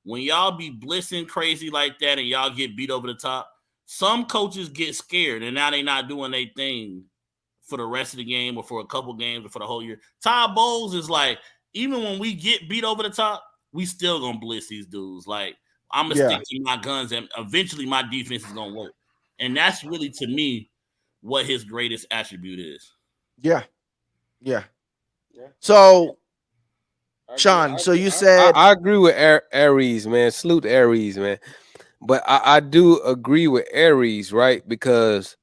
when y'all be blitzing crazy like that and y'all get beat over the top, some coaches get scared and now they're not doing their thing for the rest of the game or for a couple games or for the whole year. Todd Bowles is like, even when we get beat over the top, we still gonna blitz these dudes. Like, I'm gonna stick to my guns and eventually my defense is gonna work. And that's really, to me, what his greatest attribute is. Yeah. So, Shon, so you said I agree with Aries, man. Salute to Aries, man. But I do agree with Aries, right? Because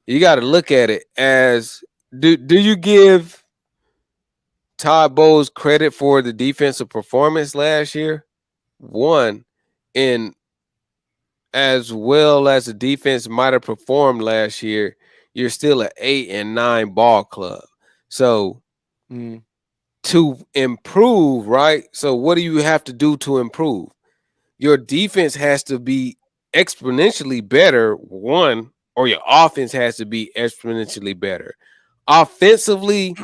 you got to look at it as do you give Todd Bowles credit for the defensive performance last year? One, and as well as the defense might have performed last year, you're still an 8 and 9 ball club. So to improve, right? So what do you have to do to improve? Your defense has to be exponentially better, one, or your offense has to be exponentially better. Offensively,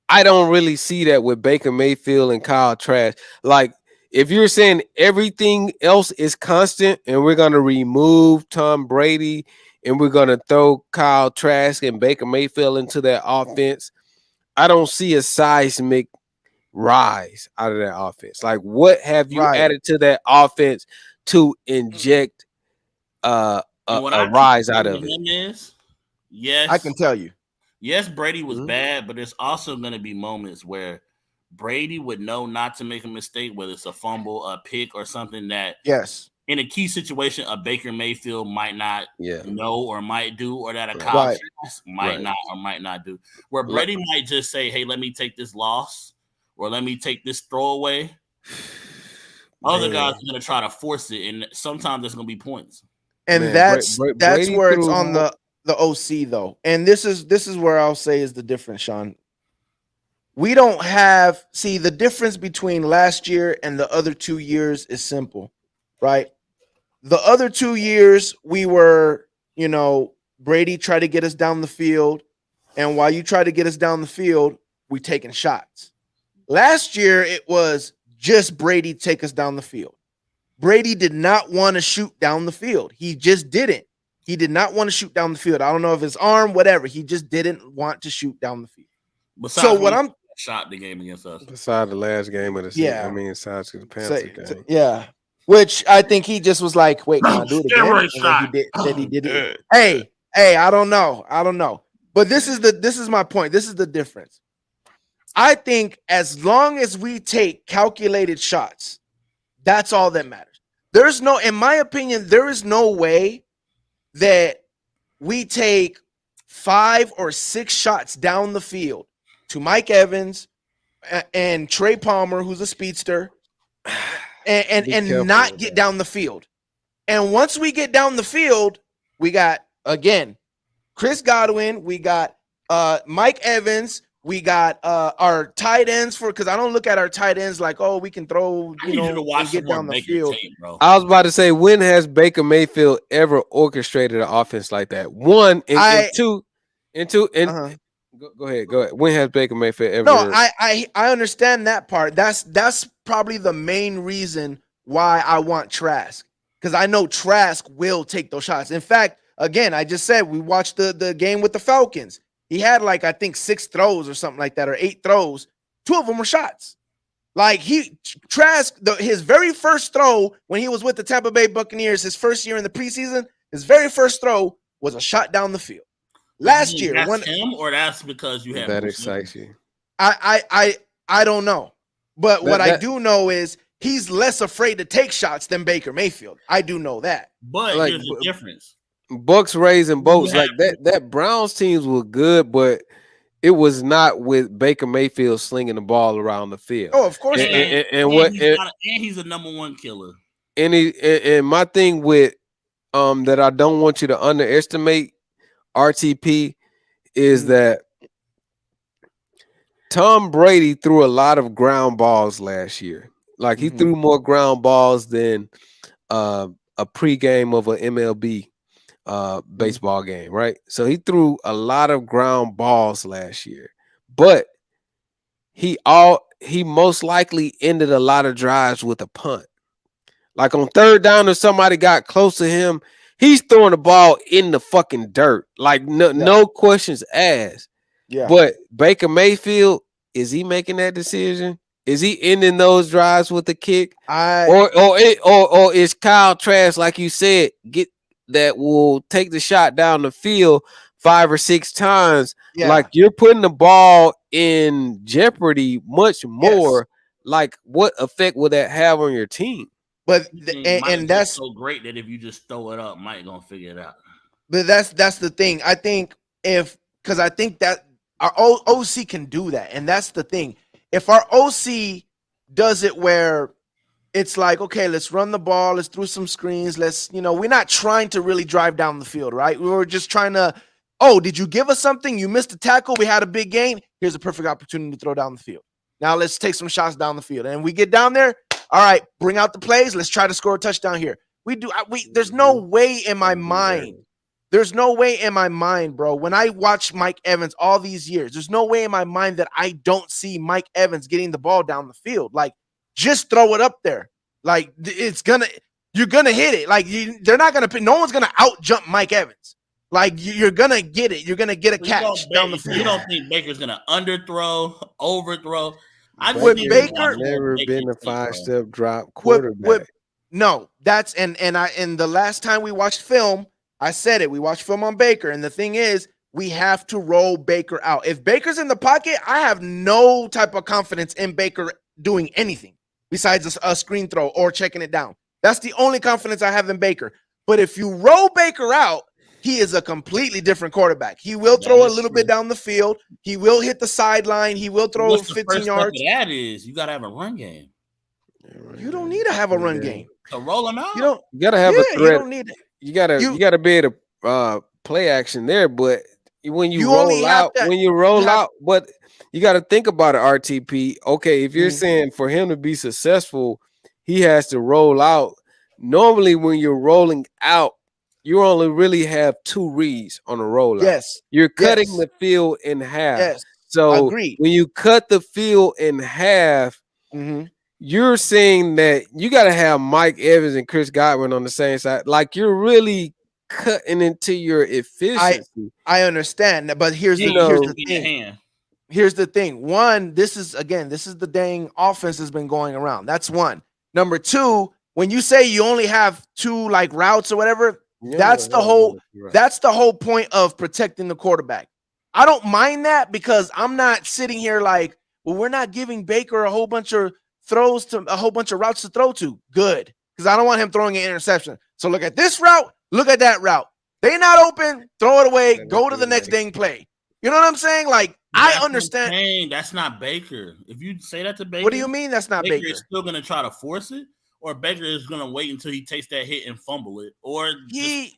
I don't really see that with Baker Mayfield and Kyle Trask. Like, if you're saying everything else is constant and we're going to remove Tom Brady and we're going to throw Kyle Trask and Baker Mayfield into that offense, I don't see a seismic rise out of that offense. Like, what have you added to that offense to inject a rise out of it? Yes, I can tell you. Yes, Brady was bad, but there's also going to be moments where Brady would know not to make a mistake, whether it's a fumble, a pick, or something that in a key situation, a Baker Mayfield might not know or might do, or that a Kyle Trask might not or might not do. Where Brady might just say, "Hey, let me take this loss, or let me take this throwaway." Other guys are going to try to force it, and sometimes there's going to be points. And that's where it's on the OC though. And this is where I'll say is the difference, Shon. We don't have the difference between last year and the other 2 years is simple, right? The other 2 years we were, Brady tried to get us down the field, and while you try to get us down the field, we taking shots. Last year it was just Brady take us down the field. Brady did not want to shoot down the field. He just didn't. He did not want to shoot down the field. I don't know if his arm, whatever. He just didn't want to shoot down the field. Besides so what I'm shot the game against us. Besides the last game of the season. I mean, besides the Panthers game. Yeah. Which I think he just was like, wait, can I do it again? And he did it. Hey, I don't know. But this is my point. This is the difference. I think as long as we take calculated shots, that's all that matters. In my opinion, there is no way that we take 5 or 6 shots down the field to Mike Evans and Trey Palmer, who's a speedster, and not get down the field. And once we get down the field, we got, again, Chris Godwin, we got Mike Evans, we got our tight ends because I don't look at our tight ends like, oh, we can throw, and get down the field. Bro. I was about to say, when has Baker Mayfield ever orchestrated an offense like that? One, and two. Go ahead. When has Baker Mayfield ever? No, I understand that part. That's probably the main reason why I want Trask, because I know Trask will take those shots. In fact, again, I just said we watched the game with the Falcons. He had I think 6 throws or something like that, or 8 throws. 2 of them were shots. Trask, his very first throw when he was with the Tampa Bay Buccaneers, his first year in the preseason, his very first throw was a shot down the field. Last year, that's him, or that's because you have that excites you. I don't know, but what I do know is he's less afraid to take shots than Baker Mayfield. I do know that. But here's the difference. Bucks raising boats that Browns teams were good, but it was not with Baker Mayfield slinging the ball around the field. Oh, of course. And he's a number 1 killer. And my thing with that I don't want you to underestimate RTP is that Tom Brady threw a lot of ground balls last year. He threw more ground balls than a pregame of an MLB baseball game, right? So he threw a lot of ground balls last year, but he most likely ended a lot of drives with a punt. Like on 3rd down, if somebody got close to him, he's throwing the ball in the fucking dirt. No questions asked. Yeah. But Baker Mayfield, is he making that decision? Is he ending those drives with a kick? Or is Kyle Trask, like you said, that will take the shot down the field 5 or 6 times? Yeah. You're putting the ball in jeopardy much more. Yes. What effect will that have on your team? But and that's so great that if you just throw it up, Mike gonna figure it out. But that's the thing. I think because I think that our OC can do that, and that's the thing. If our OC does it where it's okay, let's run the ball, let's throw some screens, we're not trying to really drive down the field, right? We were just trying to, did you give us something? You missed a tackle. We had a big gain. Here's a perfect opportunity to throw down the field. Now let's take some shots down the field. And we get down there. All right, bring out the plays. Let's try to score a touchdown here. There's no way in my mind. There's no way in my mind, bro. When I watch Mike Evans all these years, there's no way in my mind that I don't see Mike Evans getting the ball down the field. Just throw it up there. You're gonna hit it. They're not gonna. No one's gonna out jump Mike Evans. You're gonna get it. You're gonna get a catch down the field. You don't think Baker's gonna underthrow, overthrow? Baker never been a 5-step drop quarterback. No, that's and the last time we watched film, I said it. We watched film on Baker, and the thing is, we have to roll Baker out. If Baker's in the pocket, I have no type of confidence in Baker doing anything besides a screen throw or checking it down. That's the only confidence I have in Baker. But if you roll Baker out, he is a completely different quarterback. He will throw a little bit down the field. He will hit the sideline. He will throw 15 yards. That is, you got to have a run game. You don't need to have a run game to roll him out. You got to have a threat. You don't need it. You got to be able to play action there. But when you roll out, but you got to think about it, RTP. Okay, if you're saying for him to be successful, he has to roll out. Normally, when you're rolling out, you only really have 2 reads on a rollout. Yes. You're cutting the field in half. Yes. So agreed. When you cut the field in half, you're saying that you got to have Mike Evans and Chris Godwin on the same side. Like you're really cutting into your efficiency. I understand, but here's the thing. Here's the thing. One, this is the dang offense has been going around. That's one. Number 2, when you say you only have 2 like routes or whatever, that's the whole point of protecting the quarterback. I don't mind that because I'm not sitting here like, well, we're not giving Baker a whole bunch of routes to throw to. Good. Because I don't want him throwing an interception. So look at this route, look at that route. They not open, throw it away, go to the next dang play. You know what I'm saying? Like, I understand. That's not Baker. If you say that to Baker, what do you mean that's not Baker? Baker is still going to try to force it, or Baker is going to wait until he takes that hit and fumble it, or because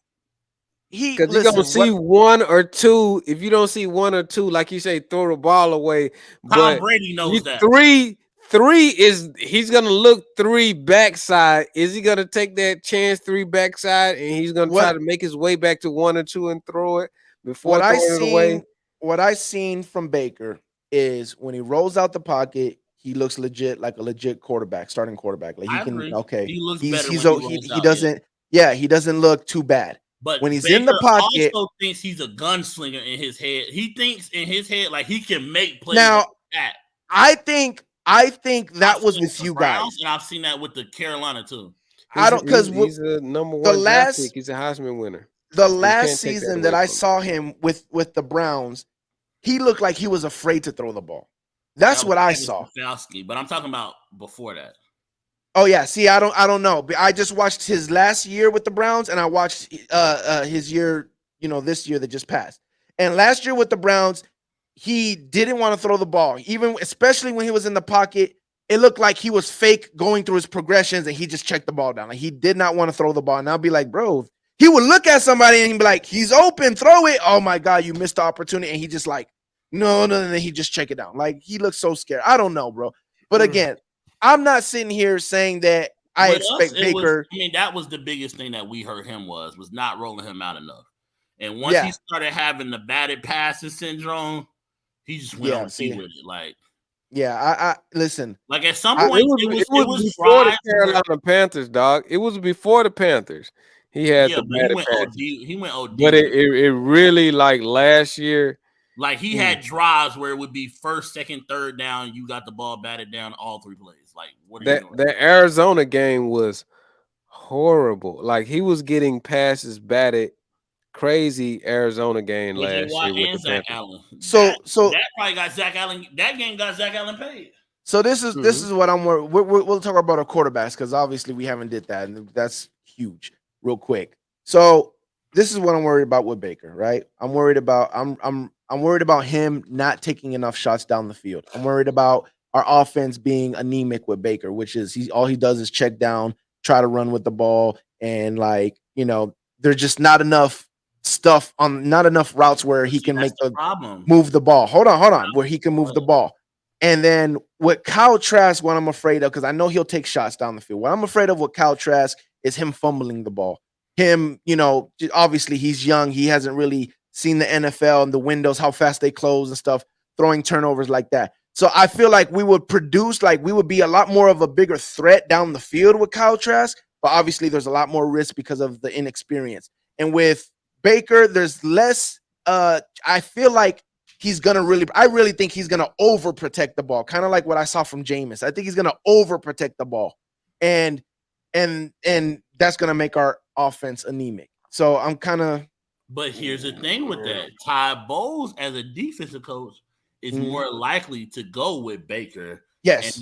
you're gonna see 1 or 2. If you don't see 1 or 2, like you say, throw the ball away. Tom Brady knows that. 3 is he's gonna look 3 backside. Is he gonna take that chance 3 backside and he's gonna try to make his way back to 1 or 2 and throw it before throwing it away? What I seen from Baker is when he rolls out the pocket, he looks legit like a legit quarterback, starting quarterback. Like he looks better. He doesn't look too bad. But when he's Baker in the pocket, also thinks he's a gunslinger in his head. He thinks in his head like he can make plays. Now, like that. I think that was with you guys, and I've seen that with the Carolina too. He's a number 1 draft pick. He's a Heisman winner. The last season that I saw him with the Browns, he looked like he was afraid to throw the ball. That's what I saw. But I'm talking about before that. Oh yeah, see, I don't know. I just watched his last year with the Browns, and I watched his year, this year that just passed. And last year with the Browns, he didn't want to throw the ball, especially when he was in the pocket. It looked like he was fake going through his progressions, and he just checked the ball down. Like he did not want to throw the ball. And I'll be like, bro, he would look at somebody and he'd be like, he's open, throw it. Oh my God, you missed the opportunity. And he just like, no, and then he just check it down. Like he looks so scared. I don't know, bro. But again, I'm not sitting here saying that I expect Baker. That was the biggest thing that we heard him was not rolling him out enough. And once he started having the batted passes syndrome, he just went on with it. Like, I listen. Like at some point, it was before the Carolina Panthers, dog. It was before the Panthers. He had the batted passes. He went OD. But it really, like last year. Like he had drives where it would be first, second, third down. You got the ball batted down all 3 plays. Like what are you doing? That Arizona game was horrible. Like he was getting passes batted. Crazy Arizona game last year with the Zach Allen. So that probably got Zach Allen. That game got Zach Allen paid. So this is what I'm worried. We'll talk about our quarterbacks because obviously we haven't did that, and that's huge. Real quick. So this is what I'm worried about with Baker. Right? I'm worried about him not taking enough shots down the field. I'm worried about our offense being anemic with Baker, which is all he does is check down, try to run with the ball, and there's just not enough stuff not enough routes where he can move the ball. Hold on, where he can move the ball. And then with Kyle Trask, what I'm afraid of, because I know he'll take shots down the field. What I'm afraid of with Kyle Trask is him fumbling the ball. Him, obviously he's young. He hasn't really seen the NFL and the windows, how fast they close and stuff, throwing turnovers like that. So I feel like we would be a lot more of a bigger threat down the field with Kyle Trask, but obviously there's a lot more risk because of the inexperience. And with Baker, there's less. I feel like I really think he's gonna overprotect the ball, kind of like what I saw from Jameis. I think he's gonna overprotect the ball, and that's gonna make our offense anemic. So I'm kind of. But here's the thing with that: Ty Bowles, as a defensive coach, is more likely to go with Baker And Yes.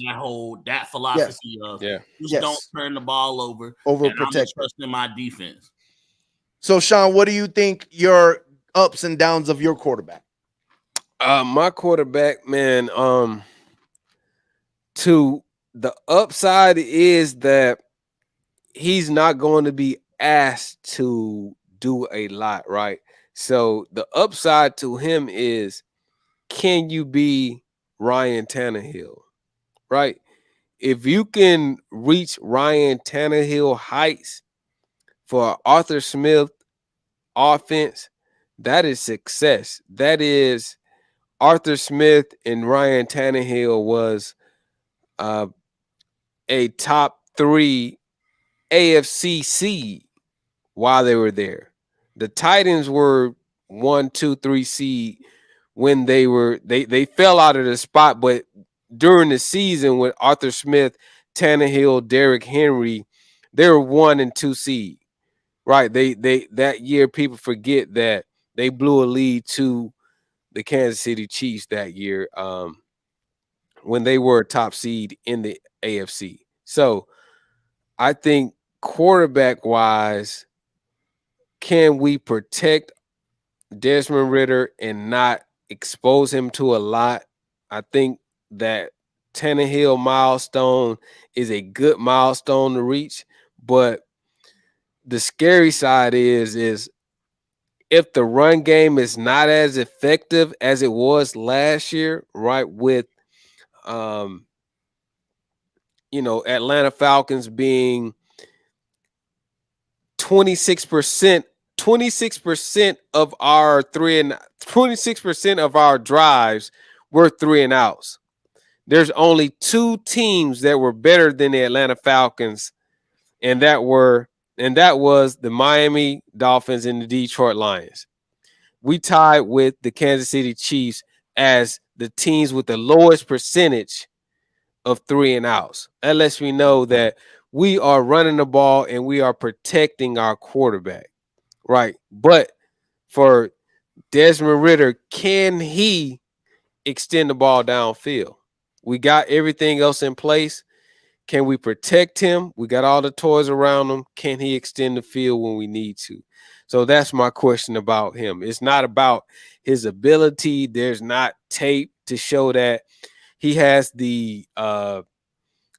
that philosophy of just don't turn the ball over. And I'm gonna trust in my defense. So, Shon, what do you think your ups and downs of your quarterback? My quarterback, man, to the upside is that he's not going to be asked to do a lot, right? So the upside to him is, can you be Ryan Tannehill, right? If you can reach Ryan Tannehill heights for Arthur Smith offense, that is success. That is Arthur Smith and Ryan Tannehill was a top 3 AFC seed while they were there. The Titans were 1, 2, 3 seed when they fell out of the spot, but during the season with Arthur Smith, Tannehill, Derrick Henry, they were 1 and 2 seed. Right. They that year, people forget that they blew a lead to the Kansas City Chiefs that year when they were a top seed in the AFC. So I think quarterback wise, can we protect Desmond Ridder and not expose him to a lot? I think that Tannehill milestone is a good milestone to reach, but the scary side is if the run game is not as effective as it was last year, right? With Atlanta Falcons being 26% of our 26% of our drives were 3 and outs. There's only 2 teams that were better than the Atlanta Falcons, and that was the Miami Dolphins and the Detroit Lions. We tied with the Kansas City Chiefs as the teams with the lowest percentage of 3 and outs. That lets me know that we are running the ball and we are protecting our quarterback, right? But for Desmond Ridder, can he extend the ball downfield? We got everything else in place. Can we protect him? We got all the toys around him. Can he extend the field when we need to? So that's my question about him. It's not about his ability. There's not tape to show that he has the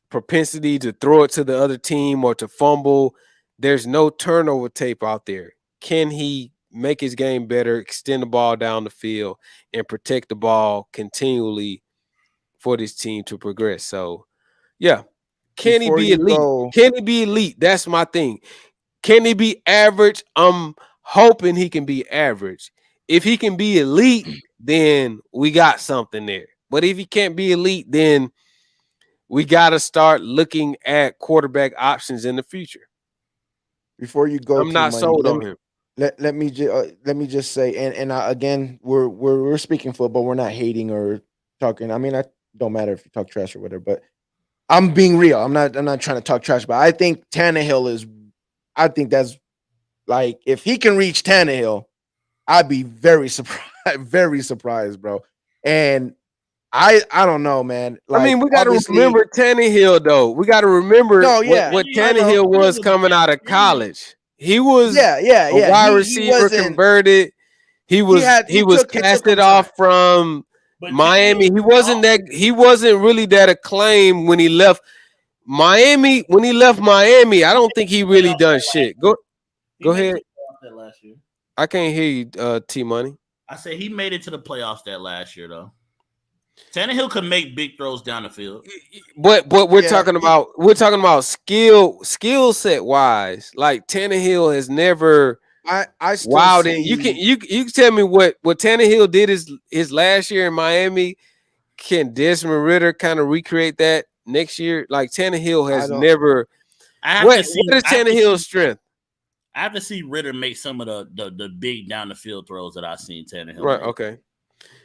propensity to throw it to the other team or to fumble. There's no turnover tape out there. Can he make his game better, extend the ball down the field, and protect the ball continually for this team to progress? So, yeah. Can he be elite? Can he be elite? That's my thing. Can he be average? I'm hoping he can be average. If he can be elite, then we got something there. But if he can't be elite, then we got to start looking at quarterback options in the future. Before you go, I'm not sold on him. Let me just say, and again, we're speaking football. We're not hating or talking. I mean, I don't matter if you talk trash or whatever, but I'm being real. I'm not trying to talk trash, but I think Tannehill I think that's like, if he can reach Tannehill, I'd be very surprised, bro. And I don't know, man. Like, I mean, we got to remember Tannehill, though. We got to remember what Tannehill was coming out of college. He was a wide receiver converted. He was casted off from Miami. He wasn't really that acclaimed when he left Miami. When he left Miami, I don't think he really done shit. Go ahead. I can't hear you, T Money. I said he made it to the playoffs that last year, though. Tannehill could make big throws down the field, but we're talking about skill set wise. Like, Tannehill has never. I still see. You can tell me what Tannehill did his last year in Miami. Can Desmond Ridder kind of recreate that next year? Like, Tannehill has never. What is Tannehill's strength? I have to see Ridder make some of the big down the field throws that I've seen Tannehill. Right. Make. Okay.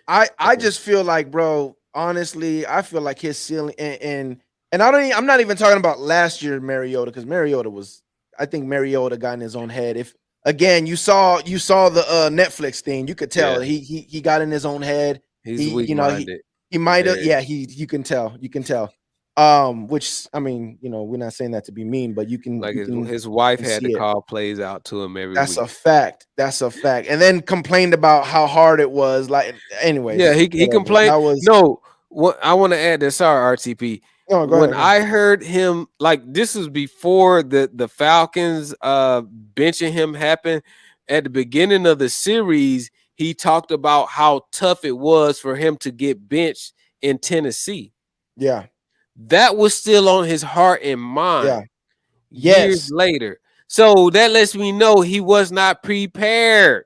I just feel like, bro, honestly, I feel like his ceiling and I'm not even talking about last year Mariota, because I think Mariota got in his own head. If again you saw the Netflix thing, you could tell he got in his own head. He's weak-minded. He might have. Very. Yeah, you can tell. You can tell. Which I mean, we're not saying that to be mean, but you can Like you can his wife had to see it. call plays out to him every That's week. a fact. That's a fact. And then complained about how hard it was. Like, Yeah, anyways, he whatever. complained. That was No, what I want to add this. Sorry, RTP. no. Go When ahead. I heard him, like this was before the Falcons benching him happened. At the beginning of the series, he talked about how tough it was for him to get benched in Tennessee. Yeah. That was still on his heart and mind. Yeah. Years Yes. later. So that lets me know he was not prepared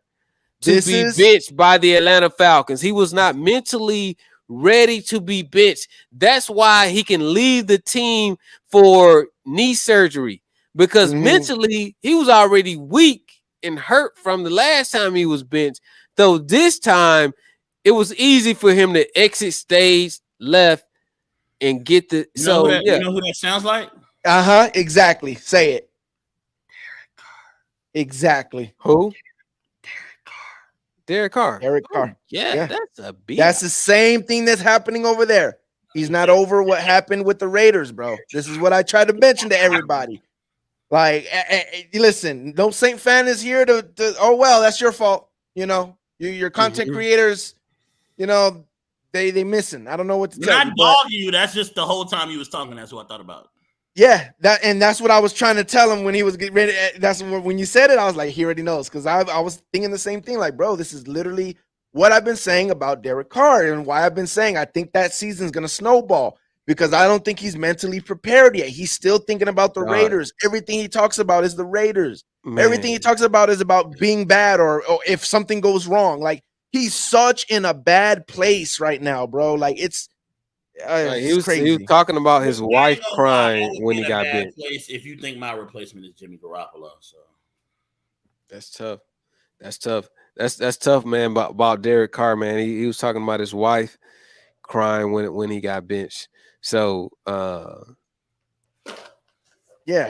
to This be is benched by the Atlanta Falcons. He was not mentally ready to be benched. That's why he can leave the team for knee surgery, because mentally he was already weak and hurt from the last time he was benched. So this time it was easy for him to exit stage left and get the You know who that sounds like? Exactly. Say it. Exactly. Who? Derek Carr. Derek Carr. Yeah, that's a beat. That's the same thing that's happening over there. He's not over what happened with the Raiders, bro. This is what I try to mention to everybody. Like, listen, no Saint fan is here to oh well, that's your fault. Your content creators, they missing. I don't know what to tell you. Not dogging you. That's just the whole time he was talking. That's what I thought about. Yeah, that's what I was trying to tell him when he was getting ready. That's when you said it, I was like, he already knows, because I was thinking the same thing. Like, bro, this is literally what I've been saying about Derek Carr, and why I've been saying I think that season's gonna snowball, because I don't think he's mentally prepared yet. He's still thinking about the Raiders. Everything he talks about is the Raiders. Man. Everything he talks about is about being bad or if something goes wrong. Like, he's such in a bad place right now, bro. Like, it's he was talking about his wife crying when he got benched. If you think my replacement is Jimmy Garoppolo, so that's tough. That's tough. That's tough, man. About Derek Carr, man. He was talking about his wife crying when he got benched. So yeah,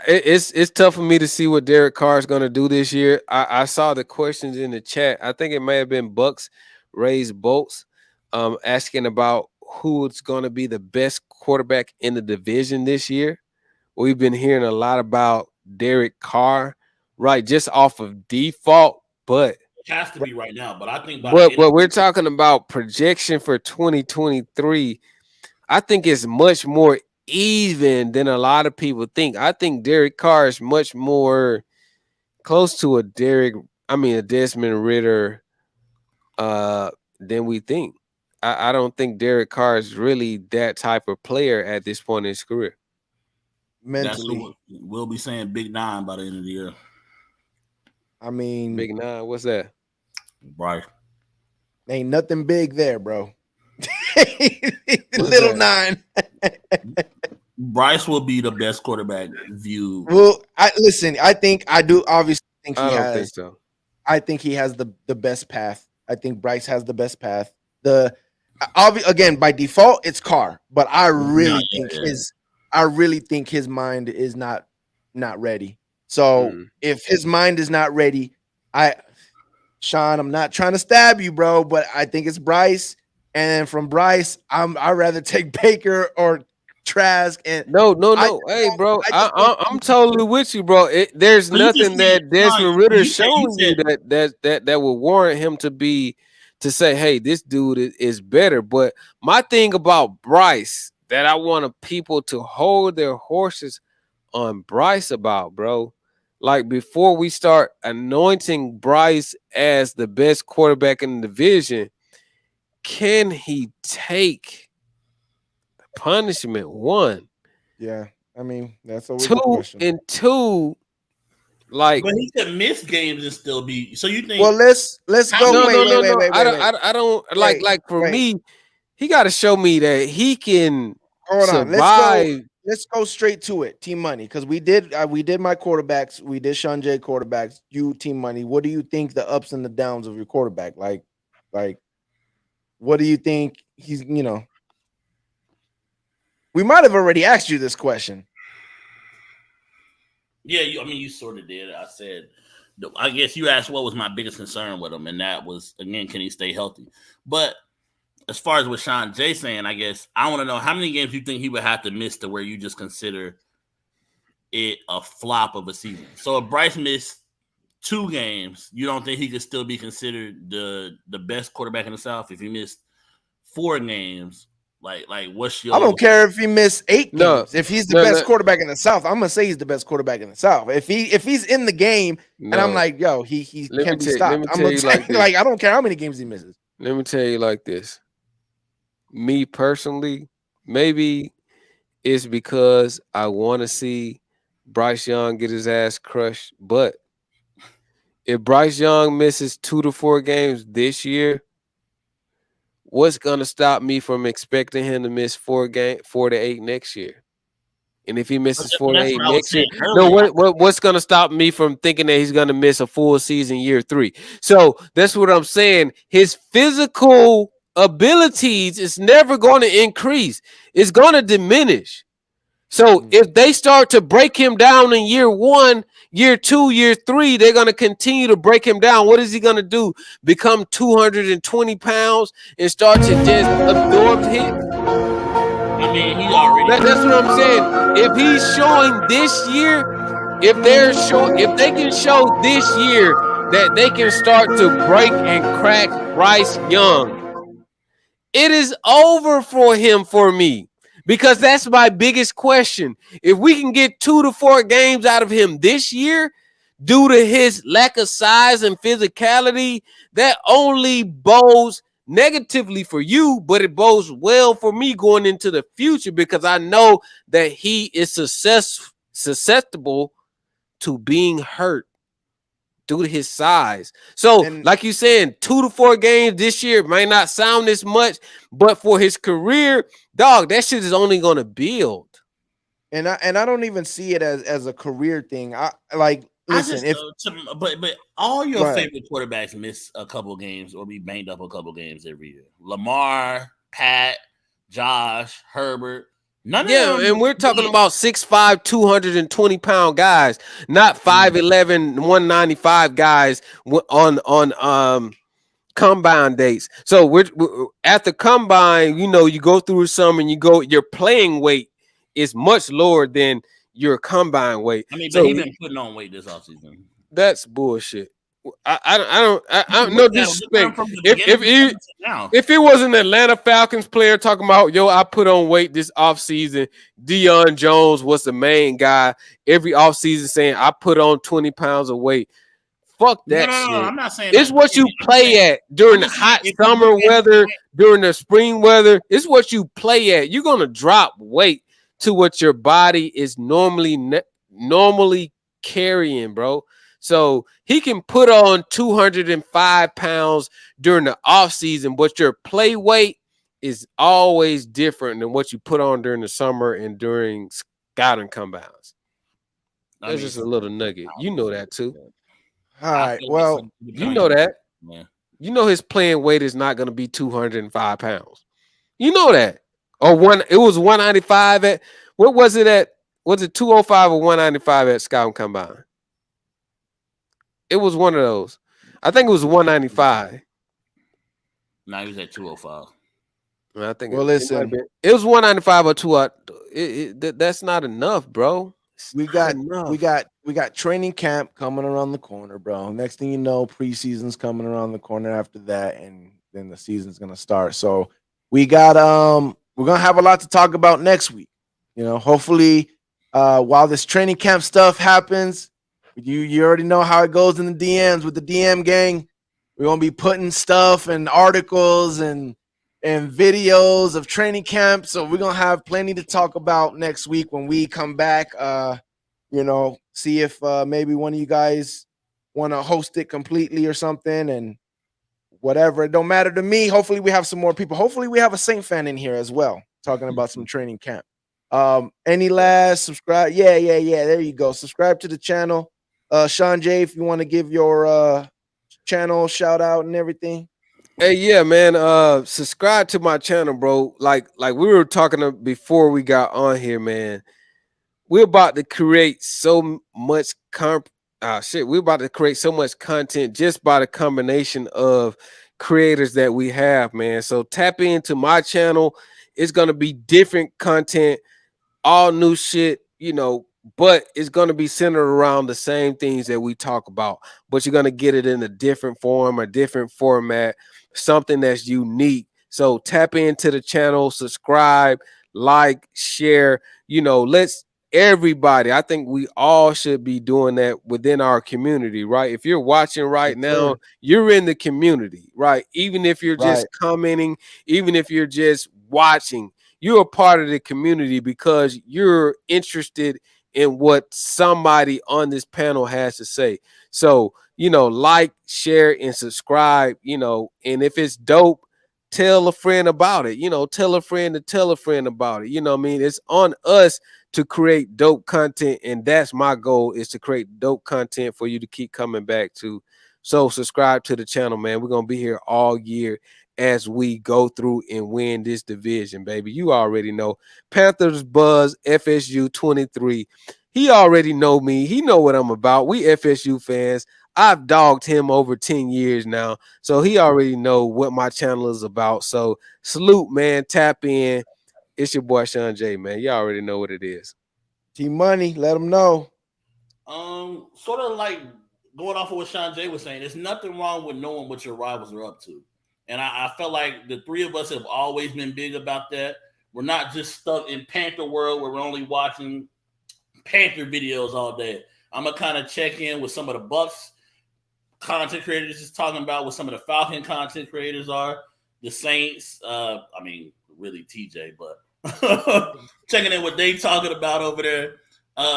it's tough for me to see what Derek Carr is gonna do this year. I saw the questions in the chat. I think it may have been Bucks Raised Bolts asking about who's going to be the best quarterback in the division this year. We've been hearing a lot about Derek Carr, right? Just off of default, but it has to be right now. But I think, but we're talking about projection for 2023. I think it's much more even than a lot of people think. I think Derek Carr is much more close to a Desmond Ritter than we think. I don't think Derek Carr is really that type of player at this point in his career. Mentally, we'll be saying Big 9 by the end of the year. I mean, Big 9, what's that? Right. Ain't nothing big there, bro. Little 9. Bryce will be the best quarterback view. Well, I do obviously think I don't think so. I think he has the best path. I think Bryce has the best path. Again, by default, it's Carr, but I really think his mind is not ready. So if his mind is not ready, Shon, I'm not trying to stab you, bro, but I think it's Bryce. And from Bryce, I'd rather take Baker or Trask. And no. Hey, bro, I'm totally with you, bro. There's nothing that Desmond Ritter showing you that will warrant him to say, hey, this dude is better. But my thing about Bryce that I want people to hold their horses on Bryce about, bro, like before we start anointing Bryce as the best quarterback in the division, can he take the punishment? One. Yeah, I mean, that's always the question. And two, like, but he could miss games and still be. So you think? Well, let's go. No, wait. I don't like for me. He got to show me that he can survive. Let's go straight to it. Team Money, because we did my quarterbacks. We did Shon J quarterbacks. You, Team Money. What do you think the ups and the downs of your quarterback? Like, what do you think he's? We might have already asked you this question. Yeah, you sort of did. I said, I guess you asked what was my biggest concern with him, and that was, again, can he stay healthy? But as far as what Sean J saying, I guess I want to know how many games you think he would have to miss to where you just consider it a flop of a season. So if Bryce missed 2 games, you don't think he could still be considered the best quarterback in the South? If he missed 4 games, like what's your? I don't care if he missed 8 No, games. If he's the best quarterback in the South, I'm gonna say he's the best quarterback in the South. If he's in the game, and I'm like, yo, he can't be stopped. I'm gonna like I don't care how many games he misses. Let me tell you like this. Me personally, maybe it's because I want to see Bryce Young get his ass crushed. But if Bryce Young misses 2 to 4 games this year, what's gonna stop me from expecting him to miss 4 to 8 next year? And if he misses 4 to 8 next year, what's gonna stop me from thinking that he's gonna miss a full season year 3? So that's what I'm saying. His physical abilities is never going to increase. It's going to diminish. So if they start to break him down in year 1, year 2, year 3, they're going to continue to break him down. What is he going to do? Become 220 pounds and start to just absorb hits? I mean, he's already. That's what I'm saying. If he's showing this year, if they can show this year that they can start to break and crack Bryce Young, it is over for him for me. Because that's my biggest question. If we can get 2 to 4 games out of him this year, due to his lack of size and physicality, that only bodes negatively for you, but it bodes well for me going into the future because I know that he is susceptible to being hurt due to his size. So, like you saying, 2 to 4 games this year might not sound this much, but for his career, dog, that shit is only going to build. And I don't even see it as a career thing. But all your favorite quarterbacks miss a couple games or be banged up a couple games every year. Lamar, Pat, Josh, Herbert. None of them. And we're talking about 6'5", 220-pound guys, not 5'11", 195 guys on combine dates. So we're at the combine, you go through some and your playing weight is much lower than your combine weight. I mean, but he's been putting on weight this offseason. That's bullshit. I no disrespect. If it was an Atlanta Falcons player talking about, I put on weight this offseason, Deion Jones was the main guy every offseason saying I put on 20 pounds of weight. Fuck that shit. No, I'm not saying it's what you play at during the hot summer weather, during the spring weather. It's what you play at. You're gonna drop weight to what your body is normally carrying, bro. So he can put on 205 pounds during the off season, but your play weight is always different than what you put on during the summer and during scouting combines. That's just a little nugget. You know that too. All right. Well, you know that. Yeah. You know his playing weight is not going to be 205 pounds. You know that. Or it was 195 at, what was it at? Was it 205 or 195 at scouting combine? It was one of those. I think it was 195. No, he was at 205. I think. Well, listen, it was 195 or 2. That's not enough, bro. We got training camp coming around the corner, bro. Next thing you know, preseason's coming around the corner after that, and then the season's gonna start. So we got we're gonna have a lot to talk about next week. Hopefully, while this training camp stuff happens. You already know how it goes in the DMs with the DM gang. We're gonna be putting stuff and articles and videos of training camp. So we're gonna have plenty to talk about next week when we come back. See if maybe one of you guys want to host it completely or something, and whatever. It don't matter to me. Hopefully we have some more people. Hopefully we have a Saint fan in here as well, talking about some training camp. Any last subscribe? Yeah. There you go. Subscribe to the channel. Sean J, if you want to give your channel shout out and everything. Hey, yeah, man. Subscribe to my channel, bro. Like we were talking before we got on here, man. We're about to create so much we're about to create so much content just by the combination of creators that we have, man. So tap into my channel. It's gonna be different content, all new shit, but it's going to be centered around the same things that we talk about, but you're going to get it in a different form, a different format, something that's unique. So tap into the channel, subscribe, like, share, let's everybody. I think we all should be doing that within our community, right? If you're watching right now, you're in the community, right? Even if you're just commenting, even if you're just watching, you're a part of the community because you're interested in what somebody on this panel has to say. So, like, share, and subscribe, and if it's dope, tell a friend about it, tell a friend to tell a friend about it. I mean, it's on us to create dope content, and that's my goal, is to create dope content for you to keep coming back to. So subscribe to the channel, man. We're going to be here all year as we go through and win this division, baby. You already know. Panthers Buzz, FSU 23. He already know me. He know what I'm about. We FSU fans. I've dogged him over 10 years now, so he already know what my channel is about. So salute, man. Tap in. It's your boy Shon J, man. You already know what it is. T-Money, let him know. Sort of like going off of what Shon J was saying, there's nothing wrong with knowing what your rivals are up to. And I felt like the three of us have always been big about that. We're not just stuck in Panther world where we're only watching Panther videos all day. I'm going to kind of check in with some of the Bucks content creators, just talking about what some of the Falcon content creators are. The Saints, really TJ, but checking in what they talking about over there.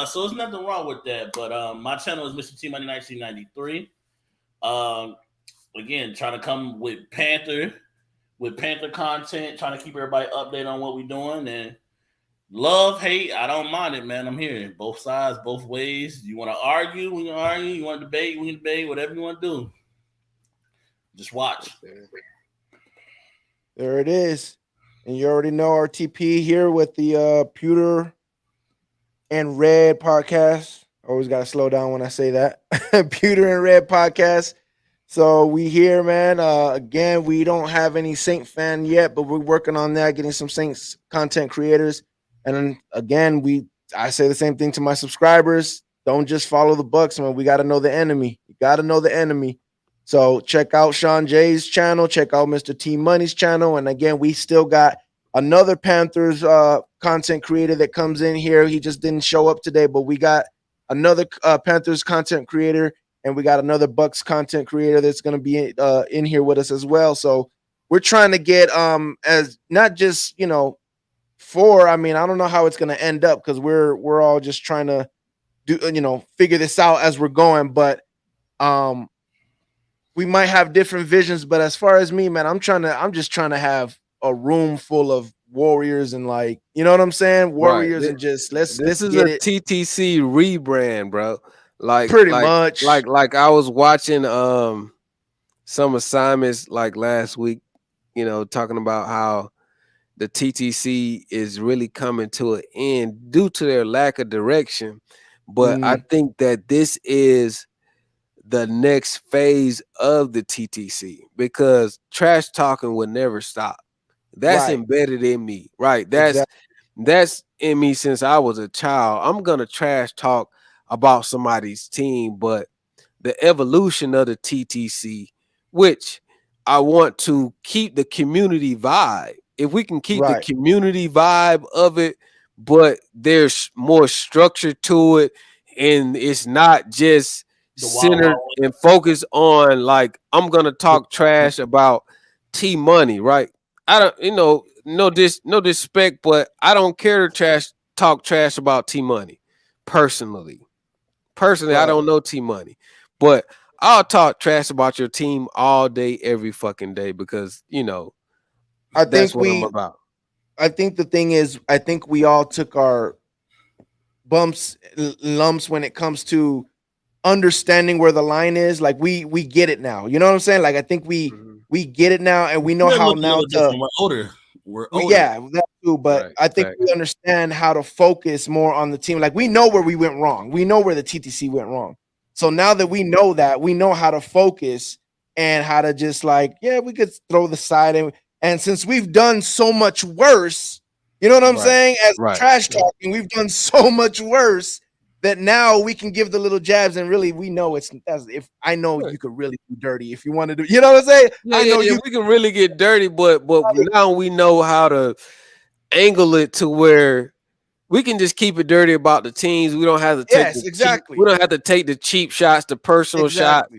So there's nothing wrong with that. But my channel is MrTmoney1993. Again, trying to come with Panther content, trying to keep everybody updated on what we're doing. And love, hate, I don't mind it, man. I'm here. Both sides, both ways. You want to argue, we can argue. You want to debate, we can debate. Whatever you want to do. Just watch. There it is. And you already know our TP here with the Pewter and Red podcast. Always got to slow down when I say that. Pewter and Red podcast. So we here, man. Again, we don't have any Saint fan yet, but we're working on that, getting some Saints content creators. And then, again, I say the same thing to my subscribers. Don't just follow the Bucks, man. We got to know the enemy. You got to know the enemy. So check out Shon J's channel. Check out Mr. T Money's channel. And again, we still got another Panthers content creator that comes in here. He just didn't show up today, but we got another Panthers content creator, and we got another Bucks content creator that's going to be in here with us as well. So we're trying to get as not just, four. I mean, I don't know how it's going to end up because we're all just trying to do, figure this out as we're going. But we might have different visions. But as far as me, man, I'm just trying to have a room full of warriors and, like, you know what I'm saying? Warriors, right. And just let's is get a TTC rebrand, bro. Like pretty much. Like I was watching some assignments like last week, talking about how the TTC is really coming to an end due to their lack of direction. But I think that this is the next phase of the TTC because trash talking will never stop. That's embedded in me, right? That's in me since I was a child. I'm gonna trash talk about somebody's team, but the evolution of the TTC, which I want to keep the community vibe. If we can keep the community vibe of it, but there's more structure to it, and it's not just centered and focused on, like, I'm gonna talk trash about T-Money, right? I don't, no disrespect, but I don't care to talk trash about T-Money personally. I don't know T-Money, but I'll talk trash about your team all day, every fucking day, because that's what I'm about. I think the thing is, I think we all took our bumps, lumps when it comes to understanding where the line is. Like we get it now. You know what I'm saying? Like I think we get it now, and we know how now to. We're older. We're older. Yeah, that too. But I think we understand how to focus more on the team. Like we know where we went wrong. We know where the TTC went wrong. So now that we know how to focus and how to just like, yeah, we could throw the side in. And since we've done so much worse, you know what I'm saying? As trash talking, we've done so much worse that now we can give the little jabs, and really we know if I know you could really do dirty if you want to do, you know what I'm saying? I know we can really get dirty, but now we know how to angle it to where we can just keep it dirty about the teams. We don't have to take we don't have to take the cheap shots, the personal shots.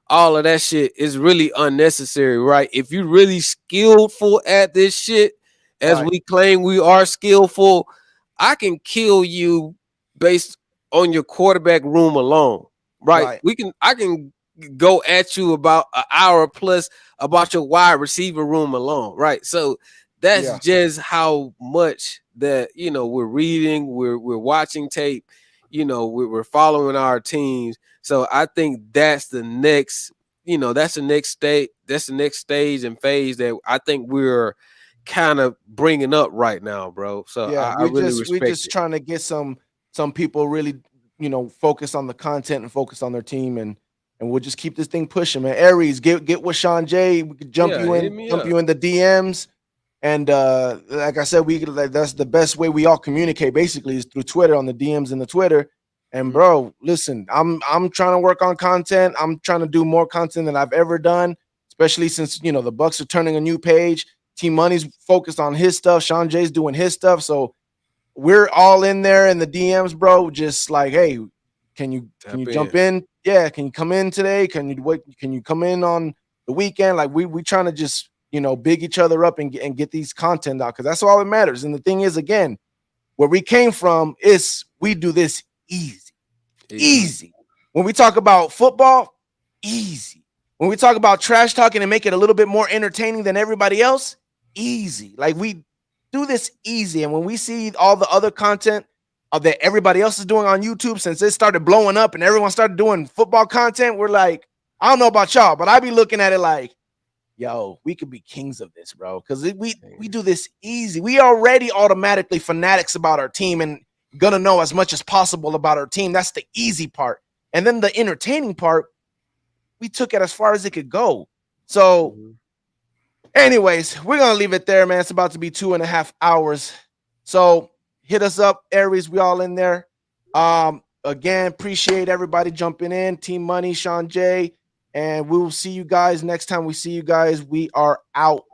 All of that shit is really unnecessary, right? If you're really skillful at this shit, as we claim we are skillful, I can kill you based on your quarterback room alone, right? I can go at you about an hour plus about your wide receiver room alone, right? So that's just how much that, you know, we're reading, we're watching tape, you know, we're following our teams. So I think that's the next, you know, that's the next stage. That's the next stage and phase that I think we're kind of bringing up right now, bro. So I really respect we're just trying to get some people really, you know, focus on the content and focus on their team, and we'll just keep this thing pushing, man. Aries, get with Sean J. We could jump you in the DMs. And like I said, that's the best way we all communicate basically is through Twitter, on the DMs and the Twitter. And bro, listen, I'm trying to work on content. I'm trying to do more content than I've ever done, especially since, you know, the Bucks are turning a new page. Team Money's focused on his stuff. Sean Jay's doing his stuff. So we're all in there in the DMs, bro. Just like, hey, can you jump in? Yeah, can you come in today? Can you come in on the weekend? Like we trying to just, you know, big each other up and get these content out, because that's all that matters. And the thing is, again, where we came from is we do this easy. When we talk about football, easy. When we talk about trash talking and make it a little bit more entertaining than everybody else, easy. Like we do this easy. And when we see all the other content that everybody else is doing on YouTube, since it started blowing up and everyone started doing football content, we're like, I don't know about y'all, but I be looking at it like, yo, we could be kings of this, bro, because we do this easy. We already automatically fanatics about our team and gonna know as much as possible about our team. That's the easy part. And then the entertaining part, we took it as far as it could go. So anyways, we're gonna leave it there, man. It's about to be 2.5 hours. So hit us up, Aries. We all in there. Again, appreciate everybody jumping in. Team Money, Sean J. And we will see you guys next time we see you guys. We are out.